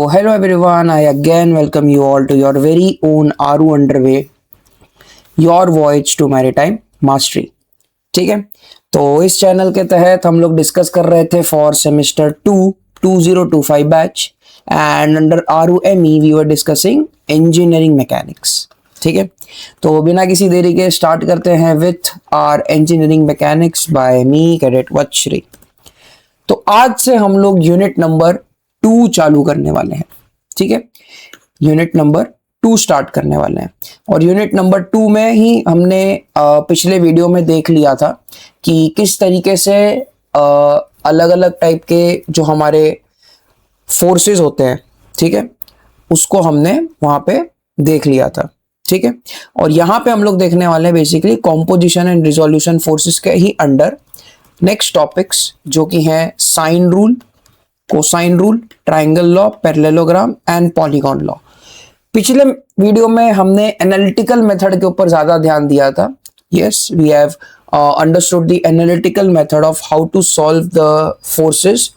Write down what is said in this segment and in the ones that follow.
Hello everyone, I again welcome you all to your very own RU Underway, your voyage to maritime mastery। ठीक है, तो इस channel के तहत हम लोग डिस्कस कर रहे थे for semester 2 2025 batch and under RUME we were discussing engineering mechanics. ठीक है, तो बिना किसी देरी के स्टार्ट करते हैं with our engineering mechanics by me cadet Vatsashri. तो आज से हम लोग यूनिट नंबर 2 चालू करने वाले हैं। ठीक है, यूनिट नंबर 2 स्टार्ट करने वाले हैं और यूनिट नंबर 2 में ही हमने पिछले वीडियो में देख लिया था कि किस तरीके से अलग अलग टाइप के जो हमारे फोर्सेस होते हैं, ठीक है, उसको हमने वहां पे देख लिया था। ठीक है, और यहाँ पे हम लोग देखने वाले हैं basically composition and resolution forces के ही अंडर नेक्स्ट टॉपिक्स जो कि हैं sine rule, cosine rule, triangle law, parallelogram and polygon law. पिछले वीडियो में हमने एनालिटिकल मेथड के ऊपर ज्यादा ध्यान दिया था। Yes, we have understood the analytical method of how to solve the forces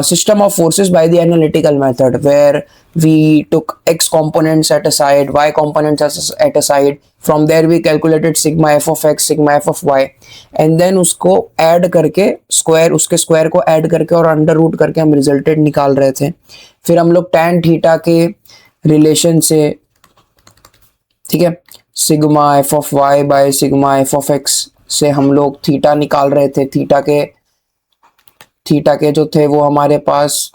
system of forces by the analytical method, where we took x components at a side, y components at a side. From there we calculated sigma f of x, sigma f of y, and then उसको add करके square, उसके square को add करके और under root करके हम resulted निकाल रहे थे। फिर हम लोग tan थीटा के रिलेशन से, ठीक है, sigma f of y by sigma f of x से हम लोग थीटा निकाल रहे थे। थीटा के जो थे वो हमारे पास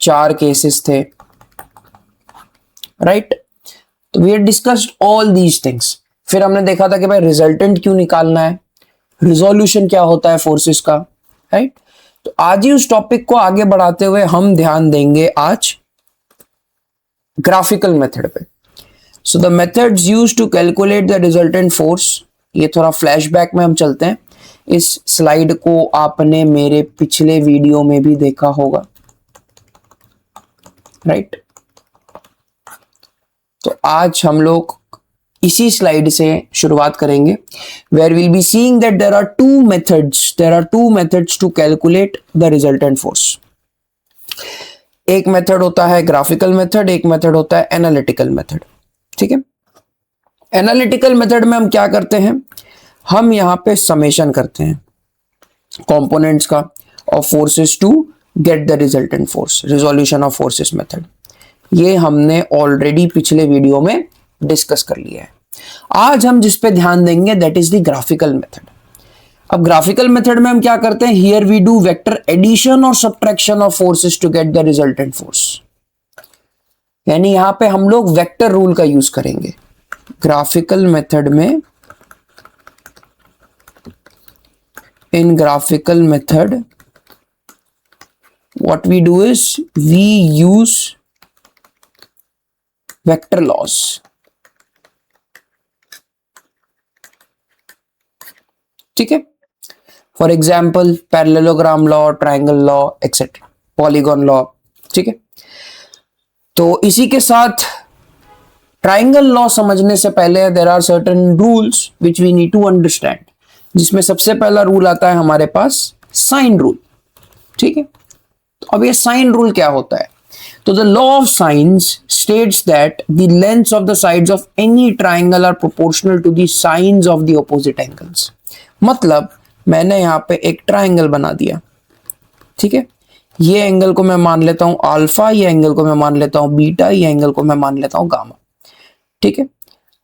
4 केसेस थे, राइट। तो we had discussed all these things. फिर हमने देखा था कि भाई रिजल्टेंट क्यों निकालना है, रिजोल्यूशन क्या होता है फोर्सेस का, राइट। तो आज ही उस टॉपिक को आगे बढ़ाते हुए हम ध्यान देंगे आज ग्राफिकल मेथड पे। So the methods used to calculate the resultant force, ये थोड़ा फ्लैशबैक में हम चलते हैं। इस स्लाइड को आपने मेरे पिछले वीडियो में भी देखा होगा, राइट। तो आज हम लोग इसी स्लाइड से शुरुआत करेंगे, where will be seeing that there are two methods to calculate the resultant force. एक मेथड होता है ग्राफिकल मेथड, एक मेथड होता है एनालिटिकल मेथड। ठीक है, एनालिटिकल मेथड में हम क्या करते हैं, हम यहां पे समेशन करते हैं कंपोनेंट्स का of forces to get the resultant force, resolution of forces method. ये हमने ऑलरेडी पिछले वीडियो में डिस्कस कर लिया है। आज हम जिस पे ध्यान देंगे that is the graphical method. अब ग्राफिकल मेथड में हम क्या करते हैं, here we do vector addition और subtraction of forces to get the resultant force. यानी यहां पे हम लोग वेक्टर रूल का यूज करेंगे ग्राफिकल मेथड में। In graphical method, what we do is we use vector laws. ठीक है, for example parallelogram law, triangle law etcetera, polygon law. ठीक है, तो इसी के साथ ट्राइंगल लॉ समझने से पहले there are certain rules which we need to understand, जिसमें सबसे पहला रूल आता है हमारे पास साइन रूल। ठीक है, तो अब ये साइन रूल क्या होता है, तो the law of sines states that the lengths of the sides of any triangle are proportional to the sines of the opposite angles. मतलब मैंने यहां पे एक ट्राइंगल बना दिया, ठीक है, ये एंगल को मैं मान लेता हूं अल्फा, ये एंगल को मैं मान लेता हूं बीटा, ये एंगल को मैं मान लेता हूं गामा। ठीक है,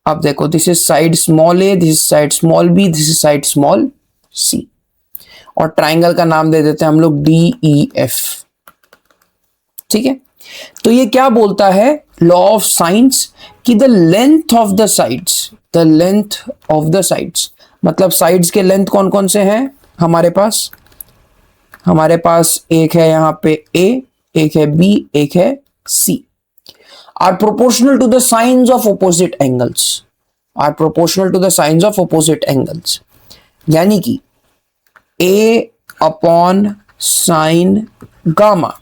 अब देखो, this is side small a, this is side small b, this is side small c, और ट्राइंगल का नाम दे देते हैं हम लोग DEF। ठीक है, तो ये क्या बोलता है लॉ ऑफ साइंस कि the length of the sides, मतलब साइड्स के लेंथ कौन कौन से हैं हमारे पास एक है यहां पे A, एक है B, एक है C, are proportional to the signs of opposite angles, यानी कि A अपॉन साइन गामा,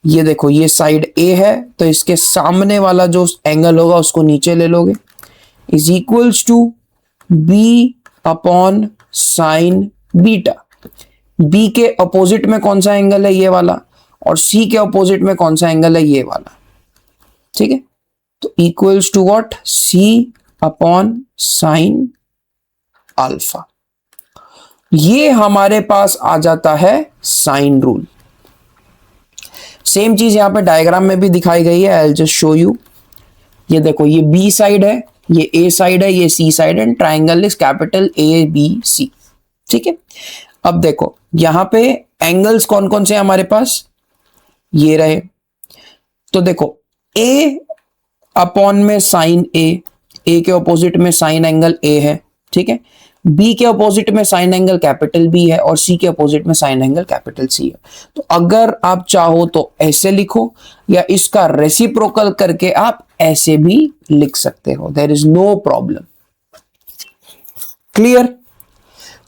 ये देखो ये साइड A है तो इसके सामने वाला जो एंगल होगा उसको नीचे ले लोगे, is equals to B upon sine beta. B के अपोजिट में कौन सा एंगल है, ये वाला, और सी के ऑपोजिट में कौन सा एंगल है, ये वाला, ठीक है। तो equals to what, C upon sine alpha. ये हमारे पास आ जाता है साइन रूल। सेम चीज यहां पे डायग्राम में भी दिखाई गई है, I will just show you. ये देखो, ये बी साइड है, ये ए साइड है, ये सी साइड है, triangle is capital A B C, ठीक है। अब देखो यहां पे एंगल्स कौन कौन से हैं हमारे पास, ये रहे। तो देखो ए अपॉन में साइन ए के ऑपोजिट में साइन एंगल ए है, ठीक है। बी के ऑपोजिट में साइन एंगल कैपिटल बी है और सी के ऑपोजिट में साइन एंगल कैपिटल सी है। तो अगर आप चाहो तो ऐसे लिखो, या इसका रेसिप्रोकल करके आप ऐसे भी लिख सकते हो, there is no problem. Clear?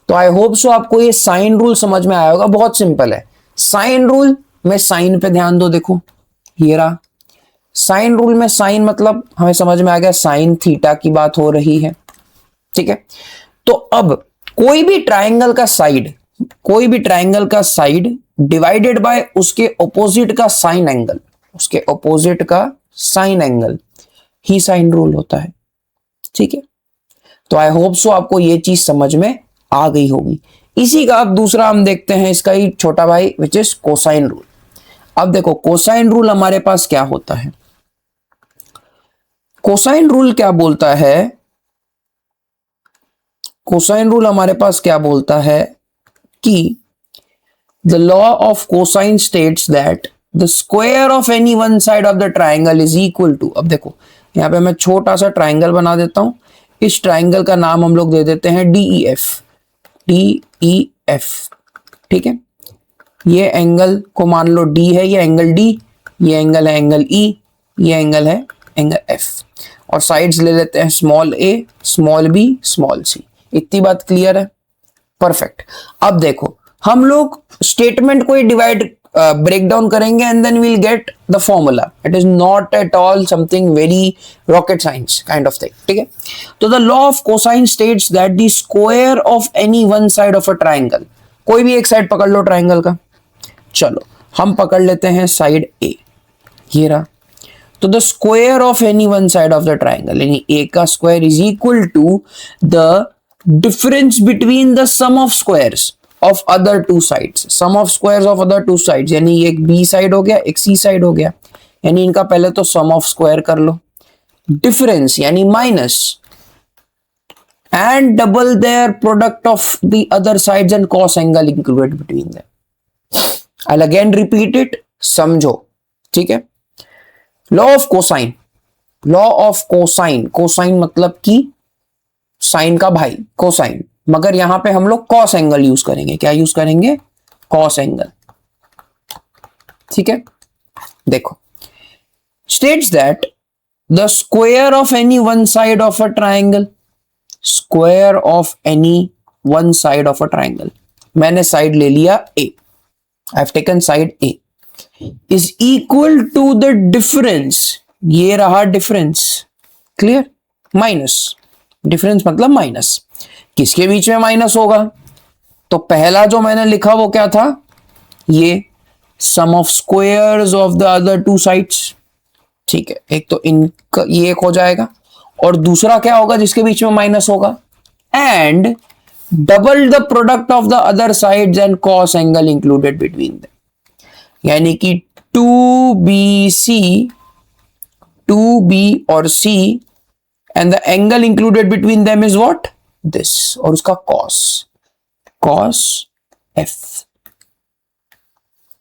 तो आई होप सो आपको ये साइन रूल समझ में आया होगा। बहुत सिंपल है साइन रूल में। साइन पे ध्यान दो, देखो ये रहा साइन रूल में। साइन मतलब हमें समझ में आ गया, साइन थीटा की बात हो रही है, ठीक है। तो अब कोई भी ट्राइंगल का साइड डिवाइडेड बाय उसके ऑपोजिट का साइन एंगल, उसके ऑपोजिट का साइन एंगल ही साइन रूल होता है, ठीक है। तो आई होप सो आपको ये चीज समझ में आ गई होगी। इसी का अब दूसरा हम देखते हैं, इसका ही छोटा भाई, विच इज कोसाइन रूल। अब देखो कोसाइन रूल हमारे पास क्या होता है। कोसाइन रूल क्या बोलता है, कोसाइन रूल हमारे पास क्या बोलता है कि the law of cosine states that the square of any one side of the triangle is equal to. अब देखो यहां पे मैं छोटा सा ट्राइंगल बना देता हूं। इस ट्राइंगल का नाम हम लोग दे देते हैं DEF, ठीक है। ये एंगल को मान लो D है, ये एंगल D, ये एंगल है एंगल E, ये एंगल है एंगल F। और साइड्स ले लेते हैं small a, small b, small c। इतनी बात क्लियर है? परफेक्ट। अब देखो हम लोग स्टेटमेंट को डिवाइड ब्रेक डाउन करेंगे and then we'll get the formula. It is not at all something very rocket science kind of thing, ठीक है। तो the law of cosine states that the square of any one side of a triangle, कोई भी एक side पकड़ लो triangle का। चलो हम पकड़ लेते हैं साइड ए, ये रहा। तो the square of any one side of the triangle, यानी ए का square is equal to the difference between the sum of squares of other two sides. Sum of squares of other two sides, यानी एक B side हो गया, एक सी side हो गया, यानी इनका पहले तो सम ऑफ स्क्वायर कर लो। डिफरेंस यानी minus, and double their product of the other sides and cos angle included between them. I again repeat it, समझो, ठीक है। Law of cosine, law of cosine, cosine मतलब कि साइन का भाई कोसाइन, मगर यहां पे हम लोग कॉस एंगल यूज करेंगे। क्या यूज करेंगे? कॉस एंगल, ठीक है। देखो states that the square of any one side of a triangle, square of any one side of a triangle, मैंने साइड ले लिया a, I have taken side a, is equal to the difference, ये रहा difference, clear, minus, difference मतलब minus. किसके बीच में minus होगा? तो पहला जो मैंने लिखा वो क्या था, ये sum of squares of the other two sides, ठीक है। एक तो इनका ये एक हो जाएगा, और दूसरा क्या होगा जिसके बीच में माइनस होगा, and double the product of the other sides and cos angle included between them, यानी कि 2BC, 2B और C and the angle included between them is what? This, और उसका cos, cos F।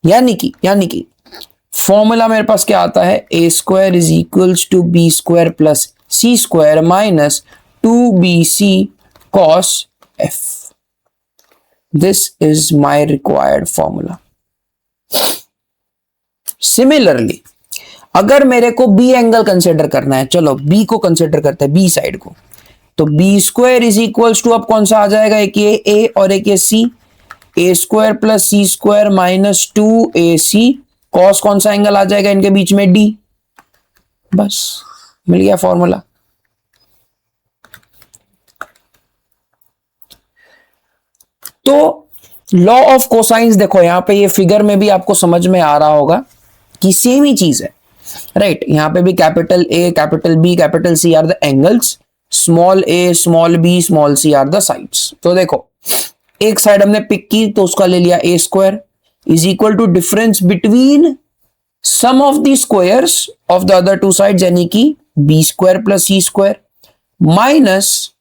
यानी कि फॉर्मूला मेरे पास क्या आता है, a square is equals to B square plus C square minus 2BC cos F। This is my required formula. Similarly अगर मेरे को बी एंगल कंसिडर करना है, चलो बी को कंसिडर करते हैं, बी साइड को, तो B square is equals to, अब कौन सा आ जाएगा, एक ये ए और एक ये सी, ए स्क्वायर प्लस सी स्क्वायर माइनस 2AC कॉस कौन सा एंगल आ जाएगा इनके बीच में, डी। बस मिल गया फॉर्मूला। तो लॉ ऑफ कोसाइंस देखो यहां पे ये फिगर में भी आपको समझ में आ रहा होगा कि सेम ही चीज है, राइट। यहां पे भी capital A, capital B, capital C are the angles, small A, small B, small C are the sides. तो देखो एक साइड हमने पिक की तो उसका ले लिया a square is equal to difference between sum of the squares of the other two sides, यानी कि b square plus C square minus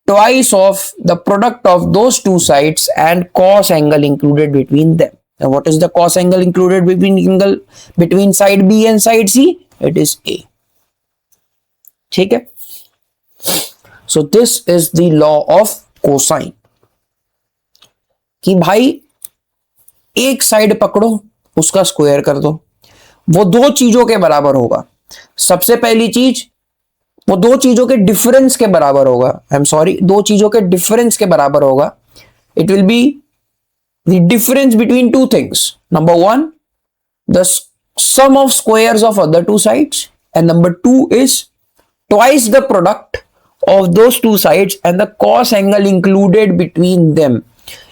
twice of the product of those two sides and cos angle included between them. Now what is the cos angle included between side B and side C? It is A. ठीक है? So this is the law of cosine. कि भाई एक side पकड़ो उसका square कर दो, वो दो चीजों के बराबर होगा। सबसे पहली चीज वो दो चीजों के डिफरेंस के बराबर होगा, आई एम सॉरी, दो चीजों के डिफरेंस के बराबर होगा। It will be the difference between two things. Number one, the sum of squares of other two sides, and number two is twice the product of those two sides and the cos angle included between them.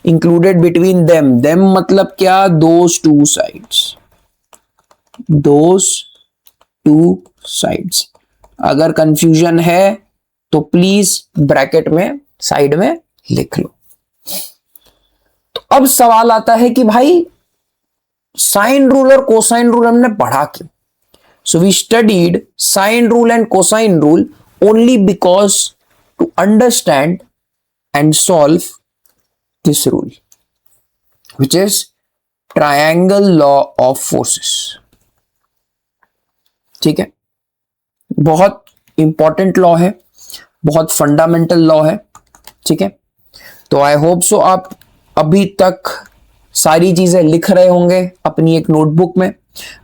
Included between them, them मतलब क्या? Those two sides, those two sides. अगर confusion है तो please bracket में side में लिख लो। तो अब सवाल आता है कि भाई साइन रूल और कोसाइन रूल हमने पढ़ा क्यों? So we studied sine rule and cosine rule only because to understand and solve this rule which is triangle law of forces. ठीक है, बहुत इंपॉर्टेंट लॉ है, बहुत फंडामेंटल लॉ है। ठीक है, तो आई होप सो आप अभी तक सारी चीजें लिख रहे होंगे अपनी एक नोटबुक में,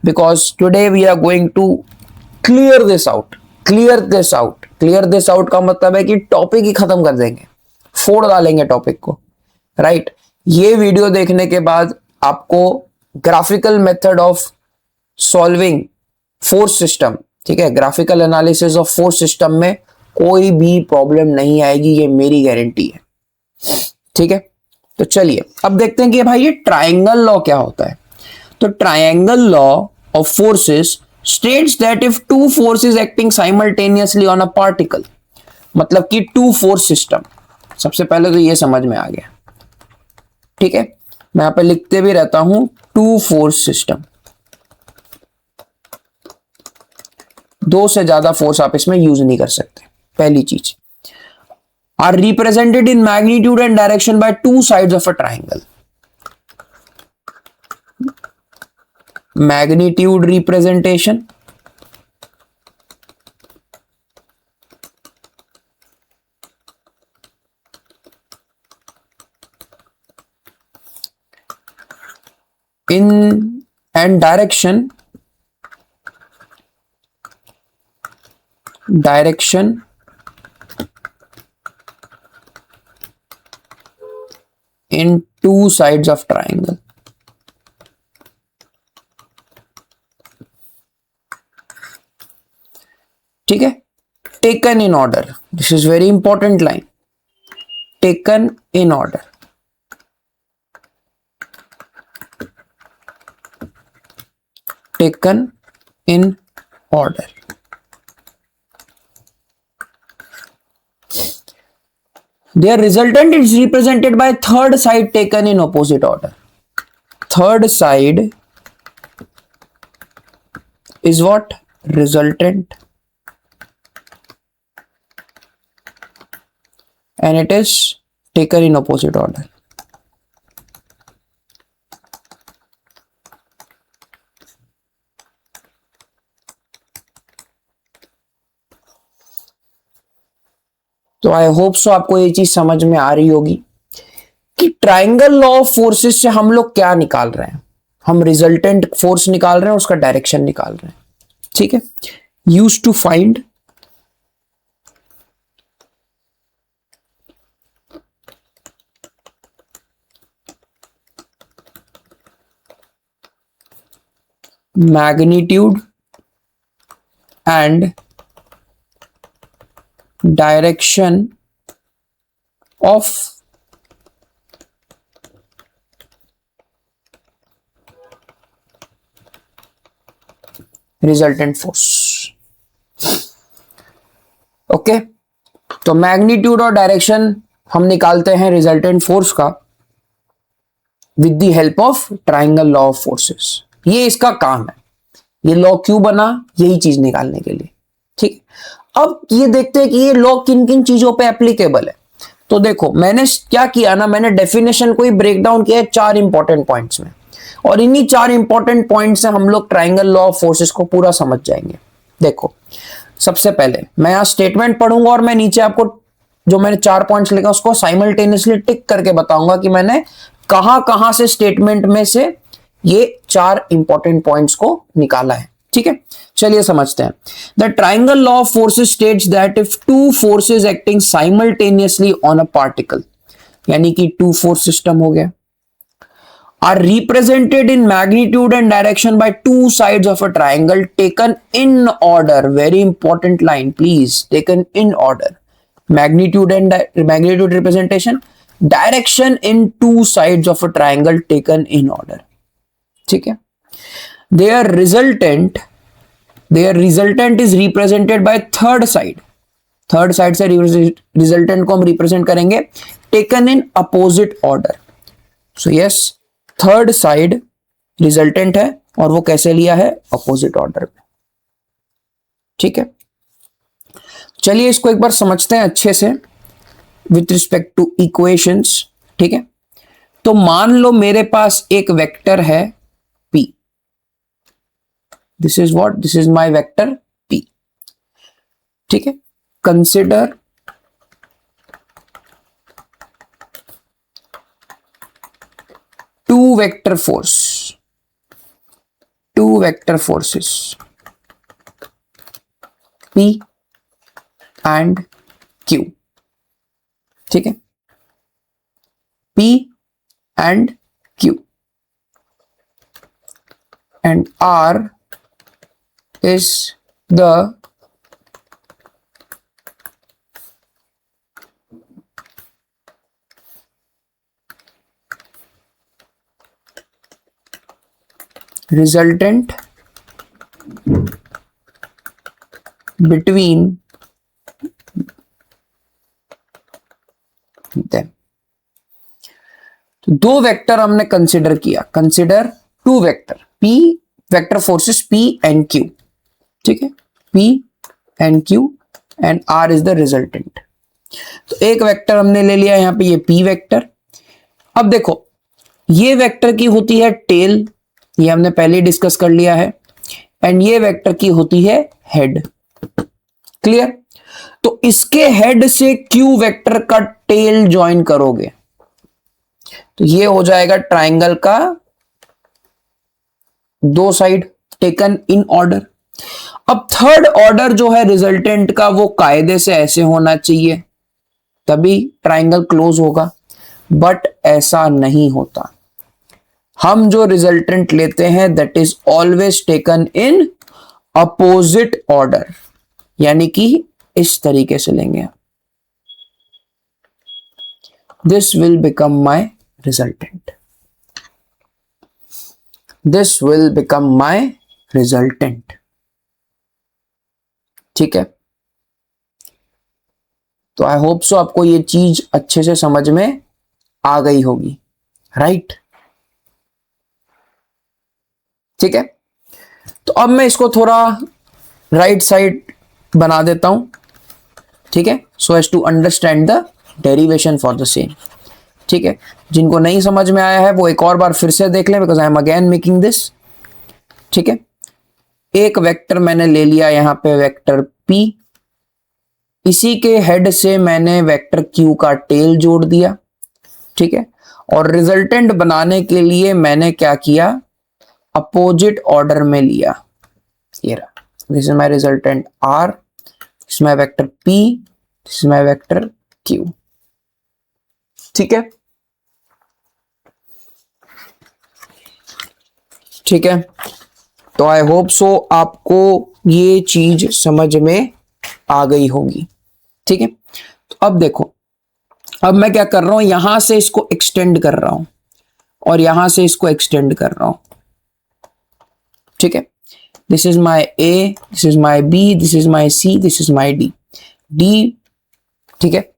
because today we are going to clear this out. Clear this out, clear this out का मतलब है कि टॉपिक ही खत्म कर देंगे, फोड़ डालेंगे टॉपिक को, राइट। ये वीडियो देखने के बाद आपको graphical method of solving force system, ठीक है, graphical analysis of force system में कोई भी प्रॉब्लम नहीं आएगी, ये मेरी गारंटी है। ठीक है, तो चलिए अब देखते हैं कि भाई ये ट्रायंगल लॉ क्या होता है। तो triangle law of forces states that if two forces acting simultaneously on a particle, मतलब कि टू फोर्स सिस्टम। सबसे पहले तो ये समझ में आ गया, ठीक है। मैं यहां पे लिखते भी रहता हूं टू फोर्स सिस्टम, दो से ज्यादा फोर्स आप इसमें यूज नहीं कर सकते। पहली चीज, are represented in magnitude and direction by two sides of a triangle. Magnitude representation, in and direction in two sides of triangle. ठीक है, taken in order. This is very important line. Taken in order. Taken in order. Their resultant is represented by third side taken in opposite order. Third side is what? Resultant. And it is taken in opposite order. तो I hope so आपको ये चीज समझ में आ रही होगी कि triangle law of forces से हम लोग क्या निकाल रहे हैं। हम रिजल्टेंट फोर्स निकाल रहे हैं, उसका डायरेक्शन निकाल रहे हैं। ठीक है, use to find magnitude and direction of resultant force. Okay, तो मैग्नीट्यूड और डायरेक्शन हम निकालते हैं रिजल्टेंट फोर्स का with the help of triangle law of forces. ये इसका काम है। ये लॉ क्यों बना? यही चीज निकालने के लिए। ठीक, अब ये देखते हैं कि ये लॉ किन किन चीजों पे एप्लीकेबल है। तो देखो मैंने क्या किया ना, मैंने डेफिनेशन को ही ब्रेक डाउन किया है 4 इंपॉर्टेंट पॉइंट्स में, और इन्हीं 4 इंपॉर्टेंट पॉइंट से हम लोग ट्राइंगल लॉ ऑफ फोर्सेस को पूरा समझ जाएंगे। देखो सबसे पहले मैं यहां स्टेटमेंट पढ़ूंगा और मैं नीचे आपको जो मैंने 4 पॉइंट्स लिखा उसको साइमल्टेनियसली टिक करके बताऊंगा कि मैंने कहां कहां से स्टेटमेंट में से ये 4 इंपॉर्टेंट पॉइंट्स को निकाला है। ठीक है, चलिए समझते हैं। The triangle law of forces states that if two forces acting simultaneously on a particle, यानी कि 2 फोर्स सिस्टम हो गया, are represented in magnitude and direction by two sides of a triangle taken in order. Very important line, please. Taken in order. Magnitude and magnitude representation. Direction in two sides of a triangle taken in order. ठीक है. Their resultant is represented by third side. Third side से resultant को हम represent करेंगे taken in opposite order. So yes, third side resultant है और वो कैसे लिया है? अपोजिट ऑर्डर में. ठीक है, चलिए इसको एक बार समझते हैं अच्छे से विथ रिस्पेक्ट टू इक्वेशंस. ठीक है, तो मान लो मेरे पास एक वेक्टर है P. This is what? This is my vector P. ठीक है, consider two vector forces P and Q. ठीक है, P and Q, and R is the resultant between them. तो 2 वेक्टर हमने कंसिडर किया. Consider 2 vector P, vector forces P and Q. ठीक है, P and Q and R is the resultant. तो एक vector हमने ले लिया यहां पे, ये P वेक्टर. अब देखो ये वेक्टर की होती है टेल, ये हमने पहले ही डिस्कस कर लिया है, एंड ये वेक्टर की होती है हेड. क्लियर? तो इसके हेड से Q वेक्टर का टेल ज्वाइन करोगे तो ये हो जाएगा ट्राइंगल का 2 साइड टेकन इन ऑर्डर. अब थर्ड ऑर्डर जो है रिजल्टेंट का वो कायदे से ऐसे होना चाहिए तभी ट्राइंगल क्लोज होगा, बट ऐसा नहीं होता. हम जो रिजल्टेंट लेते हैं that is always taken in opposite order, यानी कि इस तरीके से लेंगे. This will become my resultant. This will become my resultant. ठीक है, तो आई होप सो आपको ये चीज अच्छे से समझ में आ गई होगी. राइट? ठीक है, तो अब मैं इसको थोड़ा राइट साइड बना देता हूं. ठीक है, so as to understand the derivation for the same. ठीक है, जिनको नहीं समझ में आया है वो एक और बार फिर से देख लें, because I am again making this. ठीक है, एक वेक्टर मैंने ले लिया यहां पे वेक्टर P, इसी के हेड से मैंने वेक्टर Q का टेल जोड़ दिया. ठीक है, और रिजल्टेंट बनाने के लिए मैंने क्या किया? अपोजिट ऑर्डर में लिया. ये रहा, this is my resultant R, this is my vector P, this is my vector Q. ठीक है, ठीक है, तो आई होप सो आपको ये चीज समझ में आ गई होगी. ठीक है, तो अब देखो, अब मैं क्या कर रहा हूं, यहां से इसको एक्सटेंड कर रहा हूं और यहां से इसको एक्सटेंड कर रहा हूं. ठीक है, this is my A, this is my B, this is my C, this is my D. D, ठीक है,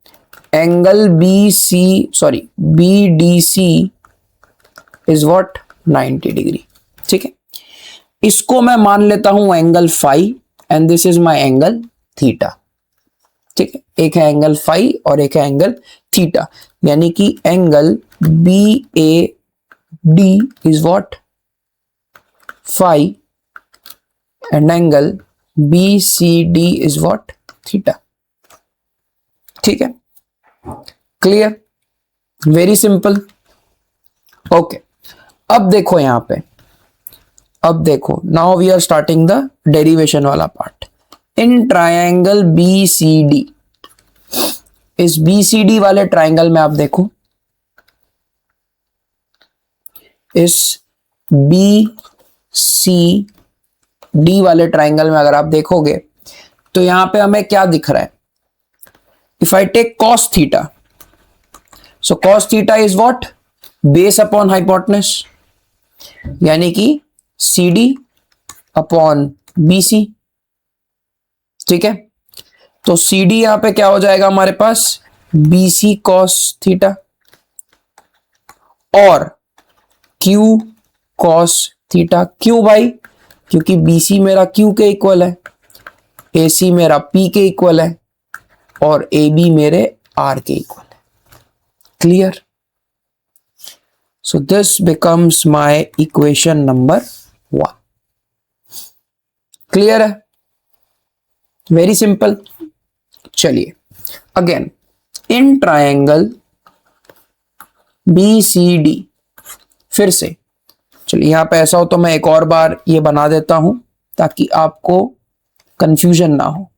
angle B C, sorry B D C is what 90 degree. ठीक है, इसको मैं मान लेता हूं angle phi and this is my angle theta. ठीक है, एक है एंगल फाई और एक है एंगल थीटा, यानी कि angle B A D is what phi and angle B C D is what theta. ठीक है, क्लियर, वेरी सिंपल। ओके, अब देखो यहां पे, अब देखो, now we are starting the derivation वाला part. In triangle B C D, इस बी सी डी वाले ट्रायंगल में आप देखो, इस बी सी डी वाले ट्रायंगल में अगर आप देखोगे तो यहां पे हमें क्या दिख रहा है? If I take cos theta, so cos theta is what? Base upon hypotenuse, यानी कि C D upon B C. ठीक है, तो सी डी यहां पे क्या हो जाएगा हमारे पास? बी सी कॉस थीटा, और क्यू कॉस थीटा। क्यों भाई? क्योंकि बी सी मेरा क्यू के इक्वल है, ए सी मेरा पी के इक्वल है, और ए बी मेरे आर के इक्वल है। Clear? So this becomes my equation number 1। Clear है? Very simple. चलिए again, in triangle B C D, फिर से चलिए यहां पे ऐसा हो तो मैं एक और बार ये बना देता हूं ताकि आपको कंफ्यूजन ना हो।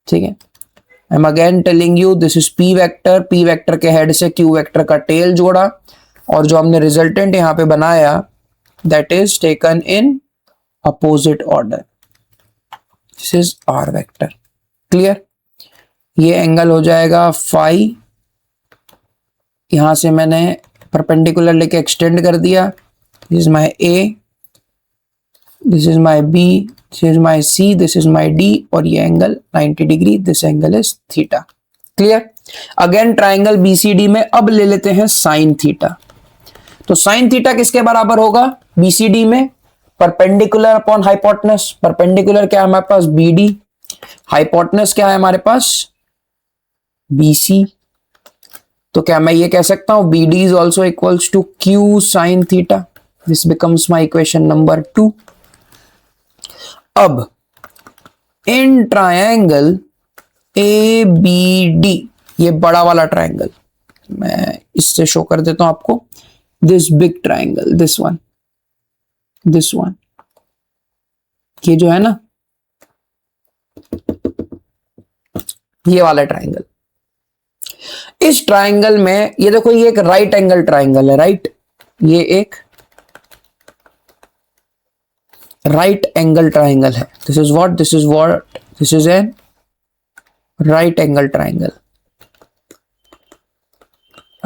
ठीक है, I am again telling you this is P vector, P vector के हेड से क्यू वेक्टर का टेल जोड़ा, और जो हमने रिजल्टेंट यहां पे बनाया that is taken in opposite order. This is R vector. Clear? ये एंगल हो जाएगा फाई, यहां से मैंने परपेंडिकुलर लेके एक्सटेंड कर दिया। This is my A, this is my B, this is my C, this is my D, और ये angle 90 degree, this angle is theta. Clear? Again triangle BCD में अब ले लेते हैं साइन थीटा। तो साइन थीटा किसके बराबर होगा बीसीडी में? Perpendicular upon hypotenuse. परपेंडिकुलर क्या है हमारे पास? बीडी। हाइपोटेनस क्या है हमारे पास? बीसी। तो क्या मैं ये कह सकता हूं BD is also equals to Q sine theta? This becomes my equation number 2। अब in triangle A B D, ये बड़ा वाला ट्रायंगल, मैं इससे शो कर देता हूं आपको, this big triangle, this one, ये जो है ना, ये वाला ट्रायंगल, इस ट्रायंगल में ये देखो, ये एक राइट एंगल ट्रायंगल है, राइट, ये एक राइट एंगल ट्रायंगल है। This is what? This is an right angle triangle,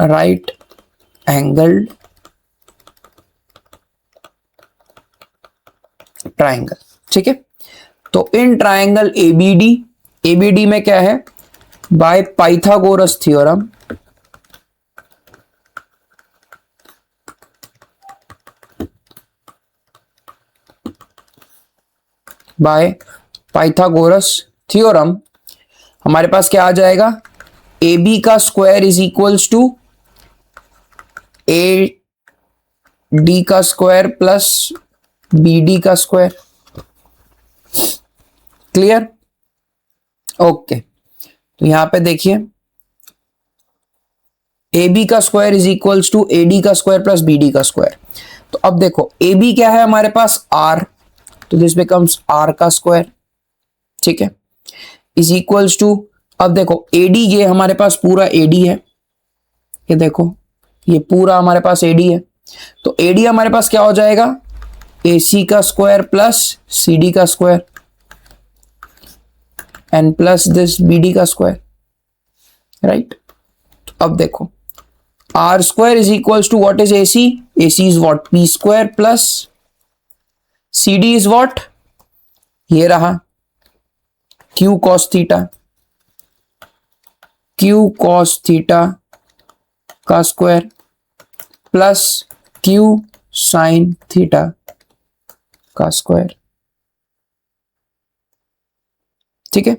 right angle triangle. ठीक है, तो इन ट्रायंगल एबीडी में क्या है? By Pythagoras theorem, by Pythagoras theorem हमारे पास क्या आ जाएगा? ए बी का square is equals to A D का स्क्वायर प्लस बी डी का स्क्वायर। क्लियर? ओके, तो यहां पे देखिए, ए बी का square is equals to A D का स्क्वायर प्लस बी डी का स्क्वायर। तो अब देखो ए बी क्या है हमारे पास? आर, तो दिस बिकम्स आर का स्क्वायर। ठीक है, इज इक्वल्स टू, अब देखो एडी, ये हमारे पास पूरा एडी है, ये देखो ये पूरा हमारे पास एडी है, तो एडी हमारे पास क्या हो जाएगा? ए सी का स्क्वायर प्लस सी डी का square and plus this B D का स्क्वायर, राइट। तो अब देखो R square is equals to what is A C? A C is what? P square plus C D is what? ये रहा Q cos theta, Q cos theta का square plus Q sine theta का square, ठीक है।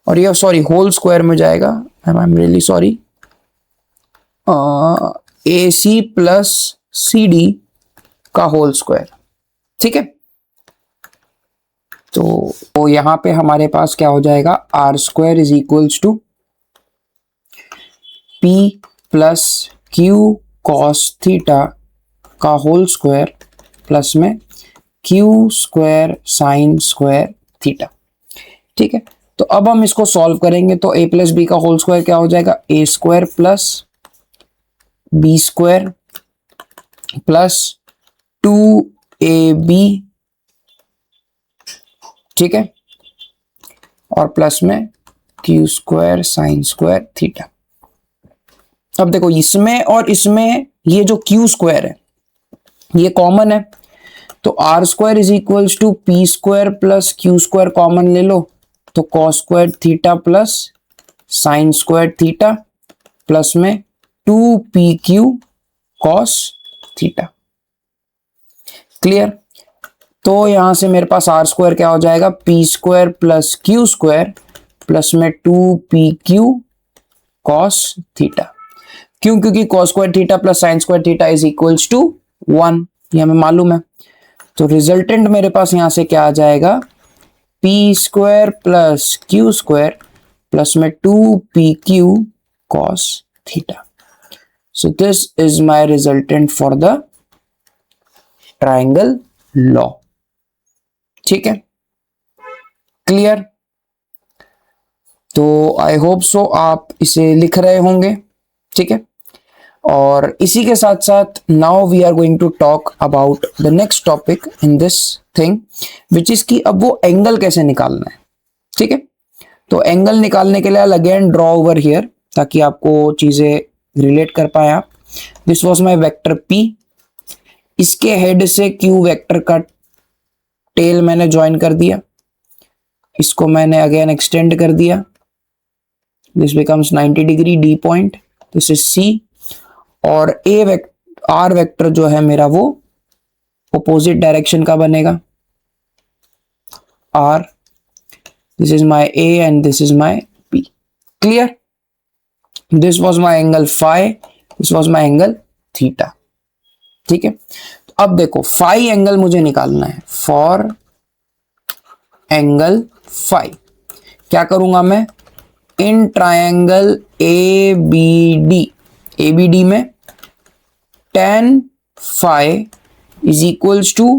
और ये sorry whole square में जाएगा, I am really sorry, A C plus C D का होल स्क्वायर, ठीक है। तो यहां पे हमारे पास क्या हो जाएगा, R square is equals to P plus Q cos theta का होल स्क्वायर प्लस में Q square sine square theta, ठीक है। तो अब हम इसको सॉल्व करेंगे तो a प्लस बी का होल स्क्वायर क्या हो जाएगा, A square plus B square plus 2ab, ठीक है, और प्लस में Q square sine square theta. अब देखो इसमें और इसमें ये जो क्यू स्क्वायर है ये कॉमन है, तो R square is equals to P square plus Q square common ले लो, तो cos square theta plus sine square theta plus में 2pq कॉस थीटा, क्लियर। तो यहां से मेरे पास आर स्क्वायर क्या हो जाएगा, P square plus Q square plus में 2pq कॉस थीटा। क्यों, क्योंकि cos square theta plus sine square theta is equals to 1, ये हमें मालूम है। तो रिजल्टेंट मेरे पास यहां से क्या आ जाएगा, P square plus Q square plus में 2pq cos theta. So this is my resultant for the triangle law, ठीक है, क्लियर। तो आई होप सो आप इसे लिख रहे होंगे, ठीक है। और इसी के साथ साथ now we are going to talk about the next topic in this thing which is कि अब वो एंगल कैसे निकालना है, ठीक है। तो एंगल निकालने के लिए अगेन ड्रॉ ओवर हियर ताकि आपको चीजें रिलेट कर पाए आप। This was my vector P, इसके हेड से Q वेक्टर का टेल मैंने ज्वाइन कर दिया, इसको मैंने अगेन एक्सटेंड कर दिया, this becomes 90 degree D point, this is C, और R वेक्टर जो है मेरा वो ऑपोजिट डायरेक्शन का बनेगा R, this is my A and this is my P, clear। this was my angle phi, this was my angle theta, ठीक है। तो अब देखो phi एंगल मुझे निकालना है, फॉर एंगल phi क्या करूंगा मैं, इन ट्रायंगल ABD में tan phi is equals to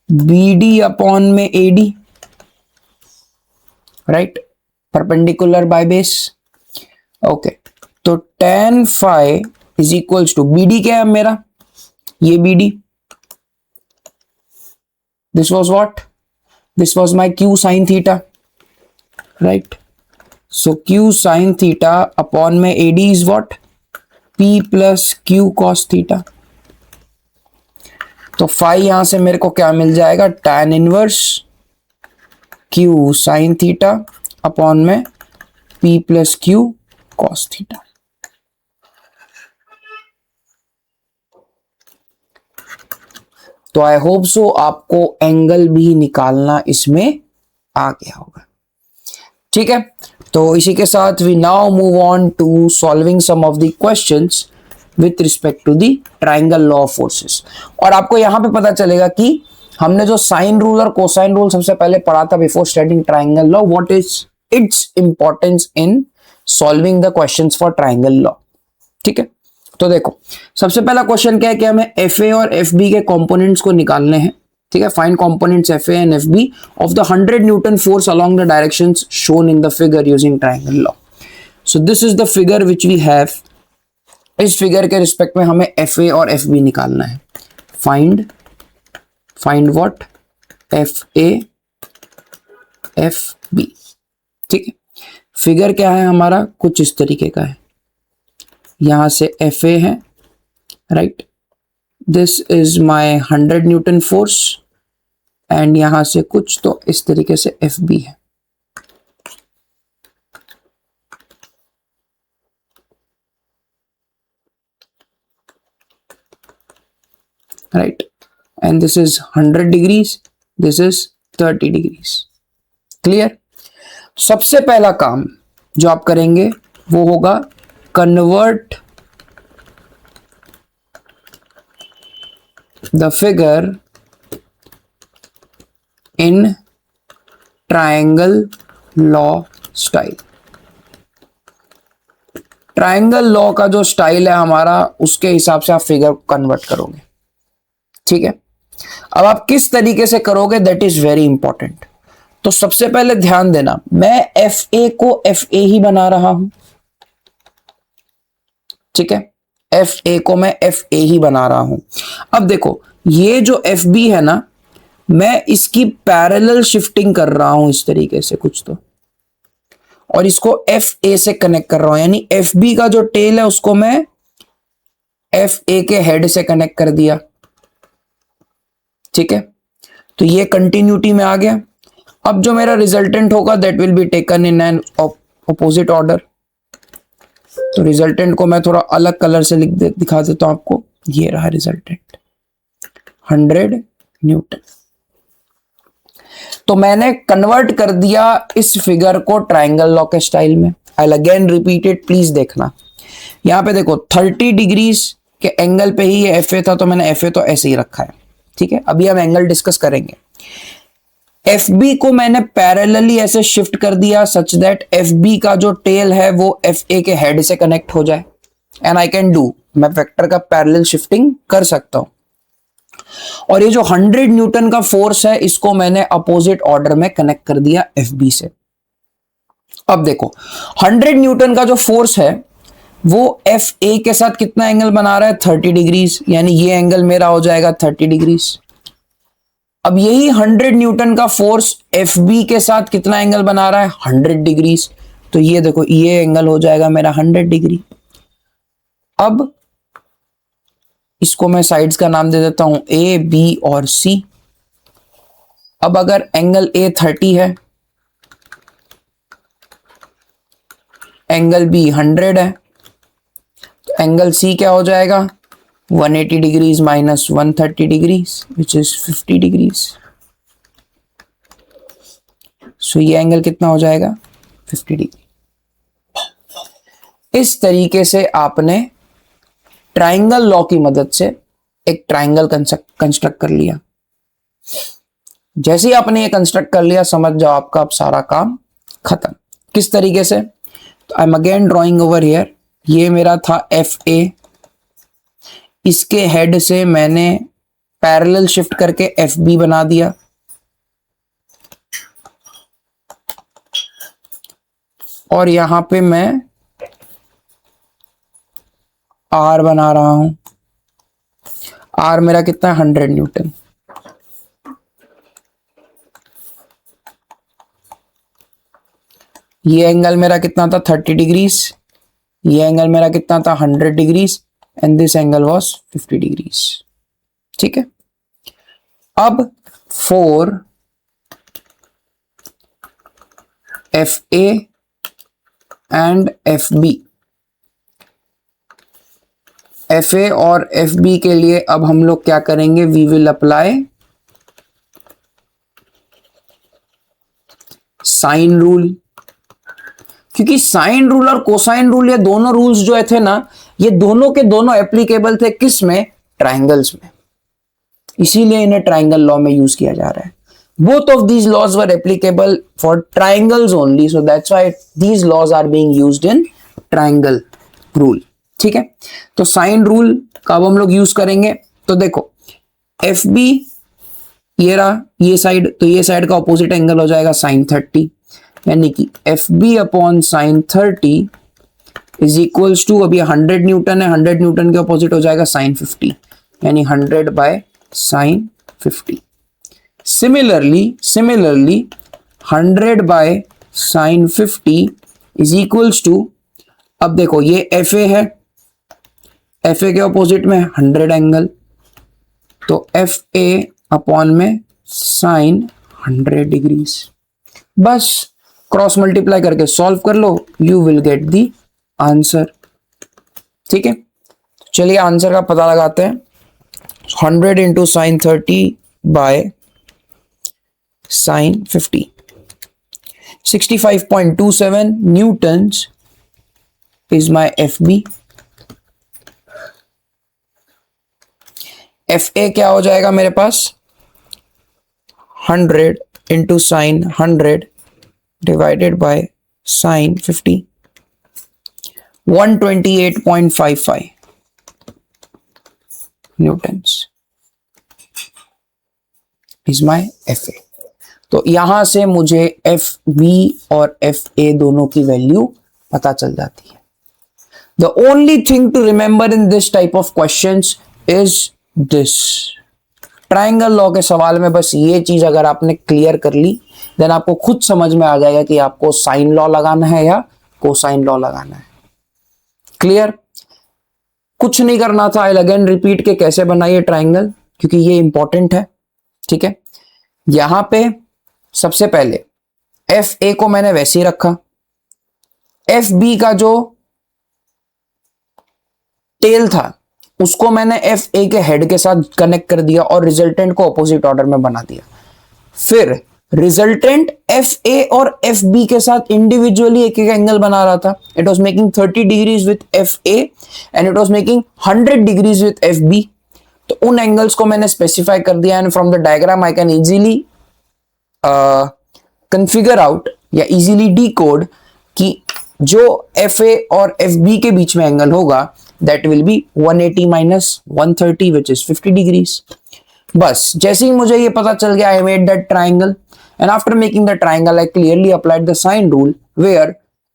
BD upon में AD, right, perpendicular by base, okay. तो tan phi is equals to BD क्या है मेरा, ये BD, this was what, this was my Q sin theta, right. So Q sin theta upon में AD is what, P plus Q cos theta. तो phi यहां से मेरे को क्या मिल जाएगा, tan inverse Q sin theta upon में P plus Q cos theta. तो आई होप सो आपको एंगल भी निकालना इसमें आ गया होगा, ठीक है। तो इसी के साथ we now move on to solving some of the questions with respect to the triangle law of forces. और आपको यहां पे पता चलेगा कि हमने जो साइन रूल और कोसाइन रूल सबसे पहले पढ़ा था before studying triangle law, what is its importance in solving the questions for triangle law, ठीक है। तो देखो सबसे पहला क्वेश्चन क्या है कि हमें FA और FB के कंपोनेंट्स को निकालने हैं, ठीक है। Find components FA and FB of the 100 newton force along the directions shown in the figure using triangle law. So this is the figure which we have. इस फिगर के respect में हमें FA और FB निकालना है। Find what, FA FB, ठीक है। Figure क्या है हमारा, कुछ इस तरीके का है, यहां से FA है, right, this is my 100 newton force, and यहां से कुछ तो इस तरीके से एफ बी है, right, and this is 100 degrees, this is 30 degrees. Clear? सबसे पहला काम जो आप करेंगे वो होगा convert the figure in triangle law style. Triangle law का जो स्टाइल है हमारा, उसके हिसाब से आप फिगर को कन्वर्ट करोगे। ठीक है, अब आप किस तरीके से करोगे दैट इज वेरी इंपॉर्टेंट। तो सबसे पहले ध्यान देना, मैं एफ ए को एफ ए ही बना रहा हूं। ठीक है, एफ ए को मैं एफ ए ही बना रहा हूं। अब देखो, ये जो एफ बी है ना, मैं इसकी पैरेलल शिफ्टिंग कर रहा हूं इस तरीके से कुछ तो, और इसको एफ ए से कनेक्ट कर रहा हूं, यानी एफ बी का जो टेल है उसको मैं एफ ए के हेड से कनेक्ट कर दिया। ठीक है, तो ये कंटिन्यूटी में आ गया। अब जो मेरा रिजल्टेंट होगा that will be taken in an opposite order. तो रिजल्टेंट को मैं थोड़ा अलग कलर से दिखा देता हूं आपको। ये रहा रिजल्टेंट, 100 न्यूटन। तो मैंने कन्वर्ट कर दिया इस फिगर को ट्रायंगल लॉ के स्टाइल में। I will again repeat it, please देखना। यहां पे देखो 30 डिग्रीज के एंगल पे ही ये एफ ए था, तो मैंने एफ ए तो ऐसे ही रखा है। ठीक है, अभी हम एंगल डिस्कस करेंगे। एफ बी को मैंने पैरेलली ऐसे शिफ्ट कर दिया सच दैट एफ बी का जो टेल है वो एफ ए के हेड से कनेक्ट हो जाए। एंड आई कैन डू, मैं वेक्टर का पैरेलल शिफ्टिंग कर सकता हूं। और ये जो 100 न्यूटन का फोर्स है, इसको मैंने अपोजिट ऑर्डर में कनेक्ट कर दिया एफ बी से। अब देखो 100 न्यूटन का जो फोर्स है वो एफ ए के साथ कितना एंगल बना रहा है, 30 डिग्रीज, यानी ये एंगल मेरा हो जाएगा 30 डिग्रीज। अब यही 100 न्यूटन का फोर्स एफ बी के साथ कितना एंगल बना रहा है, 100 डिग्रीज। तो ये देखो, ये एंगल हो जाएगा मेरा 100 डिग्री। अब इसको मैं साइड्स का नाम दे देता हूं ए, बी और सी। अब अगर एंगल ए 30 है, एंगल बी 100 है, तो एंगल सी क्या हो जाएगा, 180 degrees minus 130 degrees which is 50 degrees. So ये एंगल कितना हो जाएगा, 50 डिग्री। इस तरीके से आपने ट्रायंगल लॉ की मदद से एक ट्रायंगल कंस्ट्रक्ट कर लिया। जैसे ही आपने ये कंस्ट्रक्ट कर लिया, समझ जाओ आपका अब सारा काम खत्म। किस तरीके से, तो आई am again drawing over here. ये मेरा था एफ ए, इसके हेड से मैंने पैरेलल शिफ्ट करके एफ बी बना दिया। और यहां पे मैं आर बना रहा हूं। आर मेरा कितना है, 100 न्यूटन। ये एंगल मेरा कितना था, 30 डिग्रीज। ये एंगल मेरा कितना था, 100 degrees, and this angle was 50 degrees. ठीक है, अब for F A and F B, F A और एफ बी के लिए अब हम लोग क्या करेंगे, we will apply sine rule. क्योंकि साइन रूल और कोसाइन रूल, ये दोनों रूल्स जो थे ना, ये दोनों के दोनों एप्लीकेबल थे किस में, ट्रायंगल्स में। इसीलिए इन्हें ट्रायंगल लॉ में यूज किया जा रहा है। Both of these laws were applicable for triangles only, so that's why these laws are being used in triangle rule. ठीक है, तो साइन रूल का अब हम लोग यूज करेंगे। तो देखो एफ बी ये रहा, ये साइड, तो ये साइड का ऑपोजिट एंगल हो जाएगा साइन 30, यानी कि F B upon sine 30 is equals to, अब ये 100 न्यूटन है, 100 न्यूटन के ऑपोजिट हो जाएगा साइन 50, यानी 100 by sine 50। Similarly 100 by sine 50 is equals to, अब देखो ये एफ ए है, एफ ए के ऑपोजिट में 100 एंगल, तो एफ ए अपॉन में साइन 100 डिग्रीज। बस क्रॉस मल्टीप्लाई करके सॉल्व कर लो, you will get the answer. ठीक है, चलिए आंसर का पता लगाते हैं। 100 into sine 30 by sine 50, 65.27 newtons is my F B. F A क्या हो जाएगा मेरे पास, 100 into sine 100 divided by sine 50, 128.55 newtons is my F A. तो यहां से मुझे एफ बी और एफ ए दोनों की वैल्यू पता चल जाती है। The only thing to remember in this type of questions is this. Triangle law के सवाल में बस ये चीज अगर आपने क्लियर कर ली, देन आपको खुद समझ में आ जाएगा कि आपको साइन लॉ लगाना है या कोसाइन लॉ लगाना है। क्लियर? कुछ नहीं करना था। आई अगेन रिपीट के कैसे बनाइए ट्रायंगल, क्योंकि ये इंपॉर्टेंट है। ठीक है, यहां पे सबसे पहले एफ ए को मैंने वैसे ही रखा, एफ बी का जो टेल था उसको मैंने एफ ए के हेड के साथ कनेक्ट कर दिया और रिजल्टेंट को ऑपोजिट ऑर्डर में बना दिया। फिर रिजल्टेंट एफ ए और एफ बी के साथ इंडिविजुअली एक एक एंगल बना रहा था। It was making 30 degrees with F A and it was making 100 degrees with F B. तो उन एंगल्स को मैंने स्पेसिफाई कर दिया and from the diagram I can easily configure out या इजीली डीकोड कि जो एफ ए और एफ बी के बीच में एंगल होगा that will be 180 minus 130 which is 50 degrees। बस जैसे ही मुझे ये पता चल गया, I made that triangle and after making the triangle I clearly applied the sine rule where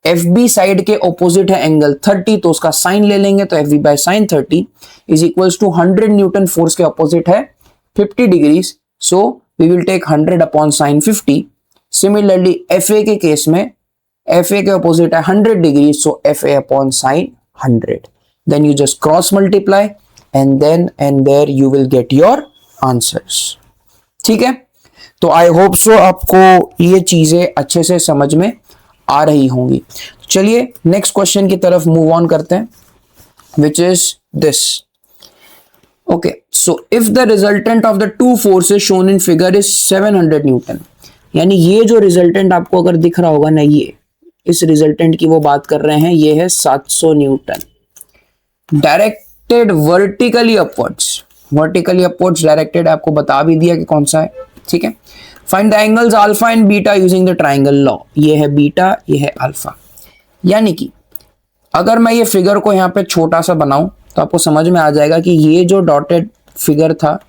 FB side के opposite है एंगल 30, तो उसका साइन ले लेंगे, तो FB by sin 30 is equals to 100 newton force के opposite है 50 degrees, so we will take 100 upon sin 50। Similarly FA के केस में FA के opposite है 100 degrees, so FA upon sin 100। Then you just cross multiply and then and there you will get your answers। ठीक है, तो I hope so आपको ये चीजें अच्छे से समझ में आ रही होंगी। चलिए नेक्स्ट क्वेश्चन की तरफ मूव ऑन करते हैं, विच is this. Okay, so if the resultant of the two forces shown in figure is 700 Newton, यानी ये जो रिजल्टेंट आपको अगर दिख रहा होगा ना, ये इस रिजल्टेंट की वो बात कर रहे हैं, ये है 700 Newton directed vertically upwards. Vertically upwards directed आपको बता भी दिया कि कौन सा है। ठीक है, find the angles alpha and beta using the triangle law. ये है बीटा, ये है अल्फा। यानी कि अगर मैं ये फिगर को यहाँ पे छोटा सा बनाऊं तो आपको समझ में आ जाएगा कि ये जो डॉटेड फिगर था,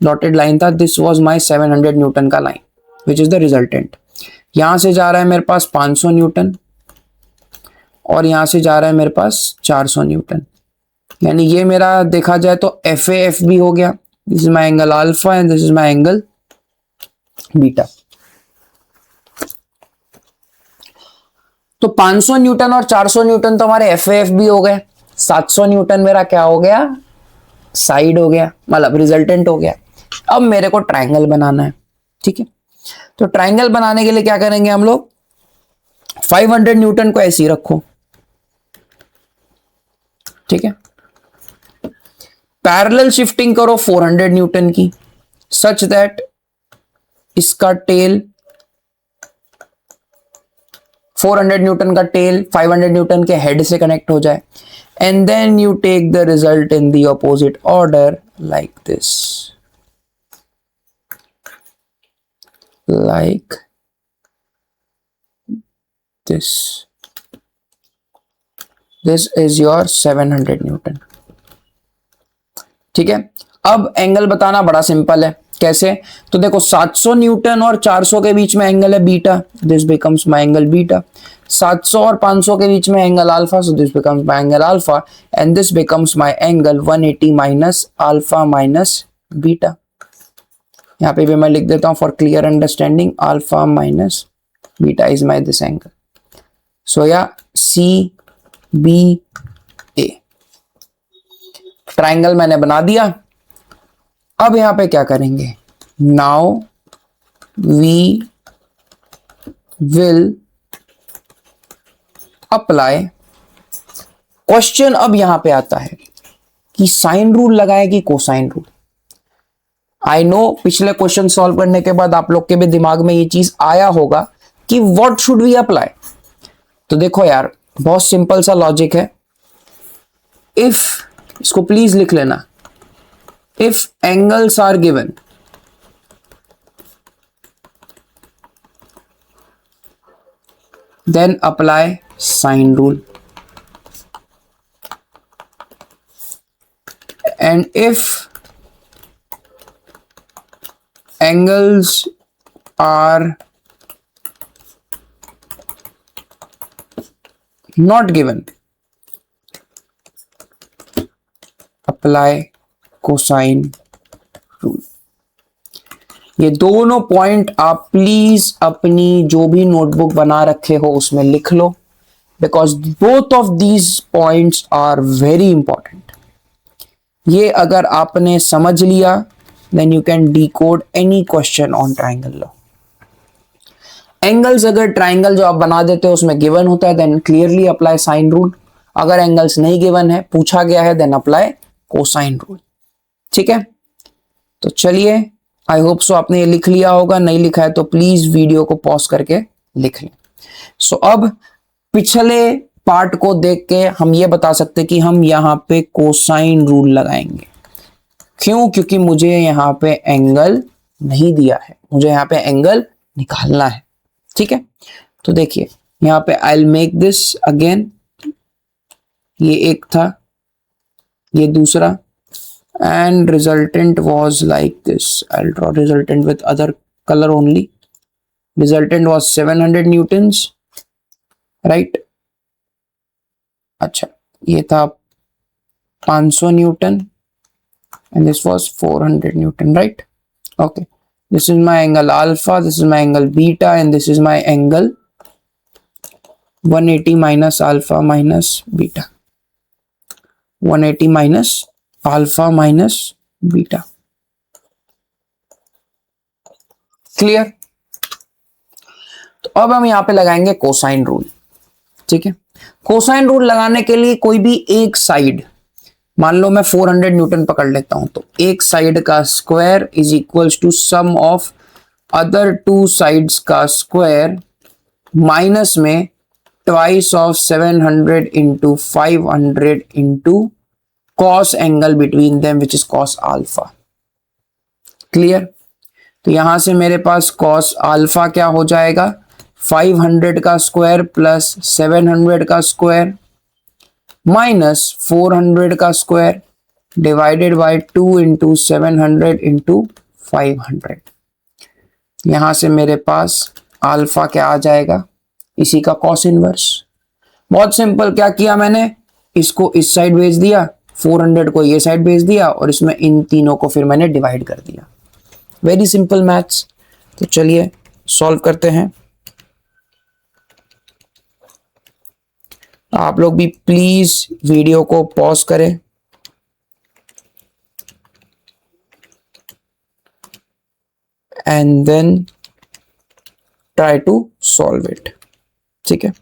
डॉटेड लाइन था, दिस वाज माय 700 न्यूटन का line which is the resultant. यहां से जा रहा है मेरे पास 500 न्यूटन और यहां से जा रहा है मेरे पास 400 न्यूटन। यानी ये मेरा देखा जाए तो एफ ए एफ बी हो गया। This is my angle alpha and this is my angle beta. तो 500 न्यूटन और 400 न्यूटन तो हमारे एफ ए एफ बी हो गए। 700 न्यूटन मेरा क्या हो गया, साइड हो गया, मतलब रिजल्टेंट हो गया। अब मेरे को ट्रायंगल बनाना है। ठीक है, तो ट्रायंगल बनाने के लिए क्या करेंगे हम लोग, 500 न्यूटन को ऐसे ही रखो। ठीक है, पैरेलल शिफ्टिंग करो 400 न्यूटन की, सच दैट इसका टेल 400 न्यूटन का टेल 500 न्यूटन के हेड से कनेक्ट हो जाए, and then you take the result in the opposite order like this, like this. This is your 700 newton. ठीक है, अब एंगल बताना बड़ा सिंपल है। कैसे, तो देखो 700 न्यूटन और 400 के बीच में एंगल है beta, this becomes my angle beta. 700 और 500 के बीच में angle alpha, so this becomes my angle alpha and this becomes my angle 180 minus alpha minus beta. यहाँ पे भी मैं लिख देता हूँ for clear understanding, alpha minus beta is my this angle. So या सी बी ए ट्राइंगल मैंने बना दिया। अब यहां पे क्या करेंगे, now we will apply। Question अब यहां पे आता है कि साइन रूल लगाए कि कोसाइन रूल। आई नो पिछले क्वेश्चन सॉल्व करने के बाद आप लोग के भी दिमाग में ये चीज आया होगा कि व्हाट शुड वी अप्लाई। तो देखो यार, बहुत सिंपल सा लॉजिक है। इफ, इसको प्लीज लिख लेना, if angles are given, then apply sine rule, and if angles are not given, apply cosine rule। ये दोनों पॉइंट आप प्लीज अपनी जो भी नोटबुक बना रखे हो उसमें लिख लो, because both of these points are very important. ये अगर आपने समझ लिया then you can decode any question on triangle law. Angles अगर ट्राइंगल जो आप बना देते हो उसमें गिवन होता है then clearly apply sine rule. अगर एंगल्स नहीं गिवन है, पूछा गया है, देन अप्लाई कोसाइन रूल। ठीक है, तो चलिए, आई होप सो आपने ये लिख लिया होगा। नहीं लिखा है तो प्लीज वीडियो को पॉज करके लिख लें। सो अब पिछले पार्ट को देख के हम ये बता सकते कि हम यहाँ पे कोसाइन रूल लगाएंगे। क्यों? क्योंकि मुझे यहाँ पे एंगल नहीं दिया है, मुझे यहाँ पे एंगल निकालना है। ठीक है, तो देखिए यहाँ पे I will make this again. ये एक था, ये दूसरा, and resultant was like this. I'll draw resultant with other color only. Resultant was 700 newtons, right? अच्छा, ये था 500 Newton and this was 400 newton, right? Okay, this is my angle alpha, this is my angle beta, and this is my angle 180 minus alpha minus beta, 180 minus alpha minus beta. Clear? तो अब हम यहां पे लगाएंगे cosine rule. ठीक है, cosine rule लगाने के लिए कोई भी एक साइड, मान लो मैं 400 न्यूटन पकड़ लेता हूं, तो एक साइड का square is equals to sum of other two sides का स्क्वायर माइनस में twice of 700 into 500 into cos angle between them which is cos alpha. Clear? तो यहां से मेरे पास cos अल्फा क्या हो जाएगा, 500 का स्क्वायर प्लस 700 का स्क्वायर माइनस 400 का square divided by 2 into 700 into 500। यहां से मेरे पास अल्फा क्या आ जाएगा, इसी का cos इनवर्स। बहुत सिंपल, क्या किया मैंने, इसको इस साइड भेज दिया, 400 को ये साइड भेज दिया और इसमें इन तीनों को फिर मैंने डिवाइड कर दिया। Very simple maths. तो चलिए सॉल्व करते हैं। आप लोग भी प्लीज वीडियो को पॉज करें and then try to solve it. ठीक है,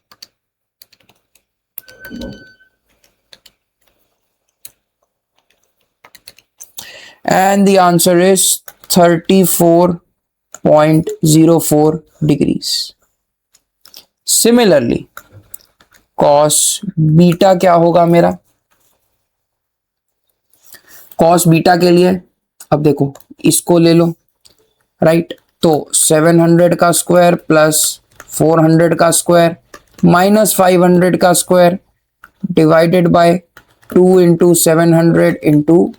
and the answer is 34.04 degrees. Similarly, cos beta क्या होगा मेरा, cos बीटा के लिए अब देखो इसको ले लो, राइट? तो 700 का स्क्वायर प्लस 400 का स्क्वायर माइनस 500 का square divided by 2 into 700 into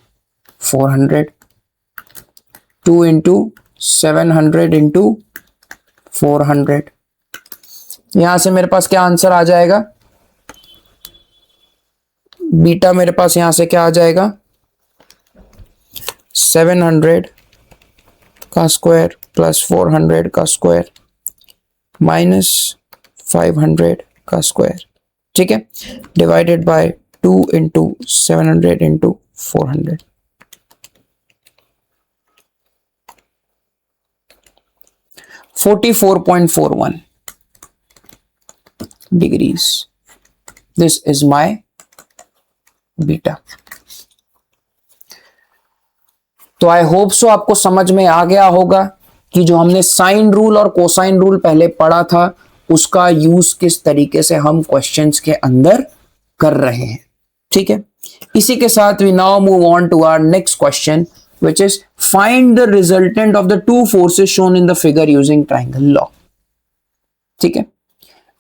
400, 2 into 700 into 400। यहां से मेरे पास क्या आंसर आ जाएगा, बीटा मेरे पास यहां से क्या आ जाएगा, 700 का स्क्वायर प्लस 400 का स्क्वायर माइनस 500 का स्क्वायर। ठीक है, divided by 2 into 700 into 400। 44.41 degrees. This is my beta. तो आई होप सो आपको समझ में आ गया होगा कि जो हमने साइन रूल और कोसाइन रूल पहले पढ़ा था उसका यूज किस तरीके से हम क्वेश्चंस के अंदर कर रहे हैं। ठीक है, इसी के साथ we now move on to our next question which is find the resultant of the two forces shown in the figure using triangle law. ठीक है,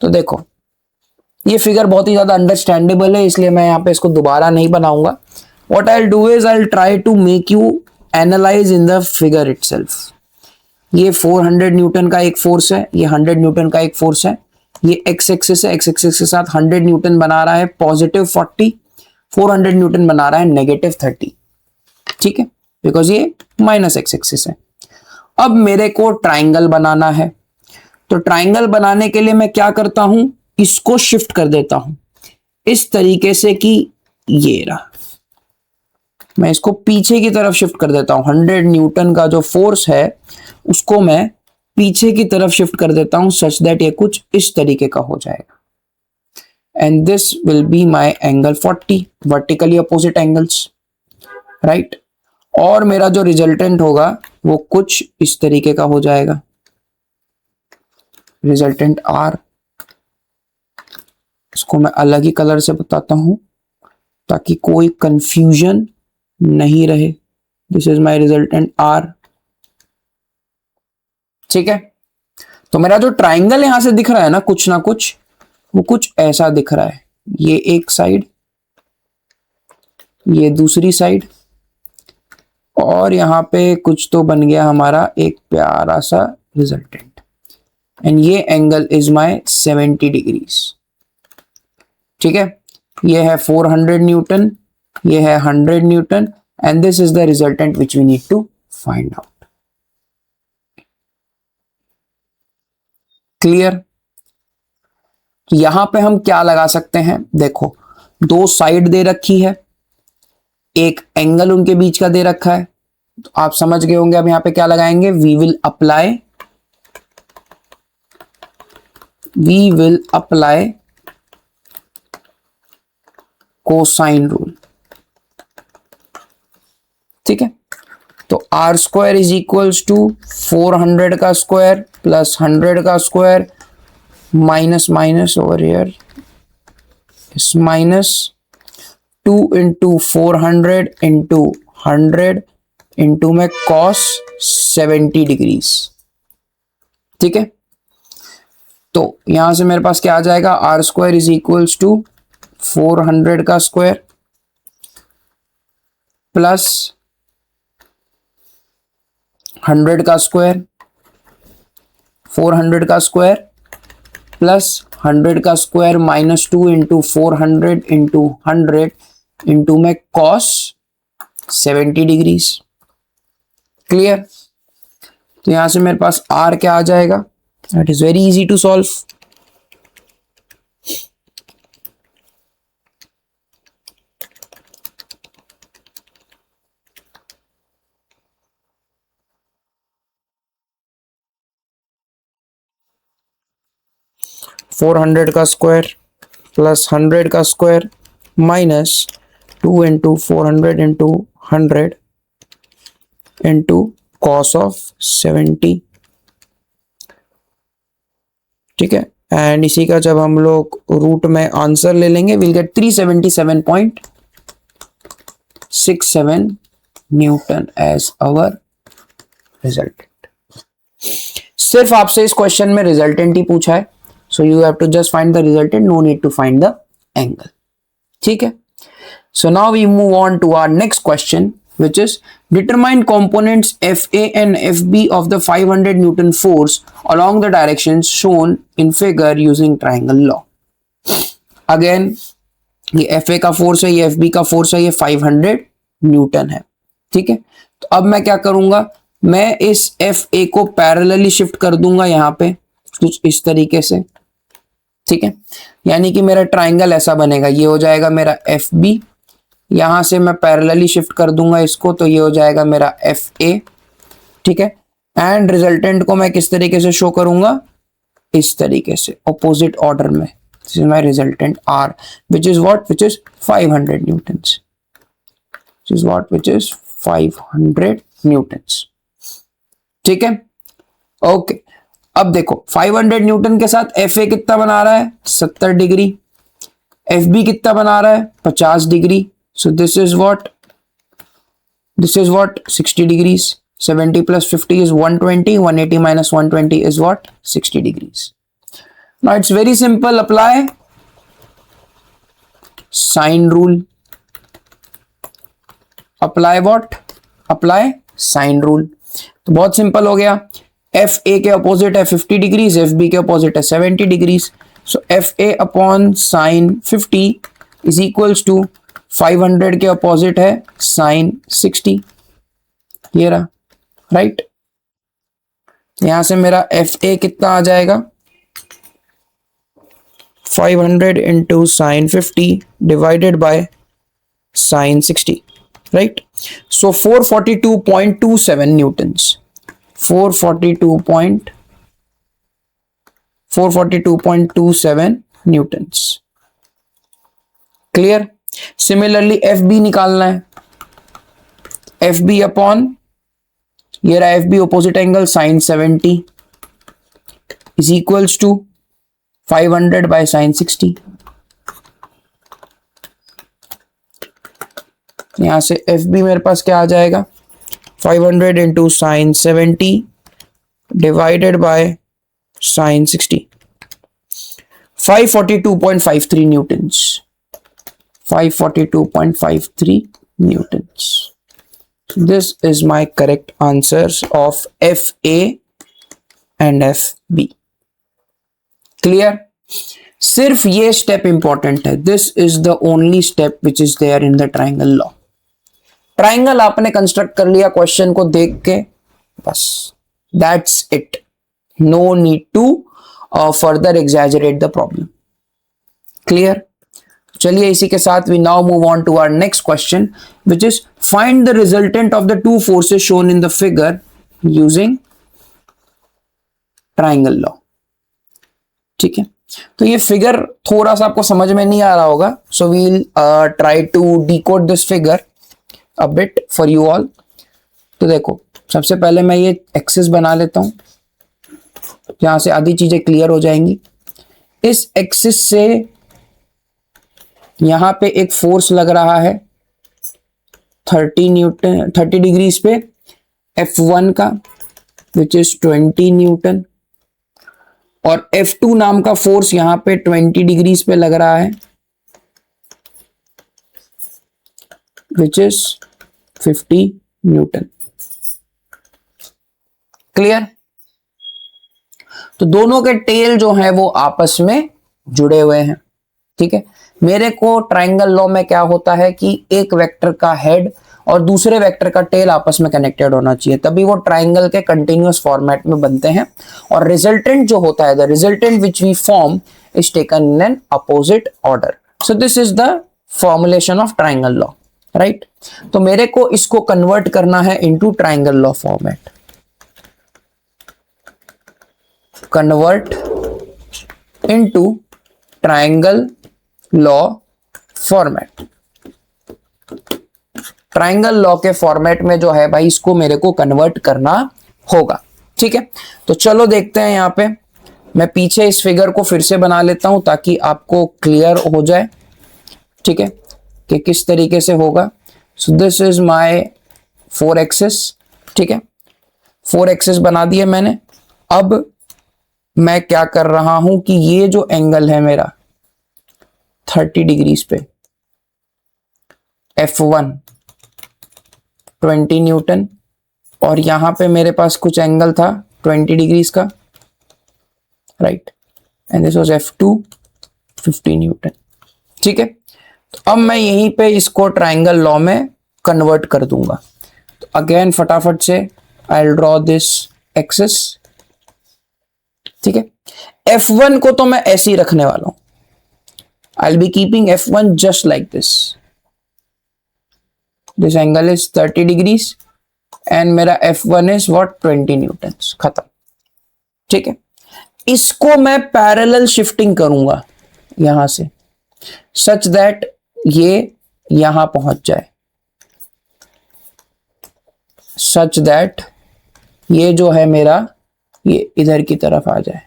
तो देखो ये फिगर बहुत ही ज्यादा अंडरस्टैंडेबल है, इसलिए मैं यहां पे इसको दोबारा नहीं बनाऊंगा। What I will do is I will try to make you analyse in the figure itself. ये 400 न्यूटन का एक फोर्स है, ये 100 न्यूटन का एक फोर्स है, ये एक्स एक्सिस है, एक्स एक्सिस के साथ 100 न्यूटन बना रहा है पॉजिटिव 40, 400 न्यूटन बना रहा है नेगेटिव 30। ठीक है, बिकॉज ये माइनस एक्स एक्सिस है। अब मेरे को ट्राइंगल बनाना है, तो ट्राइंगल बनाने के लिए मैं क्या करता हूं, इसको शिफ्ट कर देता हूं इस तरीके से कि ये रहा, मैं इसको पीछे की तरफ शिफ्ट कर देता हूं। 100 न्यूटन का जो फोर्स है उसको मैं पीछे की तरफ शिफ्ट कर देता हूं सच दैट ये कुछ इस तरीके का हो जाएगा। And this will be my angle 40, vertically opposite angles, right. और मेरा जो रिजल्टेंट होगा वो कुछ इस तरीके का हो जाएगा, रिजल्टेंट आर। इसको मैं अलग ही कलर से बताता हूं ताकि कोई कंफ्यूजन नहीं रहे। This is my resultant R. ठीक है, तो मेरा जो ट्राइंगल यहां से दिख रहा है ना कुछ, वो कुछ ऐसा दिख रहा है। ये एक साइड, ये दूसरी साइड, और यहां पे कुछ तो बन गया हमारा एक प्यारा सा रिजल्टेंट। एंड ये एंगल इज माय 70 डिग्रीज। ठीक है, ये है 400 न्यूटन, ये है 100 newton, and this is the resultant which we need to find out. Clear? यहां पे हम क्या लगा सकते हैं, देखो दो साइड दे रखी है, एक एंगल उनके बीच का दे रखा है, तो आप समझ गए होंगे। अब यहां पे क्या लगाएंगे, we will apply cosine rule. ठीक है, तो R square is equals to 400 का स्क्वायर प्लस 100 का square minus minus over here is minus 2 into 400 into 100 into में कॉस 70 डिग्रीज। ठीक है, तो यहां से मेरे पास क्या आ जाएगा, R square is equals to 400 का स्क्वायर प्लस 100 का स्क्वायर, 400 का स्क्वायर प्लस 100 का square minus 2 into 400 into 100 into में कॉस 70 डिग्रीज। क्लियर? तो यहां से मेरे पास आर क्या आ जाएगा, that is very easy to solve. 400 का स्क्वायर प्लस 100 का square minus 2 into 400 into 100 into cos of 70। ठीक है, एंड इसी का जब हम लोग रूट में आंसर ले लेंगे will get 377.67 newton as our resultant. सिर्फ आपसे इस क्वेश्चन में रिजल्टेंट ही पूछा है, so you have to just find the resultant, no need to find the angle. ठीक है, so now we move on to our next question which is determine components FA and FB of the 500 Newton force along the directions shown in figure using triangle law. Again ये FA का force है, ये FB का force है, ये 500 Newton है। ठीक है, तो अब मैं क्या करूंगा, मैं इस FA को पैरेलली शिफ्ट कर दूंगा यहां पे कुछ इस तरीके से। ठीक है, यानी कि मेरा ट्राइंगल ऐसा बनेगा, ये हो जाएगा मेरा FB, यहां से मैं पैरेलली शिफ्ट कर दूंगा इसको, तो ये हो जाएगा मेरा FA। ठीक है, एंड रिजल्टेंट को मैं किस तरीके से शो करूंगा, इस तरीके से ऑपोजिट ऑर्डर में. This is my resultant R which is what, which is 500 Newton's. This is what, which is 500 Newton's. ठीक है, ओके. अब देखो 500 न्यूटन के साथ एफ ए कितना बना रहा है, 70 डिग्री. एफ बी कितना बना रहा है, 50 degree. So this is what, this is what 60 degrees. 70 plus 50 is 120. 180 minus 120 is what, 60 degrees. Now it's very simple. Apply sine rule. Apply what, apply sine rule. तो बहुत सिंपल हो गया. F A के opposite है 50 degrees, F B के opposite है 70 degrees. So F A upon sine 50 is equals to 500 के opposite है साइन 60. ये रहा, राइट. यहां से मेरा एफ ए कितना आ जाएगा, 500 इंटू sine 50 divided by sine 60, right. So 442.27 newtons. 442.27 newtons. Clear. Similarly F B निकालना है. एफ बी अपॉन ये रहा F B opposite angle sine 70 is equals to 500 by sine 60. यहां से एफ बी मेरे पास क्या आ जाएगा, 500 इंटू sign 70 divided by sine 60. 542.53 Newton's. 542.53 newtons. This is my correct answers of FA and FB. Clear? सिर्फ ये स्टेप इंपॉर्टेंट है. This is the only step which is there in the triangle law. Triangle आपने construct कर लिया question को देख के, बस that's it. No need to further exaggerate the problem. Clear? चलिए इसी के साथ we now move on to our next question, which is find the resultant of the two forces shown in the figure using triangle law. ठीक है, तो ये figure थोड़ा सा आपको समझ में नहीं आ रहा होगा, so we'll try to decode this figure a bit for you all. तो देखो सबसे पहले मैं ये एक्सिस बना लेता हूं जहां से आधी चीजें क्लियर हो जाएंगी. इस एक्सिस से यहां पे एक फोर्स लग रहा है 30 डिग्रीज पे F1 का, विच इज 20 न्यूटन. और F2 नाम का फोर्स यहां पे 20 डिग्रीज पे लग रहा है, विच इज 50 न्यूटन. क्लियर. तो दोनों के टेल जो है वो आपस में जुड़े हुए हैं. ठीक है, मेरे को ट्राइंगल लॉ में क्या होता है कि एक वेक्टर का हेड और दूसरे वेक्टर का टेल आपस में कनेक्टेड होना चाहिए, तभी वो ट्राइंगल के कंटिन्यूअस फॉर्मेट में बनते हैं. और रिजल्टेंट जो होता है, the resultant which we form is taken in an opposite order. So this is the formulation of triangle law, right. तो मेरे को इसको कन्वर्ट करना है into triangle law format. Convert into triangle law format. Triangle law के format में जो है भाई इसको मेरे को कन्वर्ट करना होगा. ठीक है, तो चलो देखते हैं. यहां पे मैं पीछे इस फिगर को फिर से बना लेता हूं ताकि आपको क्लियर हो जाए. ठीक है, कि किस तरीके से होगा. सो दिस इज माय 4 एक्सिस. ठीक है, 4 एक्सिस बना दिए मैंने. अब मैं क्या कर रहा हूं कि ये जो एंगल है मेरा 30 डिग्रीज पे, F1 20 न्यूटन, और यहां पे मेरे पास कुछ एंगल था 20 डिग्रीज का, right. And this was F2 50 Newton. ठीक है, तो अब मैं यहीं पे इसको ट्राइंगल लॉ में कन्वर्ट कर दूंगा. तो अगेन फटाफट से I will draw this axis. ठीक है, F1 को तो मैं ऐसे ही रखने वाला हूं. I'll be keeping F1 just like this. This angle is 30 degrees. And मेरा F1 इज व्हाट 20 न्यूटन, खत्म। ठीक है, इसको मैं पैरेलल शिफ्टिंग करूंगा यहां से सच दैट ये यहां पहुंच जाए, सच दैट ये जो है मेरा ये इधर की तरफ आ जाए।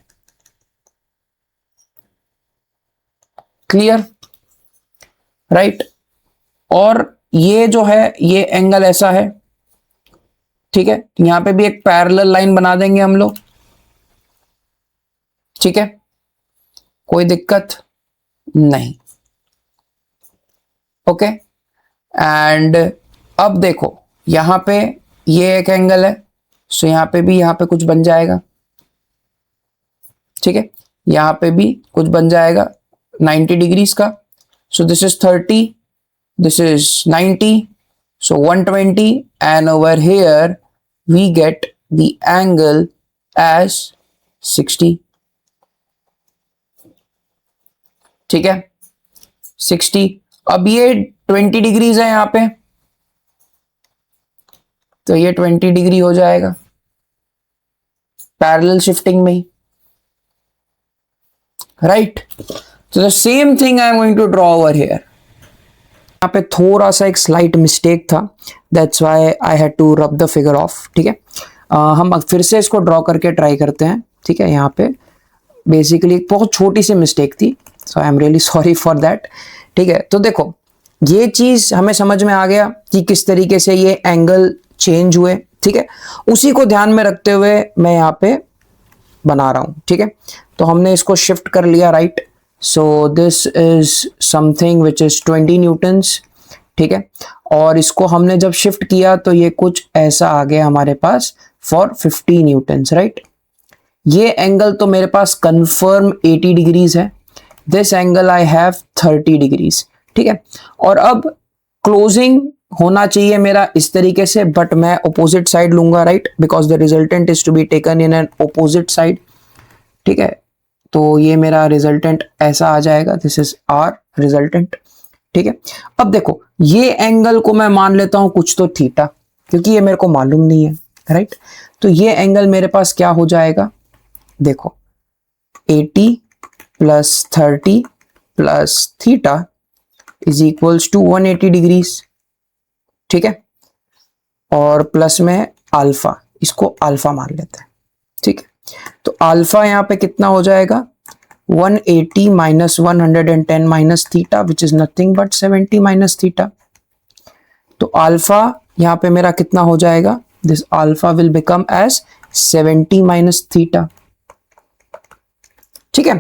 Clear, right. और ये जो है ये एंगल ऐसा है, ठीक है, यहां पे भी एक पैरेलल लाइन बना देंगे हम लोग। ठीक है, कोई दिक्कत नहीं। ओके, एंड अब देखो यहां पे ये एक एंगल है, सो यहां पे भी यहां पे कुछ बन जाएगा। ठीक है, यहां पे भी कुछ बन जाएगा 90 डिग्रीज का। सो this is 30, this is 90, so 120, and over here we get the angle as 60। ठीक है, 60। अब ये 20 डिग्रीज है यहां पे, तो ये 20 डिग्री हो जाएगा पैरेलल शिफ्टिंग में ही, right. So the same thing I am going to draw over here। यहाँ पे थोड़ा सा एक स्लाइट मिस्टेक था, that's why I had to rub the figure off. ठीक है, हम फिर से इसको ड्रॉ करके ट्राई करते हैं। ठीक है, यहाँ पे बेसिकली एक बहुत छोटी सी मिस्टेक थी, so I am really sorry for that. ठीक है, तो देखो ये चीज हमें समझ में आ गया कि किस तरीके से ये एंगल चेंज हुए। ठीक है, उसी को ध्यान में रखते हुए मैं यहाँ पे बना रहा हूं। ठीक है, तो हमने इसको शिफ्ट कर लिया, right. So this is something which is 20 Newton's. ठीक है, और इसको हमने जब शिफ्ट किया तो ये कुछ ऐसा आ गया हमारे पास फॉर 50 न्यूटन्स, राइट। ये एंगल तो मेरे पास कंफर्म 80 डिग्रीज है, this angle I have 30 degrees. ठीक है, और अब क्लोजिंग होना चाहिए मेरा इस तरीके से, बट मैं ऑपोजिट साइड लूंगा, right, because the resultant is to be taken in an opposite side. ठीक है, तो ये मेरा रिजल्टेंट ऐसा आ जाएगा, दिस इज आर रिजल्टेंट। ठीक है, अब देखो ये एंगल को मैं मान लेता हूं कुछ तो थीटा, क्योंकि ये मेरे को मालूम नहीं है, राइट। तो ये एंगल मेरे पास क्या हो जाएगा, देखो 80 plus 30 plus theta is equals to 180 degrees. ठीक है, और प्लस में अल्फा, इसको अल्फा मान लेते हैं। ठीक है, तो अल्फा यहाँ पे कितना हो जाएगा, 180 minus 110 minus theta which is nothing but 70 minus theta. तो अल्फा यहाँ पे मेरा कितना हो जाएगा, this alpha will become as 70 minus theta. ठीक है,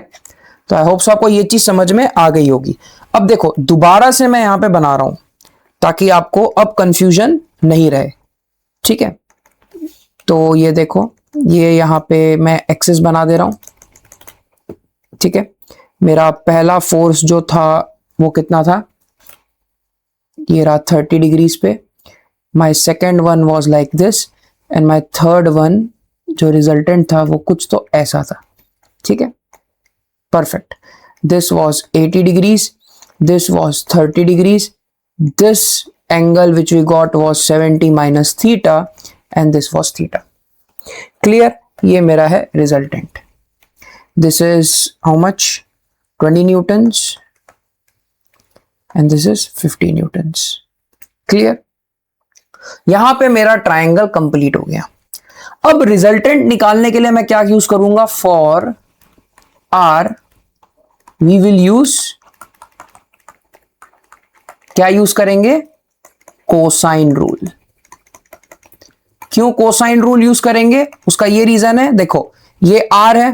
तो आई होप सो आपको ये चीज समझ में आ गई होगी। अब देखो दोबारा से मैं यहां पे बना रहा हूं ताकि आपको अब कंफ्यूजन नहीं रहे। ठीक है, तो ये देखो ये यहां पे मैं एक्सिस बना दे रहा हूं। ठीक है, मेरा पहला फोर्स जो था वो कितना था, ये रहा 30 डिग्रीज पे। My second one was like this and my third one जो रिजल्टेंट था वो कुछ तो ऐसा था। ठीक है, perfect, this was 80 degrees, this was 30 degrees, this angle which we got was 70 minus theta and this was theta। clear, ये मेरा है resultant। this is how much, 20 newtons and this is 50 newtons। clear, यहां पे मेरा triangle complete हो गया। अब resultant निकालने के लिए मैं क्या यूज करूंगा, for R we will use, क्या यूज करेंगे, कोसाइन रूल। क्यों कोसाइन रूल यूज करेंगे, उसका ये रीजन है, देखो ये R है,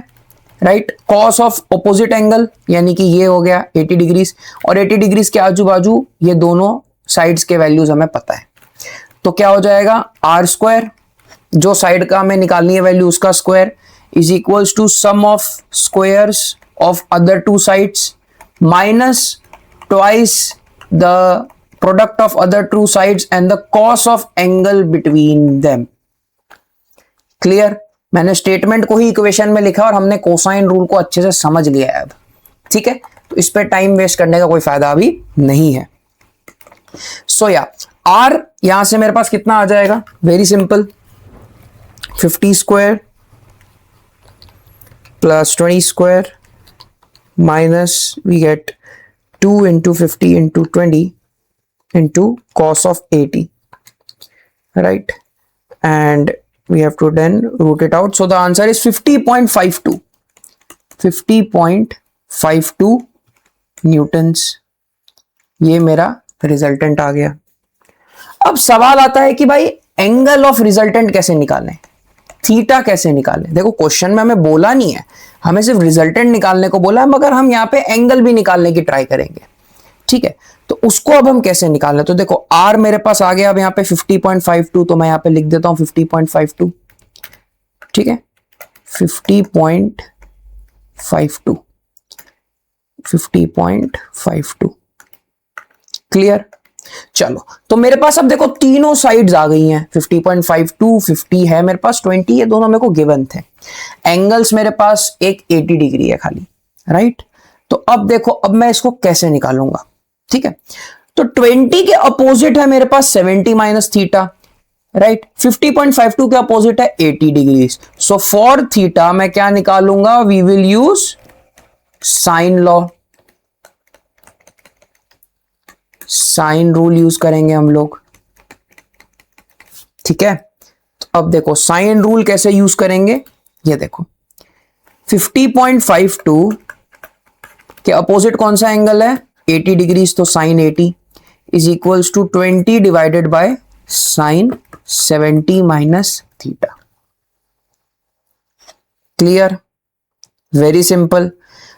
right, cos of opposite angle, यानी कि ये हो गया 80 डिग्रीज, और 80 डिग्रीज के आजू बाजू ये दोनों साइड्स के वैल्यूज हमें पता है, तो क्या हो जाएगा, आर स्क्वायर, जो साइड का हमें निकालनी है वैल्यू उसका square, is equals to sum of squares of other two sides minus twice the product of other two sides and the cos of angle between them। Clear, मैंने statement को ही equation में लिखा और हमने कोसाइन रूल को अच्छे से समझ लिया है अब। ठीक है, तो इस पे टाइम वेस्ट करने का कोई फायदा अभी नहीं है। सो या r यहां से मेरे पास कितना आ जाएगा, very simple, 50 square plus 20 square minus we get 2 into 50 into 20 into cos of 80, right? And we have to then root it out. So the answer is 50.52 Newton's. ये मेरा रिजल्टेंट आ गया। अब सवाल आता है कि भाई एंगल ऑफ रिजल्टेंट कैसे निकालें, थीटा कैसे निकालें। देखो क्वेश्चन में हमें बोला नहीं है, हमें सिर्फ रिजल्टेंट निकालने को बोला है, मगर हम यहाँ पे एंगल भी निकालने की ट्राई करेंगे, ठीक है। तो उसको अब हम कैसे निकालें, तो देखो r मेरे पास आ गया अब यहाँ पे 50.52, तो मैं यहाँ पे लिख देता हूं 50.52, ठीक है, 50.52 क्लियर। चलो तो मेरे पास अब देखो तीनों साइड्स आ गई हैं, 50.52, 50 है मेरे पास, 20, ये दोनों मेरे को गिवन थे। एंगल्स मेरे पास एक 80 डिग्री है खाली, राइट। तो अब देखो अब मैं इसको कैसे निकालूंगा, ठीक है। तो 20 के अपोजिट है मेरे पास 70 माइनस थीटा, राइट। 50.52 के अपोजिट है 80 डिग्री। सो फॉर थीटा मैं क्या निकालूंगा, we will use sine law, sine rule use करेंगे हम लोग, ठीक है। तो अब देखो साइन रूल कैसे यूज करेंगे, ये देखो 50.52 के अपोजिट कौन सा एंगल है, 80 डिग्री, तो sine 80 is equals to 20 divided by sine 70 minus theta. Clear, very simple.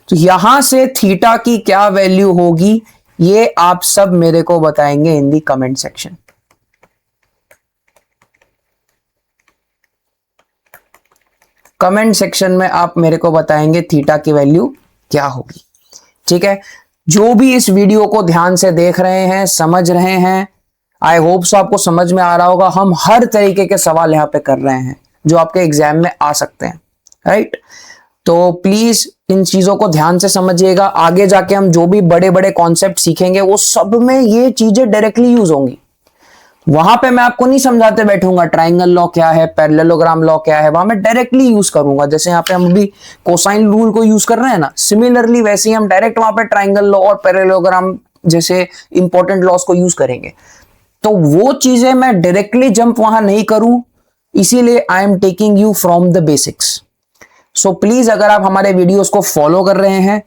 तो यहां से थीटा की क्या वैल्यू होगी ये आप सब मेरे को बताएंगे इन दी कमेंट सेक्शन। कमेंट सेक्शन में आप मेरे को बताएंगे थीटा की वैल्यू क्या होगी, ठीक है। जो भी इस वीडियो को ध्यान से देख रहे हैं, समझ रहे हैं, आई होप सो आपको समझ में आ रहा होगा। हम हर तरीके के सवाल यहां पे कर रहे हैं जो आपके एग्जाम में आ सकते हैं, राइट। तो प्लीज इन चीजों को ध्यान से समझिएगा। आगे जाके हम जो भी बड़े बड़े कॉन्सेप्ट सीखेंगे वो सब में ये चीजें डायरेक्टली यूज होंगी। वहां पे मैं आपको नहीं समझाते बैठूंगा ट्राइंगल लॉ क्या है, पैरेललोग्राम लॉ क्या है, वहां मैं डायरेक्टली यूज करूंगा। जैसे यहाँ पे हम अभी कोसाइन रूल को यूज कर रहे हैं ना, सिमिलरली वैसे ही हम डायरेक्ट वहां पे ट्राइंगल लॉ और पैरेललोग्राम जैसे इंपॉर्टेंट लॉस को यूज करेंगे। तो वो चीजें मैं डायरेक्टली जंप वहां नहीं करूं, इसीलिए I am taking you from the basics. So please अगर आप हमारे वीडियोस को फॉलो कर रहे हैं,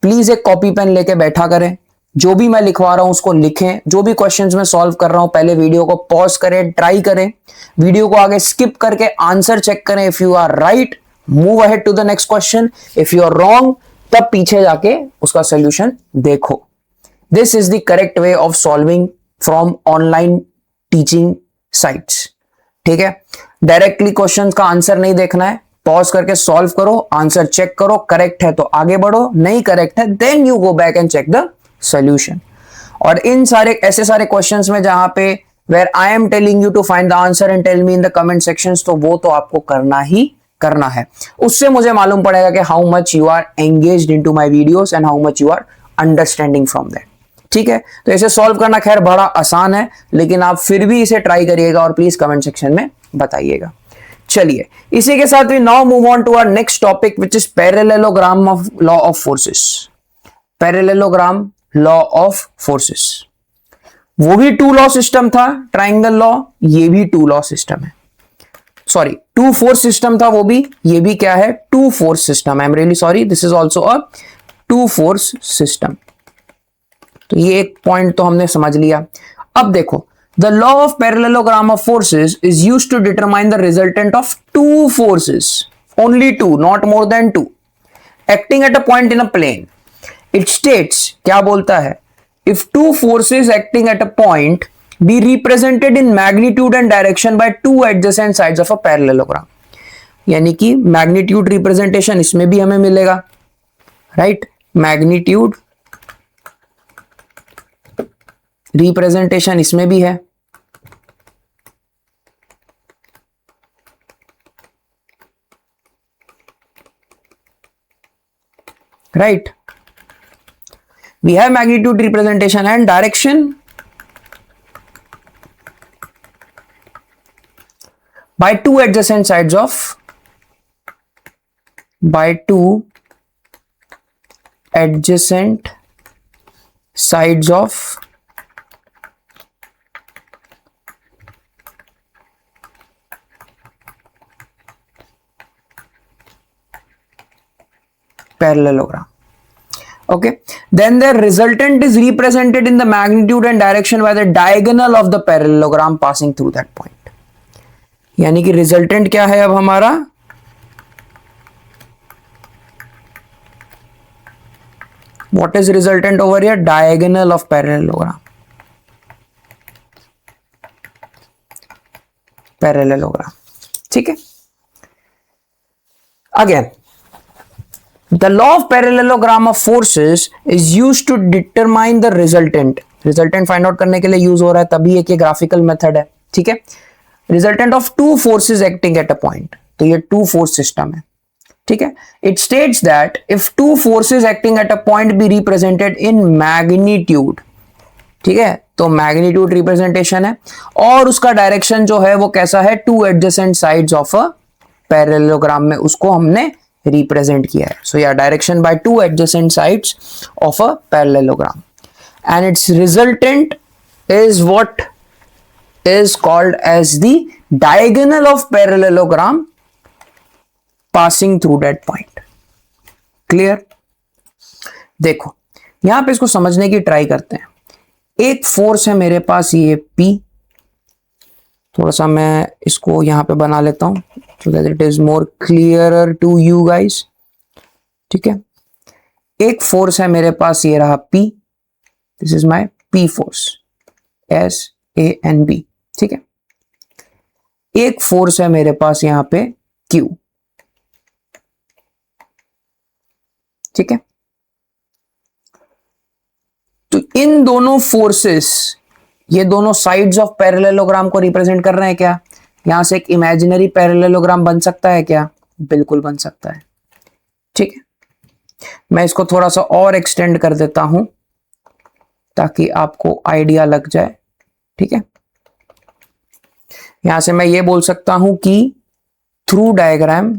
प्लीज एक कॉपी पेन लेके बैठा करें, जो भी मैं लिखवा रहा हूं उसको लिखें, जो भी क्वेश्चंस मैं सॉल्व कर रहा हूं पहले वीडियो को पॉज करें, ट्राई करें, वीडियो को आगे स्किप करके आंसर चेक करें। If you are right move ahead to the next question, if you are wrong तब पीछे जाके उसका सोल्यूशन देखो। This is the correct way of solving from online teaching sites, ठीक है। डायरेक्टली क्वेश्चन का आंसर नहीं देखना है, पॉज करके सॉल्व करो, आंसर चेक करो, करेक्ट है तो आगे बढ़ो, नहीं करेक्ट है then you go back and check the solution. और इन सारे ऐसे सारे क्वेश्चंस में जहां पे where I am telling you to find the answer and tell me in the comment sections, तो वो तो आपको करना ही करना है। उससे मुझे मालूम पड़ेगा कि how much you are engaged into my videos and how much you are understanding from that, ठीक है। तो इसे सॉल्व करना खैर बड़ा आसान है, लेकिन आप फिर भी इसे ट्राई करिएगा और प्लीज कमेंट सेक्शन में बताइएगा। चलिए इसी के साथ we now move on to our next topic which is parallelogram of law of forces. Parallelogram law of forces, वो भी टू लॉ सिस्टम था, ट्राइंगल लॉ, ये भी टू लॉ सिस्टम है, सॉरी टू फोर्स सिस्टम था वो भी, ये भी क्या है, two force system. I am really sorry, this is also a two force system. तो ये एक पॉइंट तो हमने समझ लिया। अब देखो the law of parallelogram of forces is used to determine the resultant of two forces, only two, not more than two, acting at a point in a plane. It states, क्या बोलता है, if two forces acting at a point be represented in magnitude and direction by two adjacent sides of a parallelogram, यानी कि magnitude representation इसमें भी हमें मिलेगा, right. Magnitude representation इसमें भी है, right. We have magnitude representation and direction by two adjacent sides of parallelogram. Okay, then the resultant is represented in the magnitude and direction by the diagonal of the parallelogram passing through that point. यानी कि resultant क्या है अब हमारा, what is resultant over here? Diagonal of parallelogram. ठीक है. Again, the law of parallelogram of forces is used to determine the resultant. Resultant find out करने के लिए यूज हो रहा है, तभी एक ग्राफिकल मेथड है. ठीक है. Resultant of two forces acting at a point, तो ये टू फोर्स सिस्टम है. ठीक है. It states that if two forces acting at a point be represented in magnitude, ठीक है, तो मैग्नीट्यूड रिप्रेजेंटेशन है, और उसका डायरेक्शन जो है वो कैसा है, to adjacent sides of a parallelogram में उसको हमने रिप्रेजेंट किया है. सो या direction by two adjacent sides of a parallelogram, and it's resultant is what is called as the diagonal of parallelogram passing through that point. Clear? देखो यहां पे इसको समझने की ट्राई करते हैं. एक फोर्स है मेरे पास ये P, थोड़ा सा मैं इसको यहां पे बना लेता हूं so that it is more clearer to you guys. ठीक है. एक फोर्स है मेरे पास, ये रहा P, this is my P force, S A N B. ठीक है. एक फोर्स है मेरे पास यहां पे Q. ठीक है. तो इन दोनों फोर्सेस, ये दोनों साइड्स ऑफ पैरेललोग्राम को रिप्रेजेंट कर रहे हैं क्या? यहां से एक इमेजिनरी पैरेललोग्राम बन सकता है क्या? बिल्कुल बन सकता है. ठीक है. मैं इसको थोड़ा सा और एक्सटेंड कर देता हूं ताकि आपको आइडिया लग जाए. ठीक है. यहां से मैं ये बोल सकता हूं कि थ्रू डायग्राम,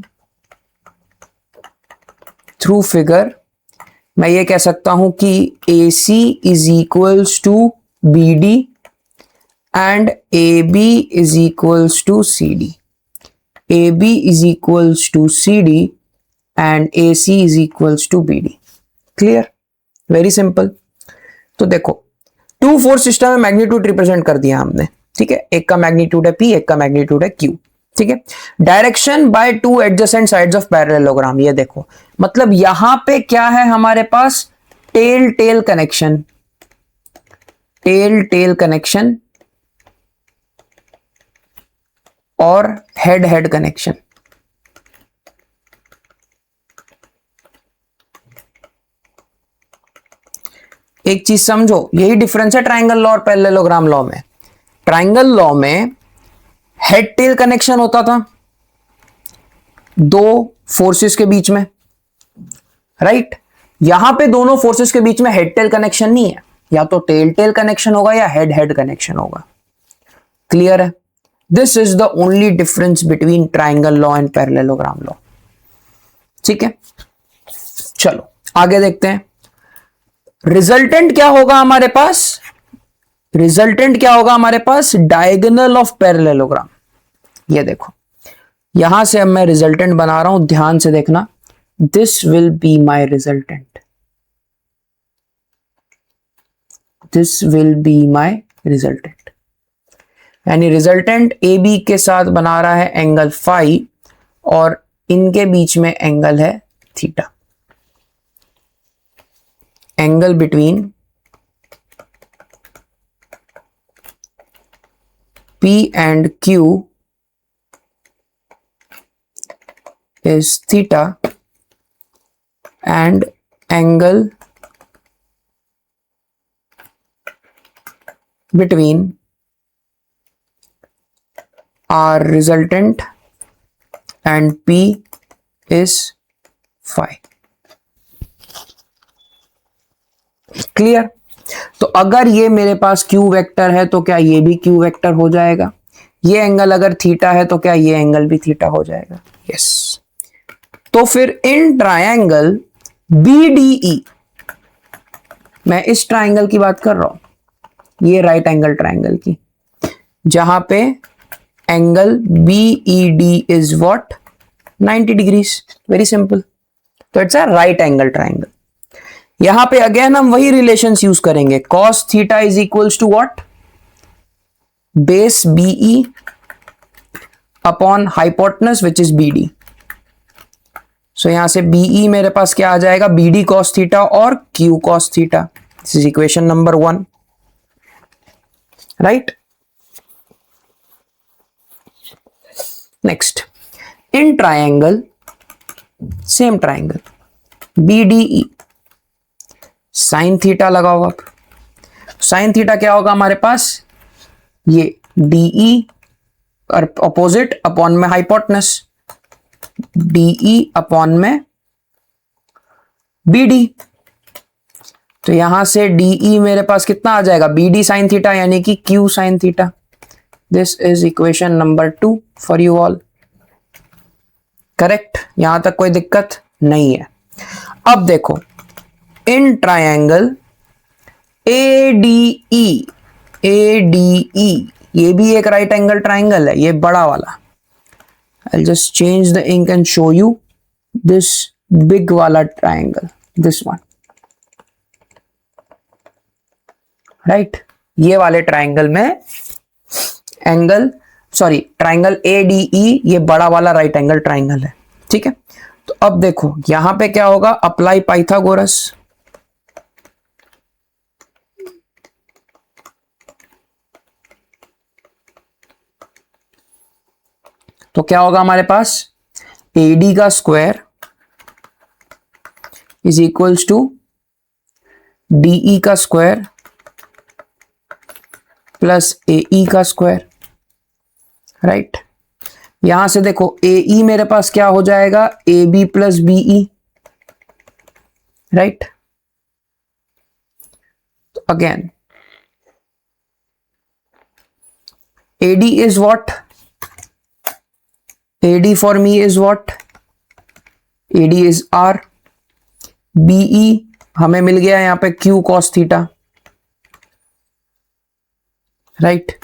थ्रू फिगर, मैं ये कह सकता हूं कि AC is equals to BD and AB is equals to CD. AB is equals to CD and AC is equals to BD. Clear? Very simple. तो देखो टू फोर्स सिस्टम में magnitude represent कर दिया हमने. ठीक है. एक का मैग्नीट्यूड है P, एक का मैग्नीट्यूड है Q. ठीक है. Direction by two adjacent sides of parallelogram, ये देखो, मतलब यहां पे क्या है हमारे पास, tail tail connection, tail tail connection और हेड हेड कनेक्शन. एक चीज समझो, यही डिफरेंस है ट्रायंगल लॉ और पैरेललोग्राम लॉ में. ट्रायंगल लॉ में हेड टेल कनेक्शन होता था दो फोर्सेस के बीच में, राइट. यहां पे दोनों फोर्सेस के बीच में हेड टेल कनेक्शन नहीं है, या तो टेल टेल कनेक्शन होगा या हेड हेड कनेक्शन होगा. क्लियर है? This is the only difference between triangle law and parallelogram law. ठीक है. चलो आगे देखते हैं. रिजल्टेंट क्या होगा हमारे पास? रिजल्टेंट क्या होगा हमारे पास? Diagonal of parallelogram. ये देखो यहां से अब मैं रिजल्टेंट बना रहा हूं, ध्यान से देखना. This will be my resultant, this will be my resultant. यानी रिजल्टेंट AB के साथ बना रहा है एंगल फाई, और इनके बीच में एंगल है theta. Angle between P and Q is theta, and angle between our resultant and P is phi. Clear? तो अगर ये मेरे पास Q वेक्टर है तो क्या ये भी Q वेक्टर हो जाएगा? ये एंगल अगर थीटा है तो क्या ये एंगल भी थीटा हो जाएगा? यस। तो फिर इन ट्रायंगल BDE, मैं इस ट्रायंगल की बात कर रहा हूं, ये राइट एंगल ट्रायंगल की, जहां पे angle BED is what? 90 degrees. Very simple. तो it's a right angle triangle. यहां पे अगेन हम वही रिलेशंस यूज करेंगे, cos theta is equals to what? Base BE upon hypotenuse which is BD। सो यहां से BE मेरे पास क्या आ जाएगा? BD cos थीटा और Q cos theta. This is equation number 1, right? Next, in triangle, same triangle BDE, sine theta लगाओ। आप साइन थीटा क्या होगा हमारे पास? ये DE और अपोजिट अपॉन में हाइपोटेनस, DE अपॉन में BD। तो यहां से DE मेरे पास कितना आ जाएगा? BD साइन थीटा, यानी कि Q sine theta. This is equation number 2 for you all. Correct? यहां तक कोई दिक्कत नहीं है। अब देखो, इन ट्रायंगल ADE, ये भी एक राइट एंगल ट्रायंगल है, ये बड़ा वाला। I'll just change the ink and show you this big वाला triangle, this one, right? ये वाले ट्रायंगल में एंगल, सॉरी, ट्रायंगल ADE, ये बड़ा वाला राइट एंगल ट्रायंगल है, ठीक है? तो अब देखो यहां पे क्या होगा? Apply Pythagoras. तो क्या होगा हमारे पास? AD का square is equals to DE का स्क्वायर प्लस AE का स्क्वायर, राइट? यहां से देखो AE मेरे पास क्या हो जाएगा? AB plus BE, right? तो again AD is what? AD for me is what? AD is R. BE हमें मिल गया यहां पे Q cos theta, right?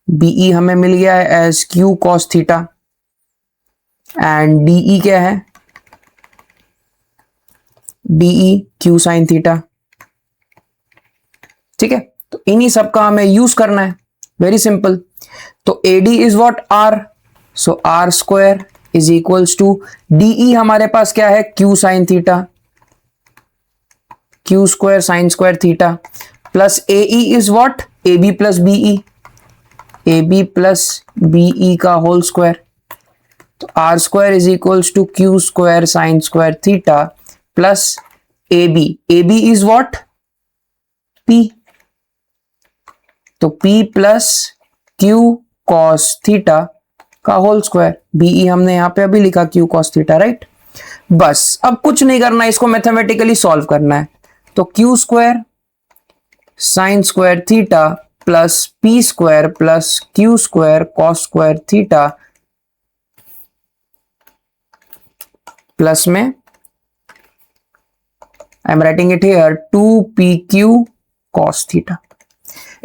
BE हमें मिल गया है as Q cos theta, and DE क्या है? DE Q sin थीटा, ठीक है? तो इन्हीं सब का हमें यूज करना है, वेरी सिंपल। तो AD is what? R। So R square is equals to DE हमारे पास क्या है? Q sine theta, Q square sine square theta, plus AE is what? AB plus BE, AB plus BE का whole square. तो R square is equals to Q square sine square theta plus AB, AB is what? P। तो P plus Q cos theta का whole square. BE हमने यहां पे अभी लिखा Q cos theta, right? बस अब कुछ नहीं करना है, इसको मैथमेटिकली सॉल्व करना है। तो Q square sine square theta plus P square plus Q square cos square theta plus में, I am writing it here, 2PQ cos theta,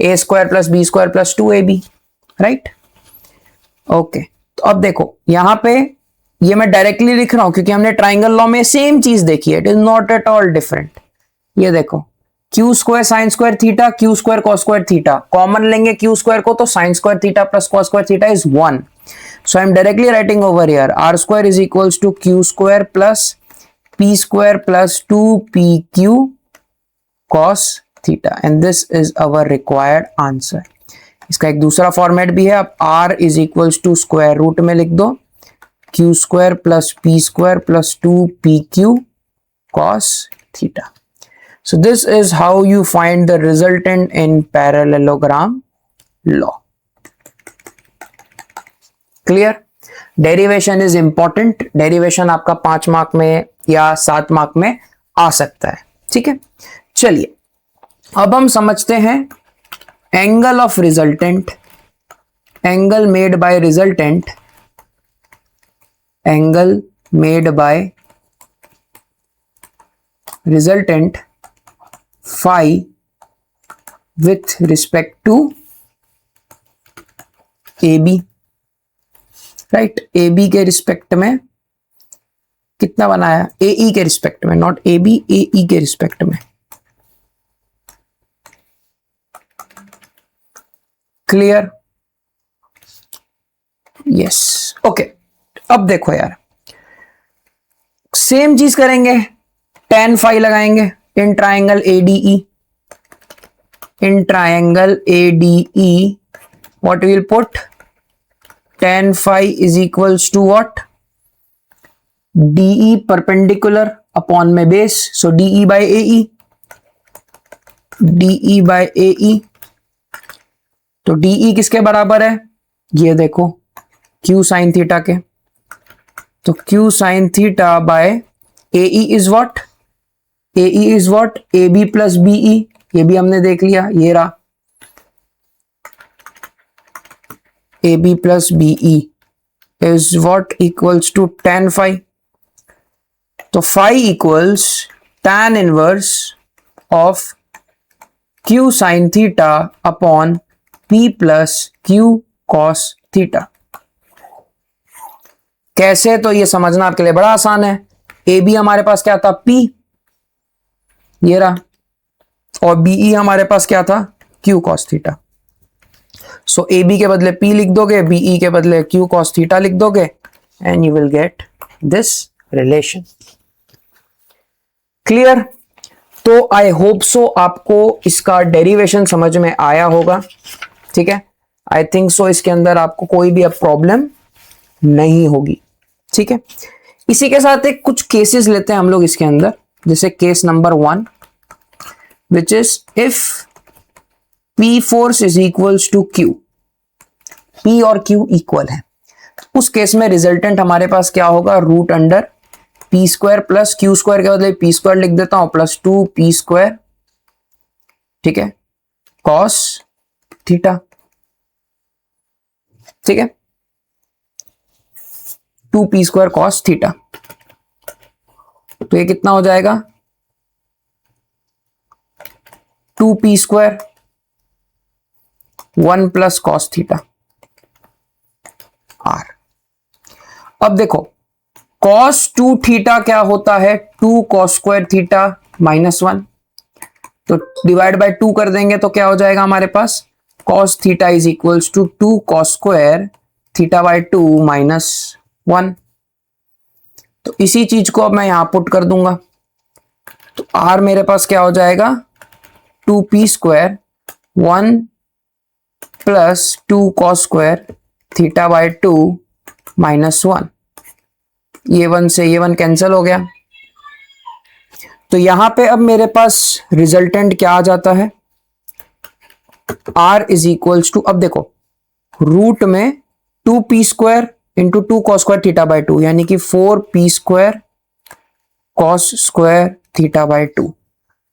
A square plus B square plus 2AB, right? Okay, तो अब देखो यहां पे ये मैं directly लिख रहा हूं क्योंकि हमने ट्राइंगल लॉ में सेम चीज देखी है, it is not at all different. ये देखो Q square sine square theta, Q square cos square theta, common लेंगे क्यू स्क्वायर को तो sine square theta plus cos square theta is 1। So I am directly writing over here R square is equals to Q square plus P square plus 2PQ cos theta, and this is our required answer. इसका एक दूसरा format भी है, अब r is equals to square root में लिख दो Q square plus P square plus 2PQ cos theta. So this is how you find the resultant in parallelogram law. Clear? Derivation is important. Derivation आपका 5 mark में या 7 mark में आ सकता है, ठीक है? चलिए अब हम समझते हैं angle of resultant angle made by resultant, angle made by resultant phi with respect to AB, right. AB के रिस्पेक्ट में कितना बनाया, AE के रिस्पेक्ट में, नॉट AB, AE के रिस्पेक्ट में। क्लियर? Yes, okay. अब देखो यार, सेम चीज करेंगे, tan phi लगाएंगे in triangle ADE, in triangle ADE, what we will put? Tan phi is equals to what? DE perpendicular upon my base, so DE by AE, DE by AE। तो DE किसके बराबर है, ये देखो Q sin theta के, तो Q sin theta by AE is what? AE is what? AB plus BE, ये भी हमने देख लिया, ये रहा AB plus BE is what equals to tan phi, तो phi equals tan inverse of Q sin theta upon P plus Q cos theta। कैसे, तो ये समझना आपके लिए बड़ा आसान है। AB हमारे पास क्या था, P, ये रहा, और BE हमारे पास क्या था, Q cos थीटा। सो AB के बदले P लिख दोगे, BE के बदले Q cos थीटा लिख दोगे, and you will get this relation. Clear? तो आई होप सो आपको इसका डेरिवेशन समझ में आया होगा, ठीक है। आई थिंक सो इसके अंदर आपको कोई भी अब प्रॉब्लम नहीं होगी, ठीक है। इसी के साथ एक कुछ केसेस लेते हैं हम लोग इसके अंदर, जैसे case number 1, which is if P force is equals to Q, P और Q इक्वल है, उस केस में रिजल्टेंट हमारे पास क्या होगा, root under P square plus Q square के बदले P स्क्वायर लिख देता हूं, प्लस 2P स्क्वायर, ठीक है, cos थीटा, ठीक है, 2P स्क्वायर cos थीटा। तो ये कितना हो जाएगा, 2P square 1 plus cos theta R। अब देखो cos 2 थीटा क्या होता है, 2 cos स्क्वायर थीटा -1, तो डिवाइड बाय 2 कर देंगे तो क्या हो जाएगा हमारे पास, cos theta is equals to 2 cos square theta by 2 -1। तो इसी चीज को अब मैं यहां पुट कर दूंगा, तो R मेरे पास क्या हो जाएगा, 2P square 1 plus 2 cos square theta by 2 -1। ये 1 से ये 1 कैंसिल हो गया, तो यहां पे अब मेरे पास रिजल्टेंट क्या आ जाता है, R इज इक्वल्स टू, अब देखो रूट में 2P square into 2 cos square theta by 2, यानी कि 4P square cos square theta by 2।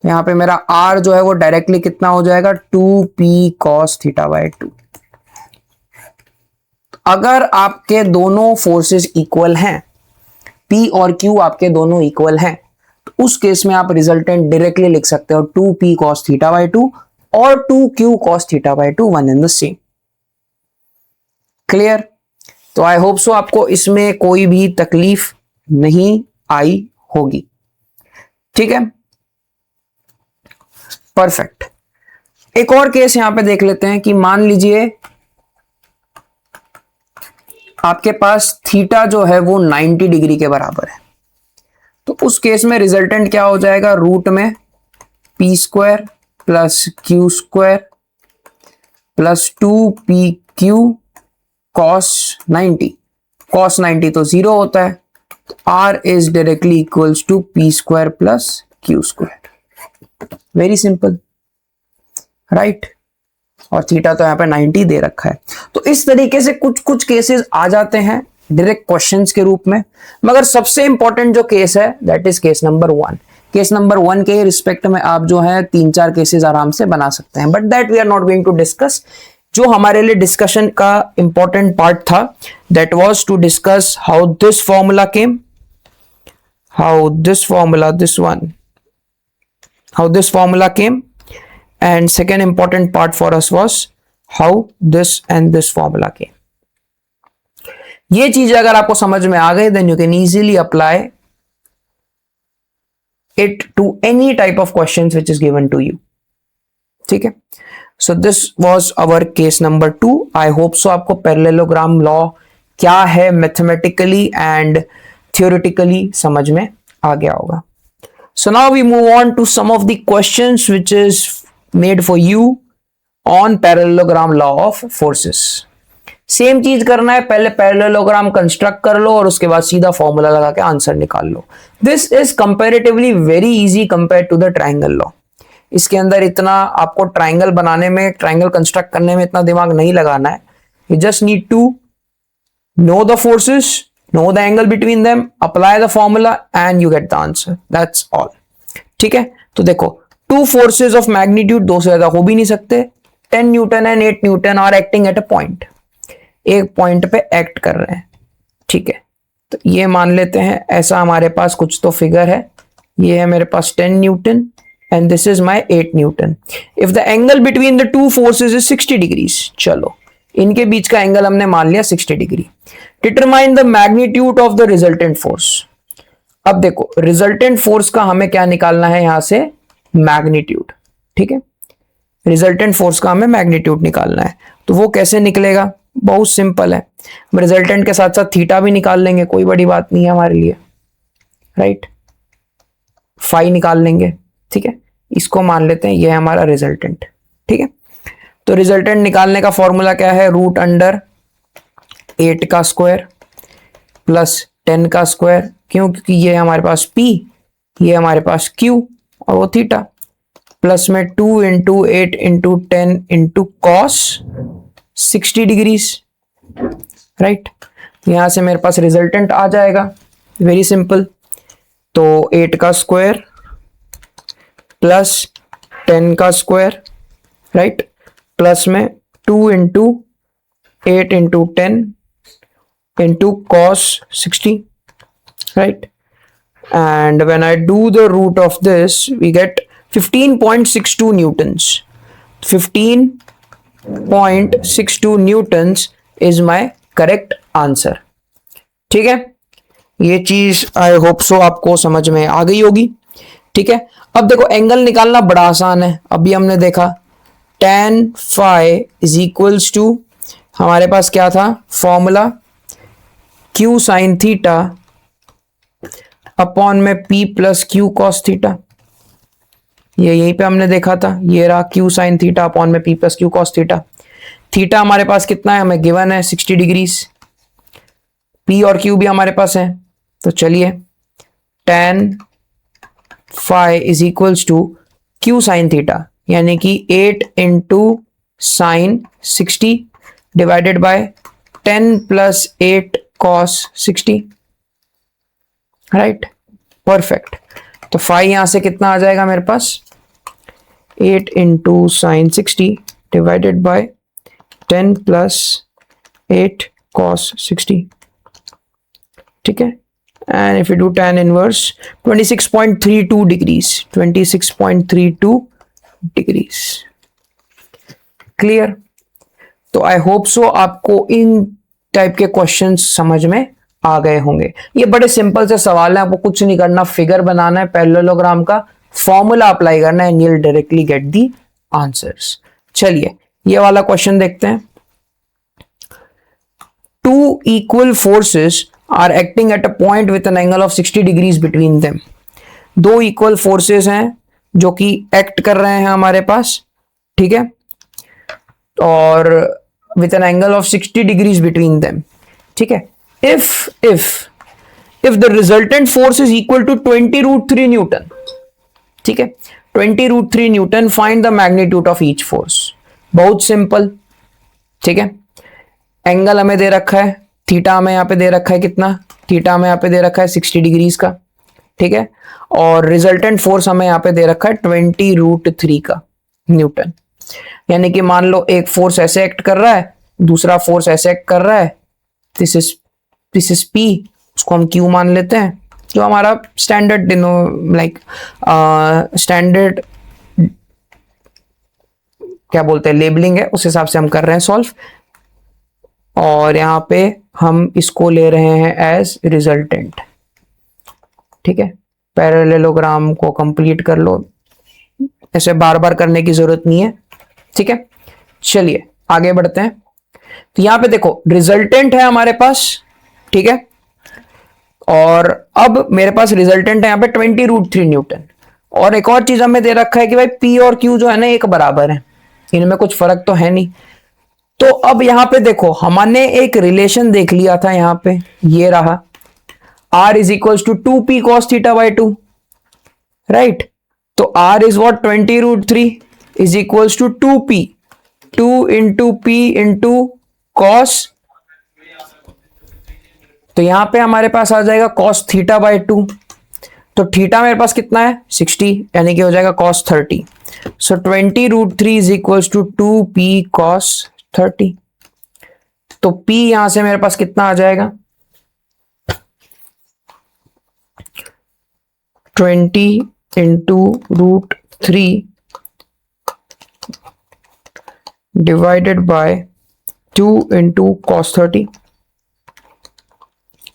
तो यहां पे मेरा R जो है वो डायरेक्टली कितना हो जाएगा, 2P cos थीटा बाय 2। अगर आपके दोनों फोर्सेस इक्वल हैं, P और Q आपके दोनों इक्वल हैं, तो उस केस में आप रिजल्टेंट डायरेक्टली लिख सकते हो 2P cos थीटा बाय 2 और 2Q cos theta by 2, one in the same. Clear? तो आई होप सो आपको इसमें कोई भी तकलीफ नहीं आई होगी, ठीक है, परफेक्ट। एक और केस यहां पे देख लेते हैं कि मान लीजिए आपके पास थीटा जो है वो 90 डिग्री के बराबर है, तो उस केस में रिजल्टेंट क्या हो जाएगा, रूट में P square plus Q square plus 2PQ cos 90, cos 90 तो 0 होता है, तो R is directly equals to P square plus Q square. Very simple, right. और थीटा तो यहां पे 90 दे रखा है। तो इस तरीके से कुछ कुछ केसेस आ जाते हैं डायरेक्ट क्वेश्चंस के रूप में, मगर सबसे इंपॉर्टेंट जो केस है that is case number 1। Case number 1 के रिस्पेक्ट में आप जो है 3-4 केसेस आराम से बना सकते हैं, but that we are not going to discuss. जो हमारे लिए डिस्कशन का इंपॉर्टेंट पार्ट था, that was to discuss how this formula came, how this formula came, and second important part for us was how this and this formula came. ये चीज अगर आपको समझ में आ गई, then you can easily apply it to any type of questions which is given to you. ठीक है, so this was our case number 2. I hope so आपको parallelogram law क्या है मैथमेटिकली एंड थियोरेटिकली समझ में आ गया होगा. So now we move on to some of the questions which is made for you on parallelogram law of forces. Same चीज करना है, पहले पैरेललोग्राम कंस्ट्रक्ट कर लो और उसके बाद सीधा फॉर्मूला लगा के आंसर निकाल लो. This is comparatively very easy compare to the triangle law. इसके अंदर इतना आपको ट्राइंगल बनाने में, ट्राइंगल कंस्ट्रक्ट करने में इतना दिमाग नहीं लगाना है. You just need to know the forces, know the angle between them, apply the formula and you get the answer. That's all. ठीक है, तो देखो two forces of magnitude, दो से ज्यादा हो भी नहीं सकते. 10 newton and 8 newton are acting at a point, एक पॉइंट पे एक्ट कर रहे हैं. ठीक है, तो ये मान लेते हैं ऐसा हमारे पास कुछ तो फिगर है. ये है मेरे पास 10 Newton and this is my 8 Newton. If the angle between the two forces is 60 degrees, चलो इनके बीच का एंगल हमने मान लिया 60 degree. Determine the magnitude of the resultant force. अब देखो रिजल्टेंट फोर्स का हमें क्या निकालना है, यहां से मैग्नीट्यूड. ठीक है, रिजल्टेंट फोर्स का हमें मैग्नीट्यूड निकालना है. तो वो कैसे निकलेगा, बहुत सिंपल है. हम रिजल्टेंट के साथ साथ थीटा भी निकाल लेंगे, कोई बड़ी बात नहीं है हमारे लिए, राइट. फाई निकाल लेंगे. ठीक है, इसको मान लेते हैं ये है हमारा रिजल्टेंट. ठीक है, तो रिजल्टेंट निकालने का फॉर्मूला क्या है, रूट अंडर 8 का स्क्वायर प्लस 10 का स्क्वायर. क्यों, क्योंकि ये हमारे पास P, ये हमारे पास Q और वो थीटा, प्लस में 2 into 8 into 10 into cos 60 degrees. Right, यहां से मेरे पास रिजल्टेंट आ जाएगा, वेरी सिंपल. तो 8 का स्क्वायर प्लस 10 का स्क्वायर, राइट, प्लस में 2 into 8 into 10 into cos 60, right? And when I do the root of this, we get 15.62 newtons. 15.62 newtons is my correct answer. ठीक है, ये चीज आई होप सो आपको समझ में आ गई होगी. ठीक है, अब देखो एंगल निकालना बड़ा आसान है. अभी हमने देखा tan phi is equals to, हमारे पास क्या था formula, q sin theta upon में p plus Q cos theta. ये यहीं पे हमने देखा था, ये रहा q sin थीटा अपॉन में p plus Q cos theta. Theta हमारे पास कितना है, हमें गिवन है 60 डिग्रीज. p और q भी हमारे पास है. तो चलिए tan phi is equals to q sin theta, यानी कि 8 into sine 60 divided bye 10 plus 8 cos 60. Right, perfect. तो फाई यहां से कितना आ जाएगा मेरे पास, 8 into sine 60 divided bye 10 plus 8 cos 60. ठीक है, and if you do tan inverse 26.32 degrees, 26.32 degrees. Clear. तो आई होप सो आपको इन टाइप के क्वेश्चंस समझ में आ गए होंगे. ये बड़े सिंपल से सवाल है, आपको कुछ नहीं करना, फिगर बनाना है, पैरेललोग्राम का फॉर्मूला अप्लाई करना है, and you will directly get the answers. चलिए ये वाला क्वेश्चन देखते हैं. Two equal forces are acting at a point with an angle of 60 degrees between them. दो इक्वल फोर्सेस हैं जो कि एक्ट कर रहे हैं हमारे पास. ठीक है, और with an angle of 60 degrees between them. ठीक है, if the resultant force is equal to 20 root 3 Newton. ठीक है, 20 root 3 Newton, find the magnitude of each force. बहुत सिंपल. ठीक है, एंगल हमें दे रखा है, थीटा हमें यहाँ पे दे रखा है, कितना थीटा हमें यहाँ पे दे रखा है 60 डिग्रीज का. ठीक है, और रिजल्टेंट फोर्स हमें यहाँ पे दे रखा है 20 रूट 3 का न्यूटन. यानी कि मान लो एक फोर्स ऐसे एक्ट कर रहा है, दूसरा फोर्स ऐसे एक्ट कर रहा है, दिस इज पी, उसको हम क्यू मान लेते हैं, जो हमारा स्टैंडर्ड स्टैंडर्ड क्या बोलते हैं लेबलिंग है, उस हिसाब से हम कर रहे हैं सॉल्व। और यहां पे हम इसको ले रहे हैं एज रिजल्टेंट। ठीक है, पैरेललोग्राम को कंप्लीट कर लो, ऐसे बार बार करने की जरूरत नहीं है। ठीक है, चलिए आगे बढ़ते हैं। तो यहां पे देखो रिजल्टेंट है हमारे पास, ठीक है, और अब मेरे पास रिजल्टेंट है यहां पे 20√3 न्यूटन। और एक और चीज हमें दे रखा है कि भाई पी और क्यू जो है ना एक बराबर है, इनमें कुछ फर्क तो है नहीं। तो अब यहां पे देखो हमने एक रिलेशन देख लिया था, यहां पे ये रहा R is equals to 2p cos theta by 2, right. तो R is what 20√3 is equals to 2p, 2 into p into cos, तो यहां पे हमारे पास आ जाएगा cos थीटा बाई 2। तो थीटा मेरे पास कितना है 60, यानी कि हो जाएगा cos 30। So 20√3 is equals to 2p cos 30। तो p यहां से मेरे पास कितना आ जाएगा 20 into √3 divided by 2 into cos 30,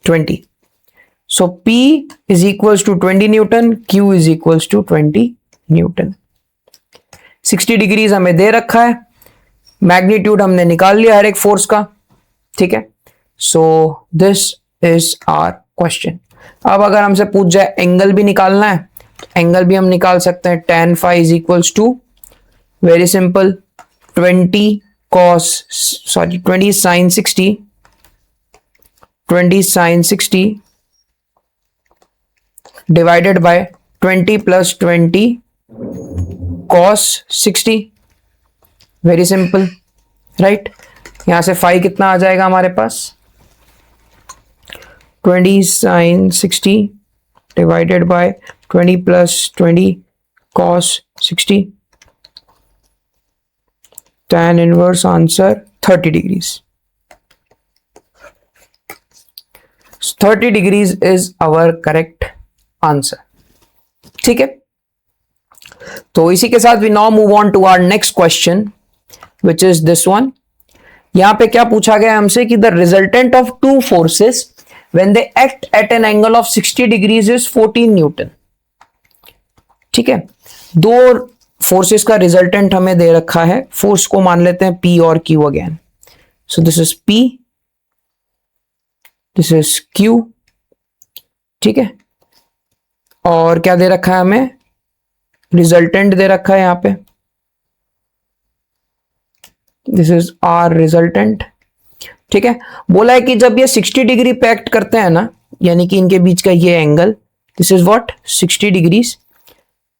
20। So P is equals to 20 newton, Q is equals to 20 newton. 60 degrees हमें दे रखा है, मैग्नीट्यूड हमने निकाल लिया हर एक फोर्स का। ठीक है, so this is our question. अब अगर हमसे पूछ जाए एंगल भी निकालना है, एंगल भी हम निकाल सकते हैं। tan phi is equals to very simple 20 sin 60, 20 sin 60 divided by 20 plus 20 cos 60, very simple, right. यहां से phi कितना आ जाएगा हमारे पास 20 sin 60 divided by 20 plus 20 cos 60, tan inverse answer 30 degrees. 30 degrees is our correct answer. ठीक है, तो इसी के साथ we now move on to our next question which is this one. यहां पे क्या पूछा गया हमसे कि the resultant of two forces when they act at N angle of 60 degrees is 14 Newton. ठीक है, दो फोर्सेस का रिजल्टेंट हमें दे रखा है, फोर्स को मान लेते हैं P और Q again. So this is P, this is Q। ठीक है, और क्या दे रखा है हमें रिजल्टेंट दे रखा है यहां पे, दिस इज आर रिजल्टेंट। ठीक है, बोला है कि जब ये 60 डिग्री पे एक्ट करते हैं ना, यानी कि इनके बीच का ये angle, this is what 60 degrees,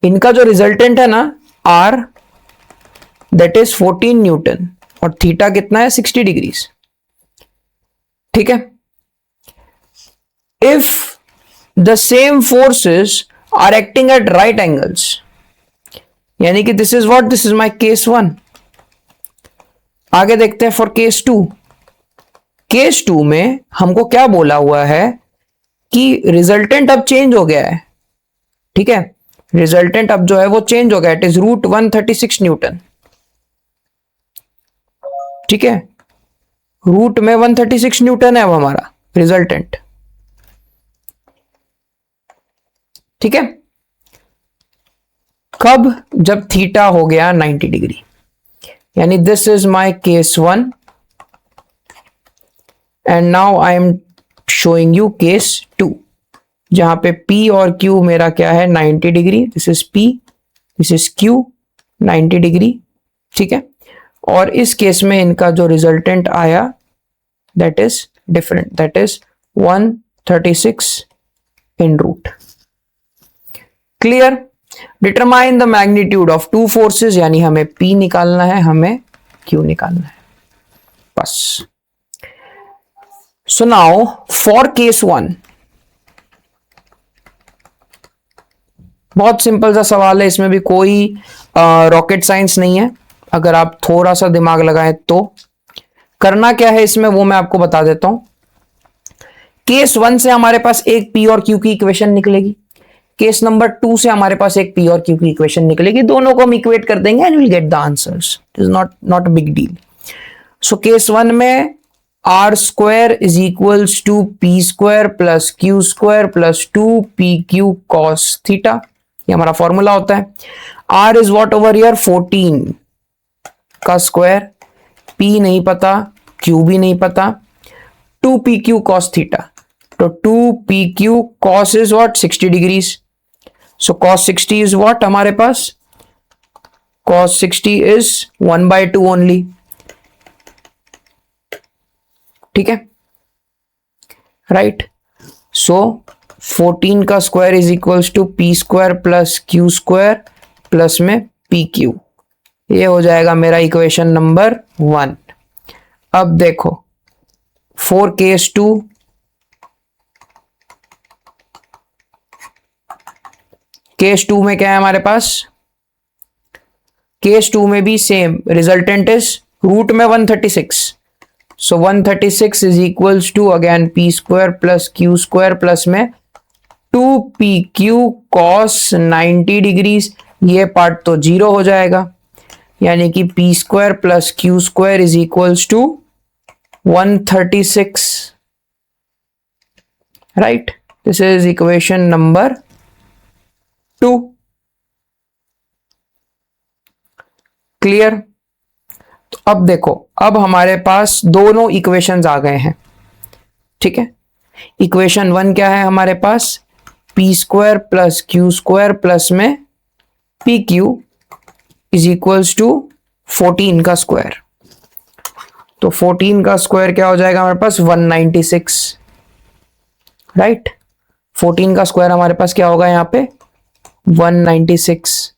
इनका जो रिजल्टेंट है ना आर दैट इज 14 न्यूटन, और थीटा कितना है 60 डिग्रीज। ठीक है, if the same forces are acting at right angles, यानी कि this is what, this is my case 1। आगे देखते हैं फॉर केस 2। केस 2 में हमको क्या बोला हुआ है कि रिजल्टेंट अब चेंज हो गया है। ठीक है, रिजल्टेंट अब जो है वो चेंज हो गया, इट इज √136 न्यूटन। ठीक है, रूट में 136 न्यूटन है अब हमारा रिजल्टेंट। ठीक है, कब, जब थीटा हो गया 90 डिग्री, यानी this is my case 1 and now I am showing you case 2, जहां पे P और Q मेरा क्या है 90 degree, this is P, this is Q 90 degree. ठीक है, और इस केस में इनका जो रिजल्टेंट आया that is different, that is 136 in root. Clear, determine the magnitude of two forces, यानी हमें P निकालना है, हमें Q निकालना है, बस। सो नाउ फॉर केस 1, बहुत सिंपल सा सवाल है, इसमें भी कोई रॉकेट साइंस नहीं है। अगर आप थोड़ा सा दिमाग लगाएं तो करना क्या है इसमें वो मैं आपको बता देता हूं। केस 1 से हमारे पास एक पी और क्यू की इक्वेशन निकलेगी, केस नंबर 2 से हमारे पास एक पी और क्यू की इक्वेशन निकलेगी, दोनों को हम इक्वेट कर देंगे and will get the answers. It is not a big deal. So case 1 में R square is equals to P square plus Q square plus 2pq cos theta, ये हमारा फॉर्मूला होता है। R is what over here 14 का square, p नहीं पता, q भी नहीं पता, 2pq cos थीटा, तो 2pq cos is what 60 degrees, so cos 60 is what हमारे पास, cos 60 is 1/2 ओनली, ठीक है, राइट। सो 14 का square is equals to P square plus Q square plus में पी क्यू, ये हो जाएगा मेरा इक्वेशन नंबर 1। अब देखो फॉर केस 2, केस 2 में क्या है हमारे पास, केस 2 में भी सेम, रिजल्टेंट इज रूट में 136, so 136 is equals to again P square plus Q square plus में 2pq cos 90 डिग्रीज, ये पार्ट तो जीरो हो जाएगा, यानी कि P square plus Q square is equals to 136, right. This is equation number 2। Clear. तो अब देखो, अब हमारे पास दोनों इक्वेशंस आ गए हैं, ठीक है। इक्वेशन 1 क्या है हमारे पास, P square plus Q square plus में P Q is equals to 14 का स्क्वायर, तो 14 का स्क्वायर क्या हो जाएगा हमारे पास 196, राइट। 14 का स्क्वायर हमारे पास क्या होगा यहां पे 196,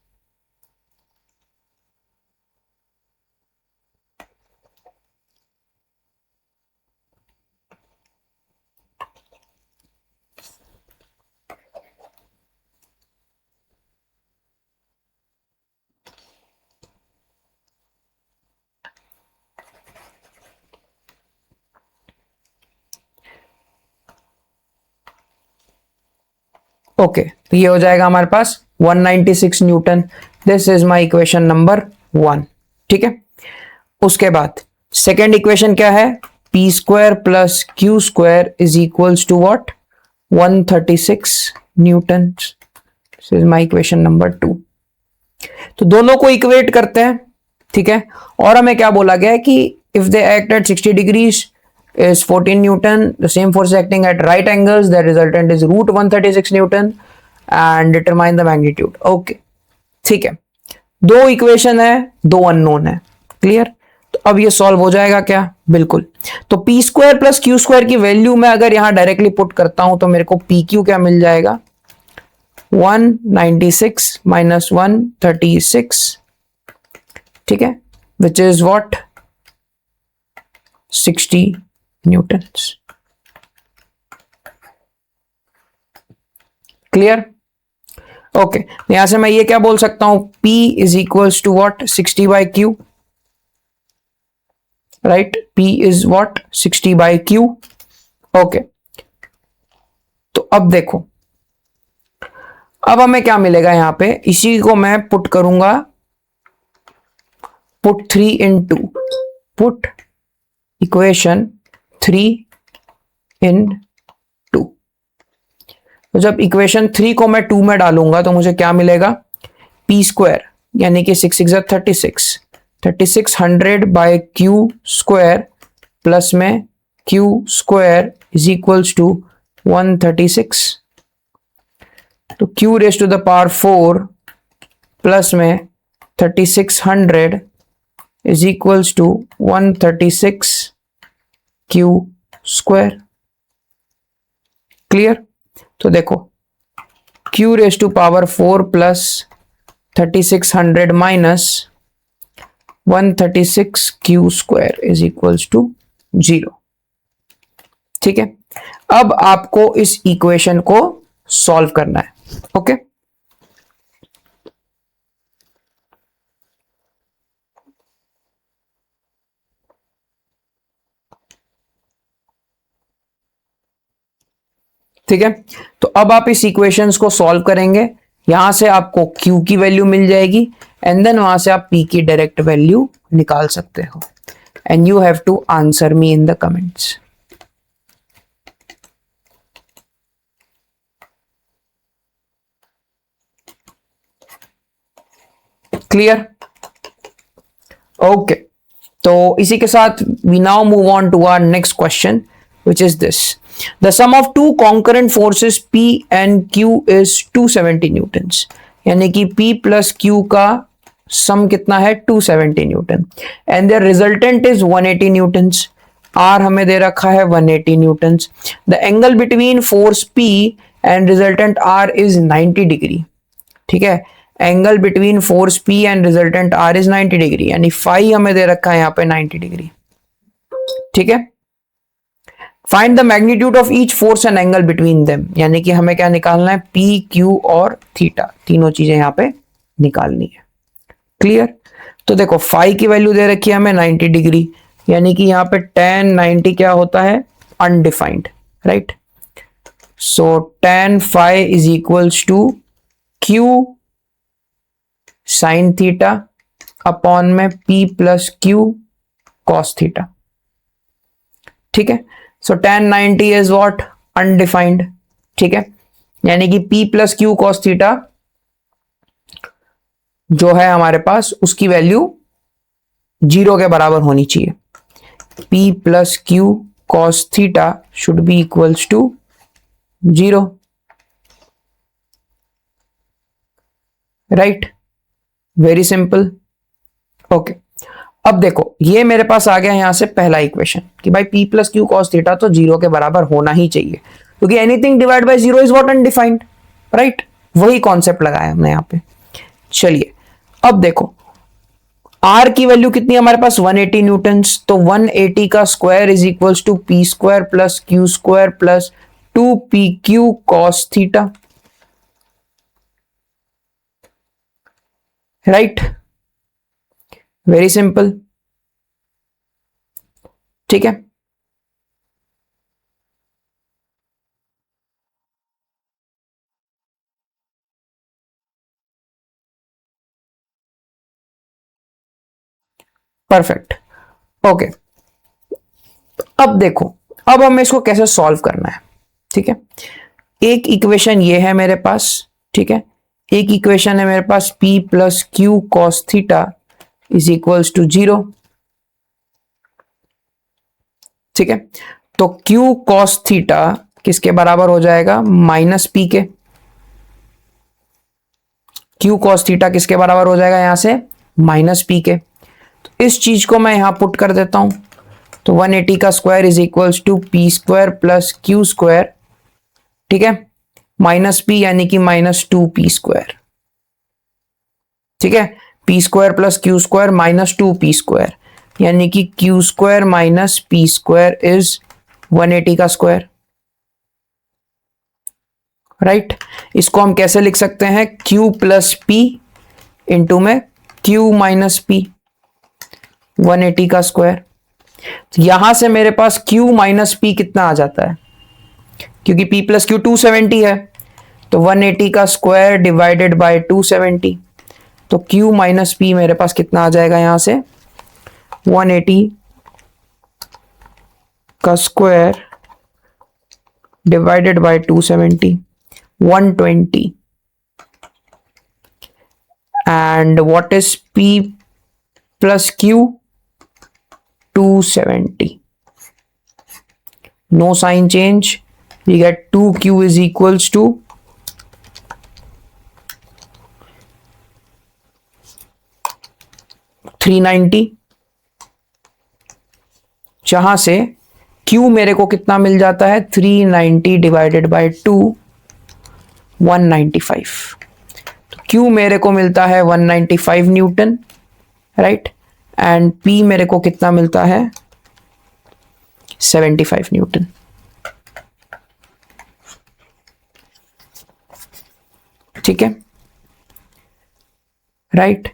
ओके तो ये हो जाएगा हमारे पास 196 newton. This is my equation number 1, ठीक है। उसके बाद सेकेंड इक्वेशन क्या है, P square plus Q square is equals to what 136 newton. This is my equation number 2। तो दोनों को इक्वेट करते हैं, ठीक है। और हमें क्या बोला गया है कि if they act at 60 degrees is 14 Newton, the same force acting at right angles, the resultant is root 136 Newton and determine the magnitude. Okay, ठीक है। दो इक्वेशन है, दो अननोन है, क्लियर। तो अब ये सॉल्व हो जाएगा क्या, बिल्कुल। तो P square plus Q square की वैल्यू मैं अगर यहां डायरेक्टली पुट करता हूं तो मेरे को पी क्यू क्या मिल जाएगा 196 माइनस 136, ठीक है, which is what 60 newtons. Clear, okay. यहां से मैं ये क्या बोल सकता हूं, P is equals to what 60 by Q, right. P is what 60 by Q, okay. तो अब देखो, अब हमें क्या मिलेगा यहां पे, इसी को मैं पुट करूंगा, पुट 3 इन 2, पुट इक्वेशन 3 इन 2। तो जब इक्वेशन 3 को मैं 2 में डालूंगा तो मुझे क्या मिलेगा, पी स्क्वायर यानी कि 6 6 36, 3600 बाय क्यू स्क्वायर प्लस में Q square is equals to 136, तो Q raise to the power 4 plus में 3600 is equals to 136 Q square. Clear. तो देखो Q raise to power 4 plus 3600 minus 136 Q square is equals to 0, ठीक है। अब आपको इस इक्वेशन को सॉल्व करना है, ओके। ठीक है, तो अब आप इस इक्वेशंस को सॉल्व करेंगे, यहां से आपको Q की वैल्यू मिल जाएगी एंड देन वहां से आप P की डायरेक्ट वैल्यू निकाल सकते हो and you have to answer me in the comments. Clear? Okay, तो इसी के साथ we now move on to our next question which is this: the sum of two concurrent forces P and Q is 270 newtons, यानी कि P plus Q का सम कितना है 270 Newton and their resultant is 180 newtons। R हमें दे रखा है 180 newtons। the angle between force P and resultant R is 90 degree। ठीक है, angle between force P and resultant R is 90 degree, यानी फाई हमें दे रखा है यहाँ पे 90 डिग्री। ठीक है, find the magnitude of each force and angle between them, यानी कि हमें क्या निकालना है, P, Q और थीटा, तीनों चीजें यहाँ पे निकालनी है। क्लियर? तो देखो फाई की वैल्यू दे रखी है हमें 90 डिग्री, यानी कि यहाँ पे tan 90 क्या होता है, undefined, right? So tan phi is equals to Q sine theta upon में P plus Q cos theta. ठीक है, so tan 90 is what, undefined. ठीक है, यानी कि P plus Q cos theta जो है हमारे पास उसकी वैल्यू 0 के बराबर होनी चाहिए। P plus Q cos theta should be equals to 0, right? Very simple. Okay, अब देखो ये मेरे पास आ गया यहां से पहला इक्वेशन कि भाई P plus Q cos theta तो 0 के बराबर होना ही चाहिए, क्योंकि anything divide by 0 is what, undefined, right? वही कॉन्सेप्ट लगाया हमने यहां पे। चलिए अब देखो R की वैल्यू कितनी है हमारे पास, 180 न्यूटन्स, तो 180 का square is equals to P square plus Q square plus 2PQ cos theta, right? Very simple. ठीक है, परफेक्ट। ओके, अब देखो अब हमें इसको कैसे सॉल्व करना है। ठीक है, एक इक्वेशन ये है मेरे पास, ठीक है, एक इक्वेशन है मेरे पास P plus Q cos theta is equals to 0। ठीक है, तो Q कॉस थीटा किसके बराबर हो जाएगा, माइनस P के। Q कॉस थीटा किसके बराबर हो जाएगा यहां से, माइनस P के। तो इस चीज को मैं यहां पुट कर देता हूं, तो 180 का square is equals to P square plus Q square, ठीक है, माइनस P यानी कि माइनस 2P स्क्वायर। ठीक है, P square plus Q square minus 2P square, यानी कि Q square minus P square is 180 का स्क्वायर, राइट? इसको हम कैसे लिख सकते हैं, Q प्लस P इंटू में Q माइनस P, 180 का स्क्वायर। तो यहां से मेरे पास Q माइनस P कितना आ जाता है, क्योंकि P प्लस Q 270 है, तो 180 का स्क्वायर डिवाइडेड बाय 270, तो Q माइनस P मेरे पास कितना आ जाएगा यहां से, 180 का square divided by 270, 120। and what is P plus Q, 270, no sign change, we get 2Q is equals to 390, जहां से Q मेरे को कितना मिल जाता है, 390 डिवाइडेड बाय 2, 195। तो Q मेरे को मिलता है 195 न्यूटन, राइट? एंड P मेरे को कितना मिलता है, 75 न्यूटन। ठीक है, राइट?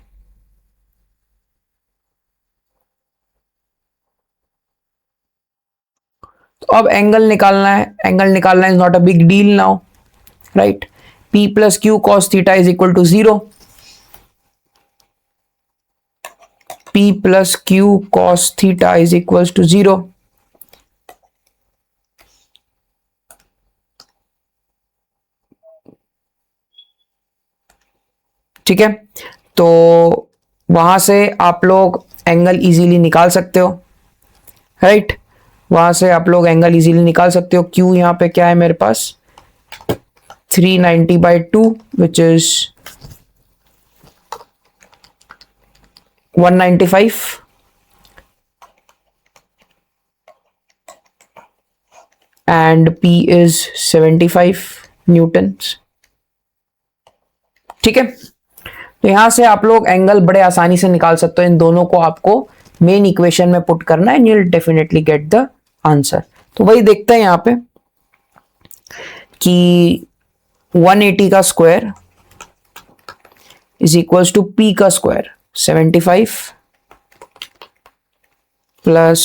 तो अब एंगल निकालना है, एंगल निकालना is not a big deal now, right. P plus Q cos theta is equal to 0. P plus Q cos theta is equals to 0. ठीक है, तो वहां से आप लोग एंगल इजीली निकाल सकते हो, राइट। वहां से आप लोग एंगल इजीली निकाल सकते हो। Q यहां पे क्या है मेरे पास 390/2 which is 195, and P is 75 Newton's. ठीक है, तो यहां से आप लोग एंगल बड़े आसानी से निकाल सकते हो। इन दोनों को आपको मेन इक्वेशन में पुट करना है and you will definitely get the answer. तो वही देखते हैं यहां पे कि 180 का square is equals to P का स्क्वायर 75 प्लस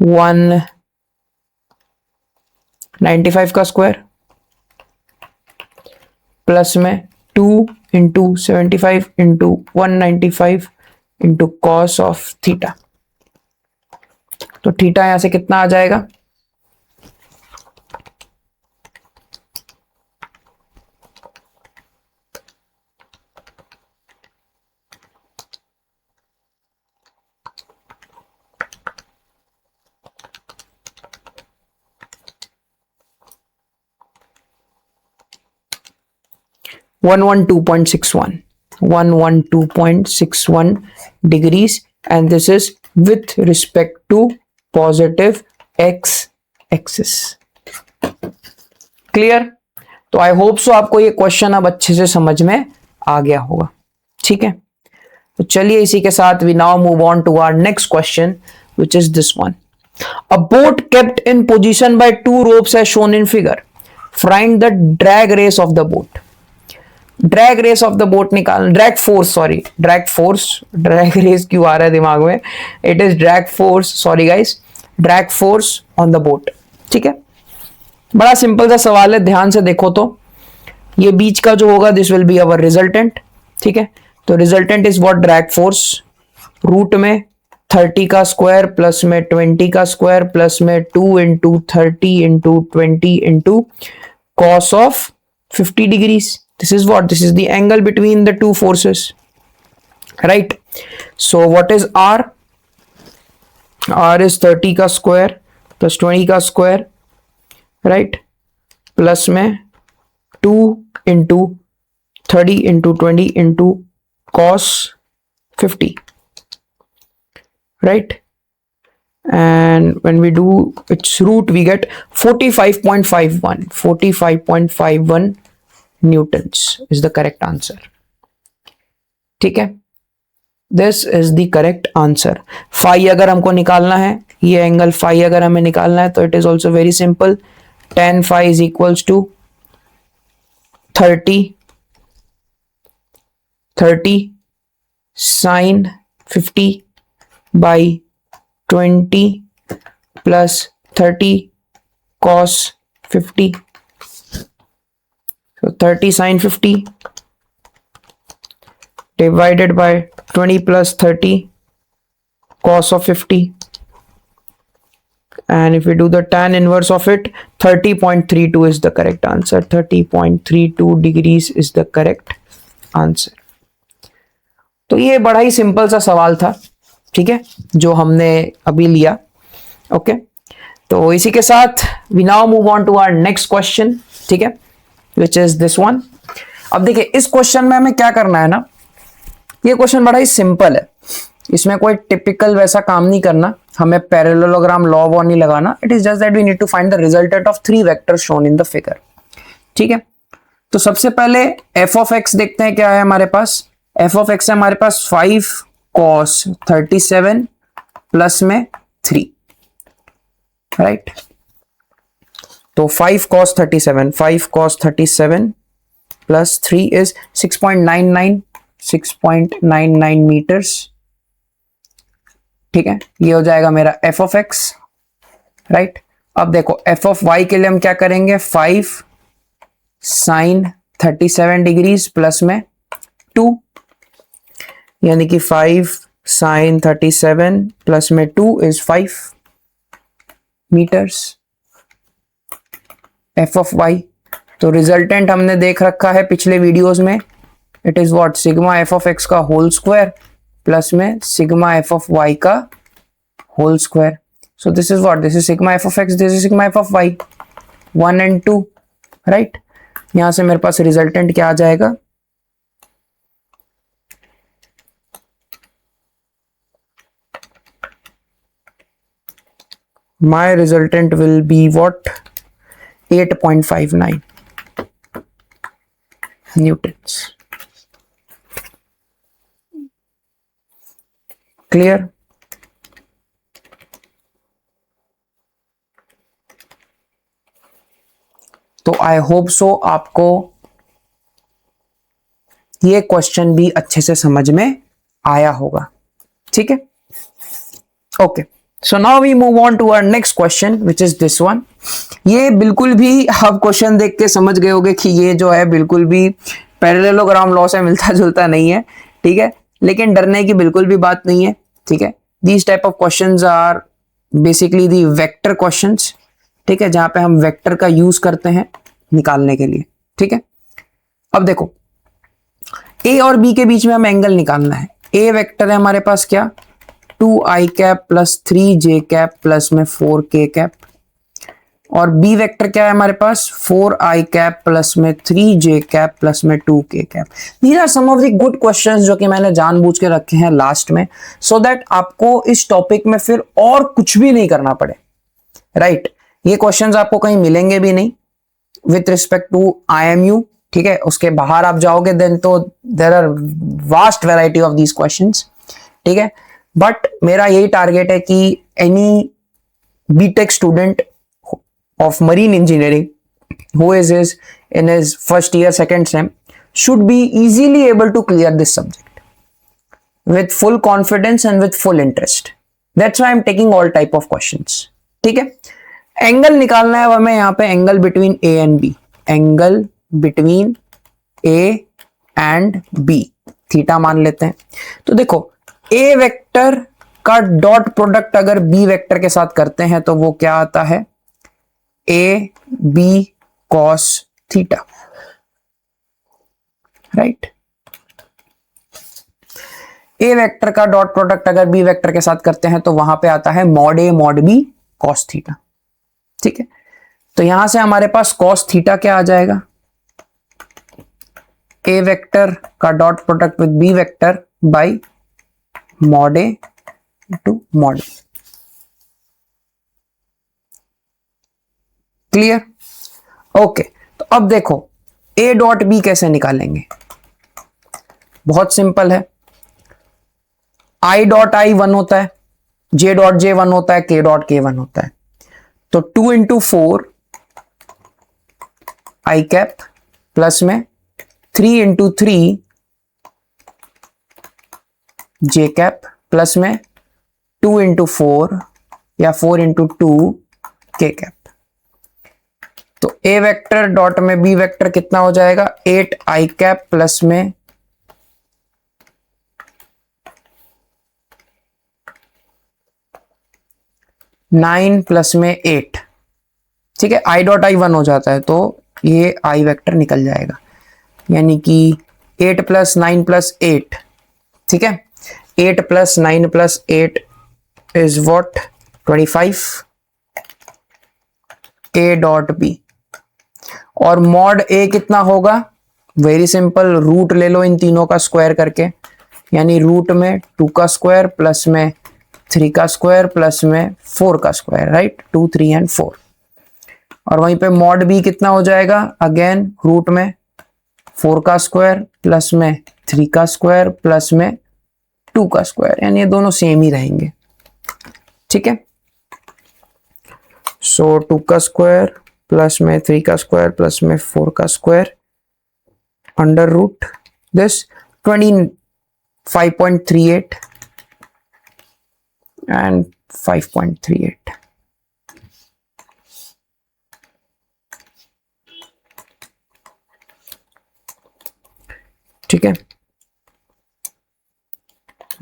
195 का स्क्वायर प्लस में 2 into 75 into 195 into cos of theta. तो थीटा यहां से कितना आ जाएगा 112.61 degrees, and this is with respect to positive x axis. Clear? तो आई होप सो आपको ये क्वेश्चन अब अच्छे से समझ में आ गया होगा। ठीक है, तो चलिए इसी के साथ we now move on to our next question which is this one. A boat kept in position by 2 ropes as shown in figure. Find the drag race of the boat. Drag race of the boat निकाल, drag force, sorry drag force, drag race क्यों आ रहा है दिमाग में, it is drag force, sorry guys, drag force on the boat. ठीक है, बड़ा सिंपल सा सवाल है, ध्यान से देखो तो ये बीच का जो होगा this will be our resultant. ठीक है, तो resultant is what drag force, root में 30 का स्क्वायर प्लस में 20 का स्क्वायर प्लस में 2 into 30 into 20 into cos of 50 degrees. This is what? This is the angle between the two forces, right? So what is R? R is 30 का square plus 20 का square, right? Plus में 2 into 30 into 20 into cos 50, right? And when we do its root, we get 45.51. 45.51 newtons is the correct answer. ठीक है, this is the correct answer. Phi अगर हमको निकालना है, ये एंगल फाई अगर हमें निकालना है तो it is also very simple, tan phi is equals to 30 sin 50 by 20 plus 30 cos 50. So 30 sin 50 divided by 20 plus 30 cos of 50, and if we do the tan inverse of it, 30.32 is the correct answer. 30.32 degrees is the correct answer. तो ये बड़ा ही simple सा सवाल था, ठीक है, जो हमने अभी लिया। ओके, तो इसी के साथ we now move on to our next question, ठीक है, which is this one. अब देखिए इस क्वेश्चन में हमें क्या करना है ना, ये क्वेश्चन बड़ा ही सिंपल है, इसमें कोई टिपिकल वैसा काम नहीं करना, हमें पैरेललोग्राम लॉ वॉ नहीं लगाना, it is just that we need to find the resultant of 3 vectors shown in the figure. ठीक है, तो सबसे पहले एफ ऑफ एक्स देखते हैं क्या है हमारे पास। एफ ऑफ एक्स है हमारे पास 5 cos 37 प्लस में 3, राइट। तो 5 cos 37 plus 3 is 6.99 meters, ठीक है, ये हो जाएगा मेरा एफ ऑफ एक्स, राइट। अब देखो एफ ऑफ वाई के लिए हम क्या करेंगे, 5 साइन 37 डिग्रीज प्लस में 2, यानी कि 5 साइन 37 प्लस में 2 is 5 meters F of Y. तो रिजल्टेंट हमने देख रखा है पिछले वीडियोस में, it is what, sigma F of X का होल स्क्वायर प्लस में सिग्मा एफ ऑफ वाई का whole square. So this is what, this is sigma F of X, this is sigma F of Y, 1 and 2, right. यहां से मेरे पास resultant क्या आ जाएगा, my resultant will be what, 8.59 newtons. Clear? तो I hope so आपको ये question भी अच्छे से समझ में आया होगा, ठीक है। Okay, so now we move on to our next question which is this one. ये बिल्कुल भी आप क्वेश्चन देख के समझ गए होंगे कि ये जो है बिल्कुल भी पैरेललोग्राम लॉ से मिलता जुलता नहीं है, ठीक है, लेकिन डरने की बिल्कुल भी बात नहीं है, ठीक है। These type of questions are basically the vector questions, ठीक है, जहां पे हम वेक्टर का यूज करते हैं निकालने के लिए, ठीक है। अब देखो ए और बी के बीच में हमें एंगल निकालना है। ए वेक्टर है हमारे पास क्या, 2i cap plus 3j cap plus में 4k कैप, और बी वेक्टर क्या है हमारे पास, 4i कैप प्लस में 3j कैप प्लस में 2k cap. These are some of the good questions जो कि मैंने जानबूझ के रखे हैं लास्ट में, सो दैट आपको इस टॉपिक में फिर और कुछ भी नहीं करना पड़े, राइट। ये क्वेश्चंस आपको कहीं मिलेंगे भी नहीं विथ रिस्पेक्ट टू IMU, ठीक है। उसके बाहर आप जाओगे देन तो there are vast variety of these questions, ठीक है। बट मेरा यही टारगेट है कि any BTech student of marine engineering who is in his first year second sem should be easily able to clear this subject with full confidence and with full interest. That's why I'm taking all type of questions, ठीक है। Angle निकालना है हमें यहाँ पे, angle between A and B, angle between A and B, theta मान लेते हैं। तो देखो ए वेक्टर का डॉट प्रोडक्ट अगर बी वेक्टर के साथ करते हैं तो वो क्या आता है, A B cos theta, right. A vector का डॉट प्रोडक्ट अगर बी वेक्टर के साथ करते हैं तो वहां पे आता है mod A mod B cos theta, ठीक है। तो यहां से हमारे पास कॉस थीटा क्या आ जाएगा, ए वेक्टर का dot product with B vector by mod A to mod B. Clear? Okay, तो अब देखो ए डॉट बी कैसे निकालेंगे, बहुत सिंपल है। आई डॉट आई 1 होता है, जे डॉट जे 1 होता है, के डॉट के 1 होता है। तो 2 इंटू 4 आई कैप प्लस में 3 इंटू 3 जे कैप प्लस में 2 इंटू 4 या 4 इंटू 2 के कैप। तो ए वेक्टर डॉट में बी वेक्टर कितना हो जाएगा, 8 आई कैप प्लस में 9 प्लस में 8, ठीक है। आई डॉट आई 1 हो जाता है तो ये आई वेक्टर निकल जाएगा, यानी कि 8 प्लस 9 प्लस 8, ठीक है। 8 plus 9 plus 8 is what, 25 A dot B. और मॉड ए कितना होगा, वेरी सिंपल, रूट ले लो इन तीनों का स्क्वायर करके, यानी रूट में 2 का स्क्वायर प्लस में 3 का स्क्वायर प्लस में 4 का स्क्वायर, राइट, 2 3 एंड 4। और वहीं पे मॉड बी कितना हो जाएगा, अगेन रूट में 4 का स्क्वायर प्लस में 3 का स्क्वायर प्लस में 2 का स्क्वायर, यानी ये दोनों सेम ही रहेंगे, ठीक है। सो 2 का स्क्वायर प्लस में 3 का स्क्वायर प्लस में 4 का square under root this 25.38 and 5.38. ठीक है,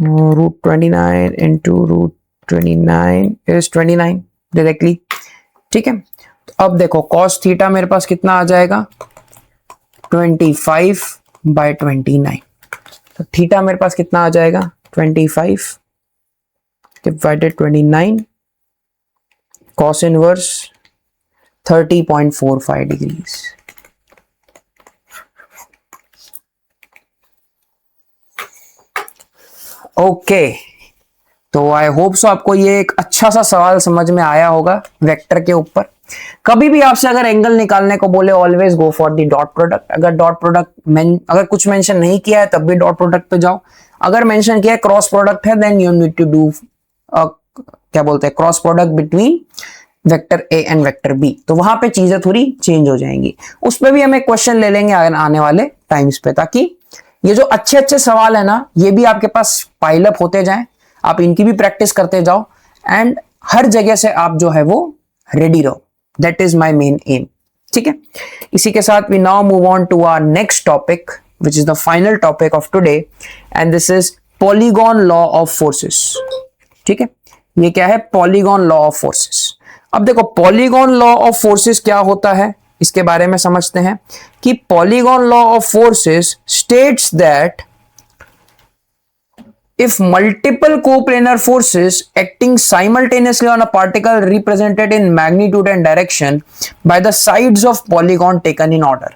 √29 into √29 is 29 डायरेक्टली। ठीक है, तो अब देखो cos थीटा मेरे पास कितना आ जाएगा, 25/29। तो थीटा मेरे पास कितना आ जाएगा, 25 divided 29, cos inverse 30.45 degrees. Okay, तो आई होप सो आपको ये एक अच्छा सा सवाल समझ में आया होगा वेक्टर के ऊपर। कभी भी आपसे अगर एंगल निकालने को बोले, always go for the dot product. अगर डॉट प्रोडक्ट अगर कुछ मेंशन नहीं किया है तब भी डॉट प्रोडक्ट पे जाओ। अगर मेंशन किया है क्रॉस प्रोडक्ट है, then you need to do क्या बोलते हैं, cross product between vector A and vector B. तो वहां पे चीजें थोड़ी चेंज हो जाएंगी। उस पर भी हम एक क्वेश्चन ले लेंगे आने वाले टाइम्स पे, ताकि ये जो अच्छे अच्छे सवाल है ना, ये भी आपके पास पाइल अप होते जाएं, आप इनकी भी प्रैक्टिस करते जाओ, एंड हर जगह से आप जो है वो रेडी रहो। That is my main aim. ठीक है, इसी के साथ we now move on to our next topic, which is the final topic of today, and this is polygon law of forces. ठीक है, ये क्या है, पॉलीगॉन लॉ ऑफ फोर्सेस। अब देखो पॉलीगॉन लॉ ऑफ फोर्सेस क्या होता है, इसके बारे में समझते हैं कि polygon law of forces states that if multiple coplanar forces acting simultaneously on a particle represented in magnitude and direction by the sides of polygon taken in order।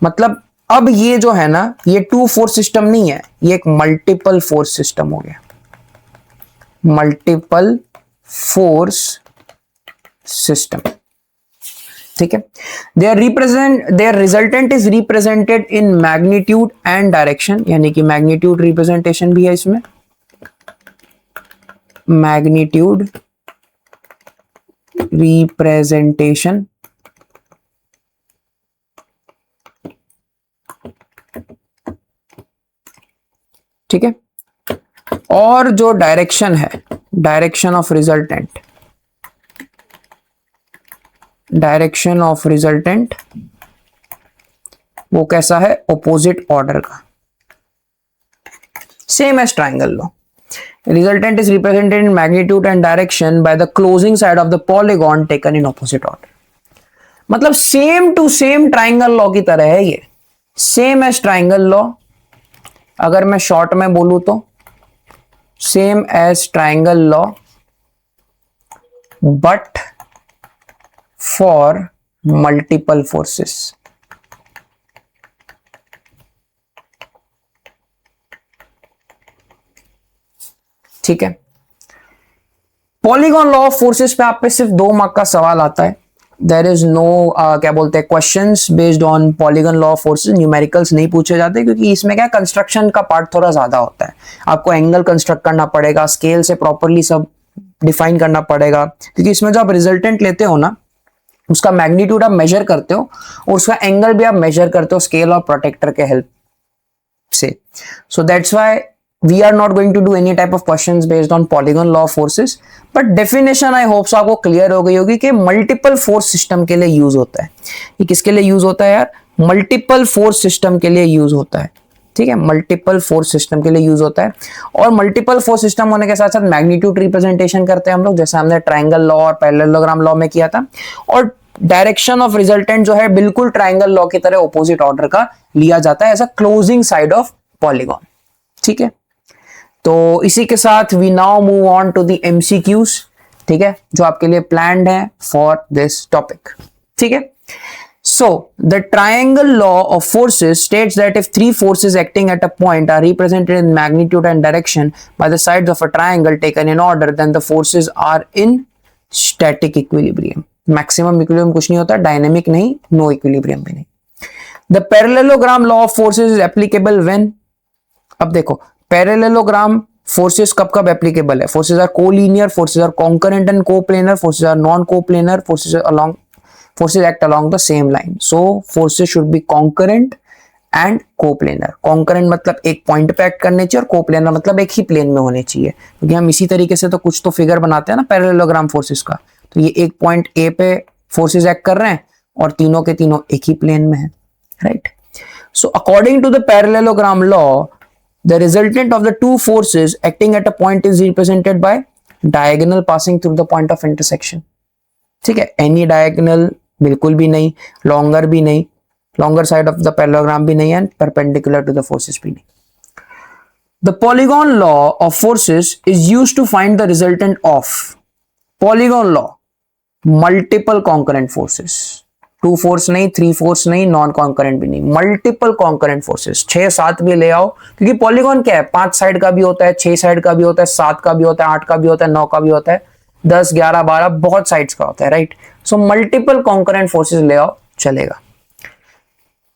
मतलब अब ये जो है ना, ये टू फोर्स सिस्टम नहीं है, ये एक मल्टीपल फोर्स सिस्टम हो गया, मल्टीपल फोर्स सिस्टम। ठीक है, their resultant is represented in magnitude and direction, यानी कि मैग्नीट्यूड रिप्रेजेंटेशन भी है इसमें, मैग्नीट्यूड रिप्रेजेंटेशन। ठीक है, और जो डायरेक्शन है, direction of resultant, direction of resultant वो कैसा है, ऑपोजिट ऑर्डर का, same as triangle law. Resultant is represented in magnitude and direction by the closing side of the polygon taken in opposite order. मतलब same to same triangle law की तरह है ये, same as triangle law. अगर मैं short में बोलूं तो same as triangle law, but for multiple forces. ठीक है, पॉलीगॉन लॉ ऑफ फोर्सेस पे आप पे सिर्फ 2 मार्क का सवाल आता है। देयर इज नो क्या बोलते हैं, questions based on polygon law of forces, numericals नहीं पूछे जाते, क्योंकि इसमें क्या कंस्ट्रक्शन का पार्ट थोड़ा ज्यादा होता है। आपको एंगल कंस्ट्रक्ट करना पड़ेगा, स्केल से प्रॉपरली सब डिफाइन करना पड़ेगा, क्योंकि इसमें जो आप रिजल्टेंट लेते हो ना, उसका मैग्नीट्यूड आप मेजर करते हो और उसका एंगल भी आप मेजर करते हो स्केल और प्रोटेक्टर के हेल्प से। So that's why we are not going to do any type of questions based on polygon law of forces, but definition I hope so आपको क्लियर हो गई होगी कि मल्टीपल फोर्स सिस्टम के लिए यूज होता है। ये किसके लिए यूज होता है यार, मल्टीपल फोर्स सिस्टम के लिए यूज होता है। ठीक है, मल्टीपल फोर्स सिस्टम के लिए यूज होता है, और मल्टीपल फोर्स सिस्टम होने के साथ साथ मैग्नीट्यूड रिप्रेजेंटेशन करते हैं हम लोग, जैसे हमने ट्रायंगल लॉ और पैरेललोग्राम लॉ में किया था। और डायरेक्शन ऑफ रिजल्टेंट जो है बिल्कुल ट्रायंगल लॉ की तरह ऑपोजिट ऑर्डर का लिया जाता है as a closing side of polygon. ठीक है, तो इसी के साथ we now move on to the MCQs. ठीक है, जो आपके लिए प्लान्ड है फॉर दिस टॉपिक। ठीक है, so the triangle law of forces states that if 3 forces acting at a point are represented in magnitude and direction by the sides of a triangle taken in order, then the forces are in static equilibrium। maximum equilibrium कुछ नहीं होता, dynamic नहीं, no equilibrium भी नहीं। the parallelogram law of forces is applicable when, अब देखो parallelogram forces कब कब applicable है, forces are collinear, forces are concurrent and coplanar, forces are non-coplanar, forces act along the same line। So forces should be concurrent and coplanar. Concurrent मतलब एक point पे act करने चाहिए और कोप्लेनर मतलब एक ही प्लेन में होने चाहिए, क्योंकि हम इसी तरीके से तो कुछ तो फिगर बनाते हैं ना पैरेललोग्राम फोर्सेस का। तो ये एक पॉइंट ए पे फोर्सेस एक्ट कर रहे हैं और तीनों के तीनों एक ही प्लेन में है, right. So according to the parallelogram law, the resultant of the two forces acting at a point is represented by diagonal passing through the point of intersection। ठीक है, any diagonal बिल्कुल भी नहीं, longer भी नहीं, longer side of the parallelogram भी नहीं, and perpendicular to the forces भी नहीं। The polygon law of forces is used to find the resultant of polygon law, multiple concurrent forces। 2 force नहीं, 3 फोर्स नहीं, नॉन कॉन्करेंट भी नहीं, multiple concurrent forces 6-7 भी ले आओ, क्योंकि पॉलीगॉन क्या है, 5 साइड का भी होता है, 6 साइड का भी होता है, 7 का भी होता है, 8 का भी होता है, 9 का भी होता है, 10, 11, 12 बहुत साइड्स का होता है, right. So multiple concurrent forces ले आओ, चलेगा।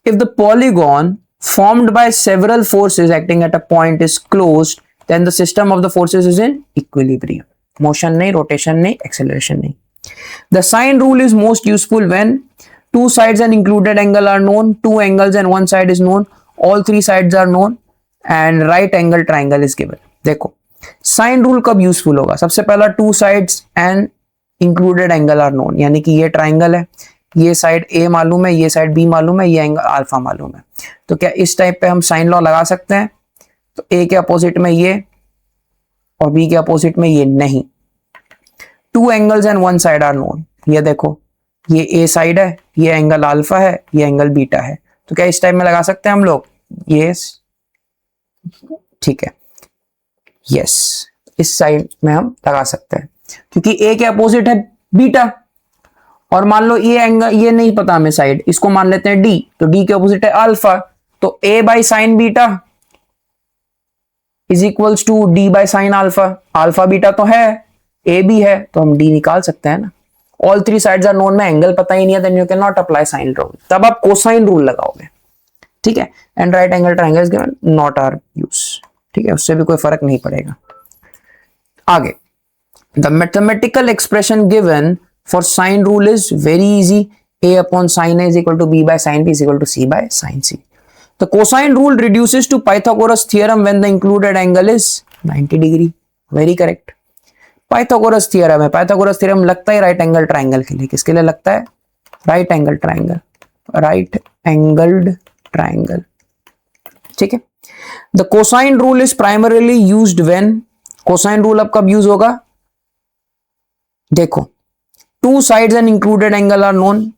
If the polygon formed by several forces acting at a point is closed, then the system of the forces is in equilibrium। Motion नहीं, रोटेशन नहीं, एक्सेलरेशन नहीं। The sine rule is most useful when two sides and included angle are known, two angles and one side is known, all three sides are known, and right angle triangle is given। देखो sine rule कब useful होगा, सबसे पहला two sides and included angle are known, यानी कि ये triangle है, ये साइड ए मालूम है, ये साइड बी मालूम है, ये एंगल अल्फा मालूम है, तो क्या इस टाइप पे हम साइन लॉ लगा सकते हैं। तो ए के अपोजिट में ये और बी के अपोजिट में ये नहीं। Two angles and one side are known, ये देखो ये ए साइड है, ये एंगल अल्फा है, ये एंगल बीटा है, तो क्या इस टाइप में लगा सकते हैं हम लोग, यस, ठीक है, यस, इस साइड में हम लगा सकते हैं, क्योंकि ए के अपोजिट है बीटा, और मान लो ये एंगल, ये नहीं पता हमें साइड, इसको मान लेते हैं डी, तो डी के अपोजिट है अल्फा, तो A by sine beta is equals to D by sine alpha. Alpha beta तो है, ए भी है, तो हम डी निकाल सकते हैं ना। All three sides are known में एंगल पता ही नहीं है, then you can not apply sine rule, तब आप कोसाइन रूल लगाओगे, ठीक है। And right angle triangle is given, not are use, ठीक है, उससे भी कोई फर्क नहीं पड़ेगा। आगे, the mathematical expression given for sine rule is very easy, a upon sin a is equal to b by sin b is equal to c by sin c। The cosine rule reduces to Pythagoras theorem when the included angle is 90 degree। Very correct। Pythagoras theorem है, Pythagoras theorem लगता है right angle triangle के लिए, किसके लिए लगता है, right angle triangle, right angled triangle, ठीक है। The cosine rule is primarily used when, cosine rule अब कब यूज होगा, देखो two sides and included angle are known,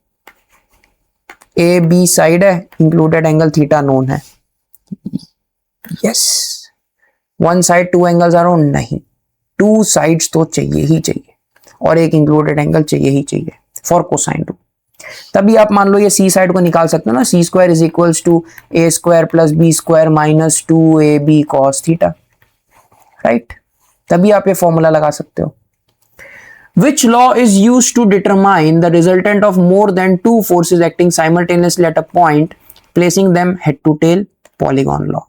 A B side है, इंक्लूडेड एंगल थीटा नोन है, yes. One side two angles are known, नहीं, two sides तो चाहिए ही चाहिए और एक इंक्लूडेड एंगल चाहिए ही चाहिए फॉर कोसाइन रूल। तभी आप मान लो ये सी साइड को निकाल सकते हो ना, C square is equals to A square plus B square minus 2ab cos theta, right, तभी आप ये फॉर्मूला लगा सकते हो। Which law is used to determine the resultant of more than two forces acting simultaneously at a point, placing them head to tail? Polygon law।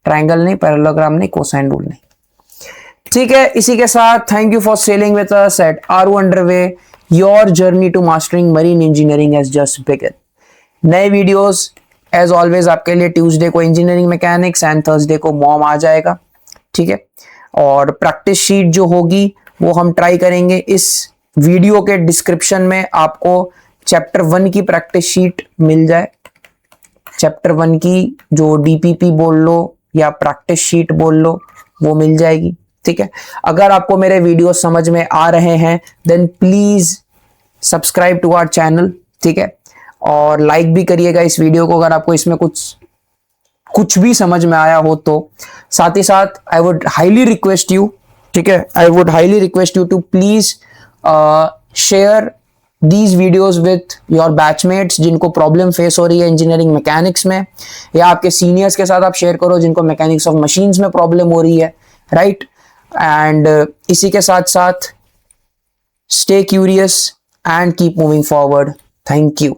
Triangle नहीं, parallelogram नहीं, cosine rule नहीं, ठीक है। इसी के साथ thank you for sailing with us at आरू underway, your journey to mastering marine engineering has just begun. नए वीडियोस एज ऑलवेज आपके लिए ट्यूसडे को इंजीनियरिंग मैकेनिक्स एंड थर्सडे को मॉम आ जाएगा, ठीक है। और प्रैक्टिस शीट जो होगी वो हम ट्राई करेंगे, इस वीडियो के डिस्क्रिप्शन में आपको चैप्टर 1 की प्रैक्टिस शीट मिल जाए, चैप्टर 1 की जो डीपीपी बोल लो या प्रैक्टिस शीट बोल लो वो मिल जाएगी, ठीक है। अगर आपको मेरे वीडियो समझ में आ रहे हैं then please subscribe to our channel, ठीक है, और लाइक भी करिएगा इस वीडियो को अगर आपको इसमें कुछ भी समझ में आया हो तो। साथ ही साथ I would highly request you, ठीक है, I would highly request you to please share these videos with your batchmates जिनको प्रॉब्लम फेस हो रही है इंजीनियरिंग मैकेनिक्स में, या आपके सीनियर्स के साथ आप शेयर करो जिनको मैकेनिक्स ऑफ मशीन्स में प्रॉब्लम हो रही है, राइट। एंड इसी के साथ साथ stay curious and keep moving forward. Thank you.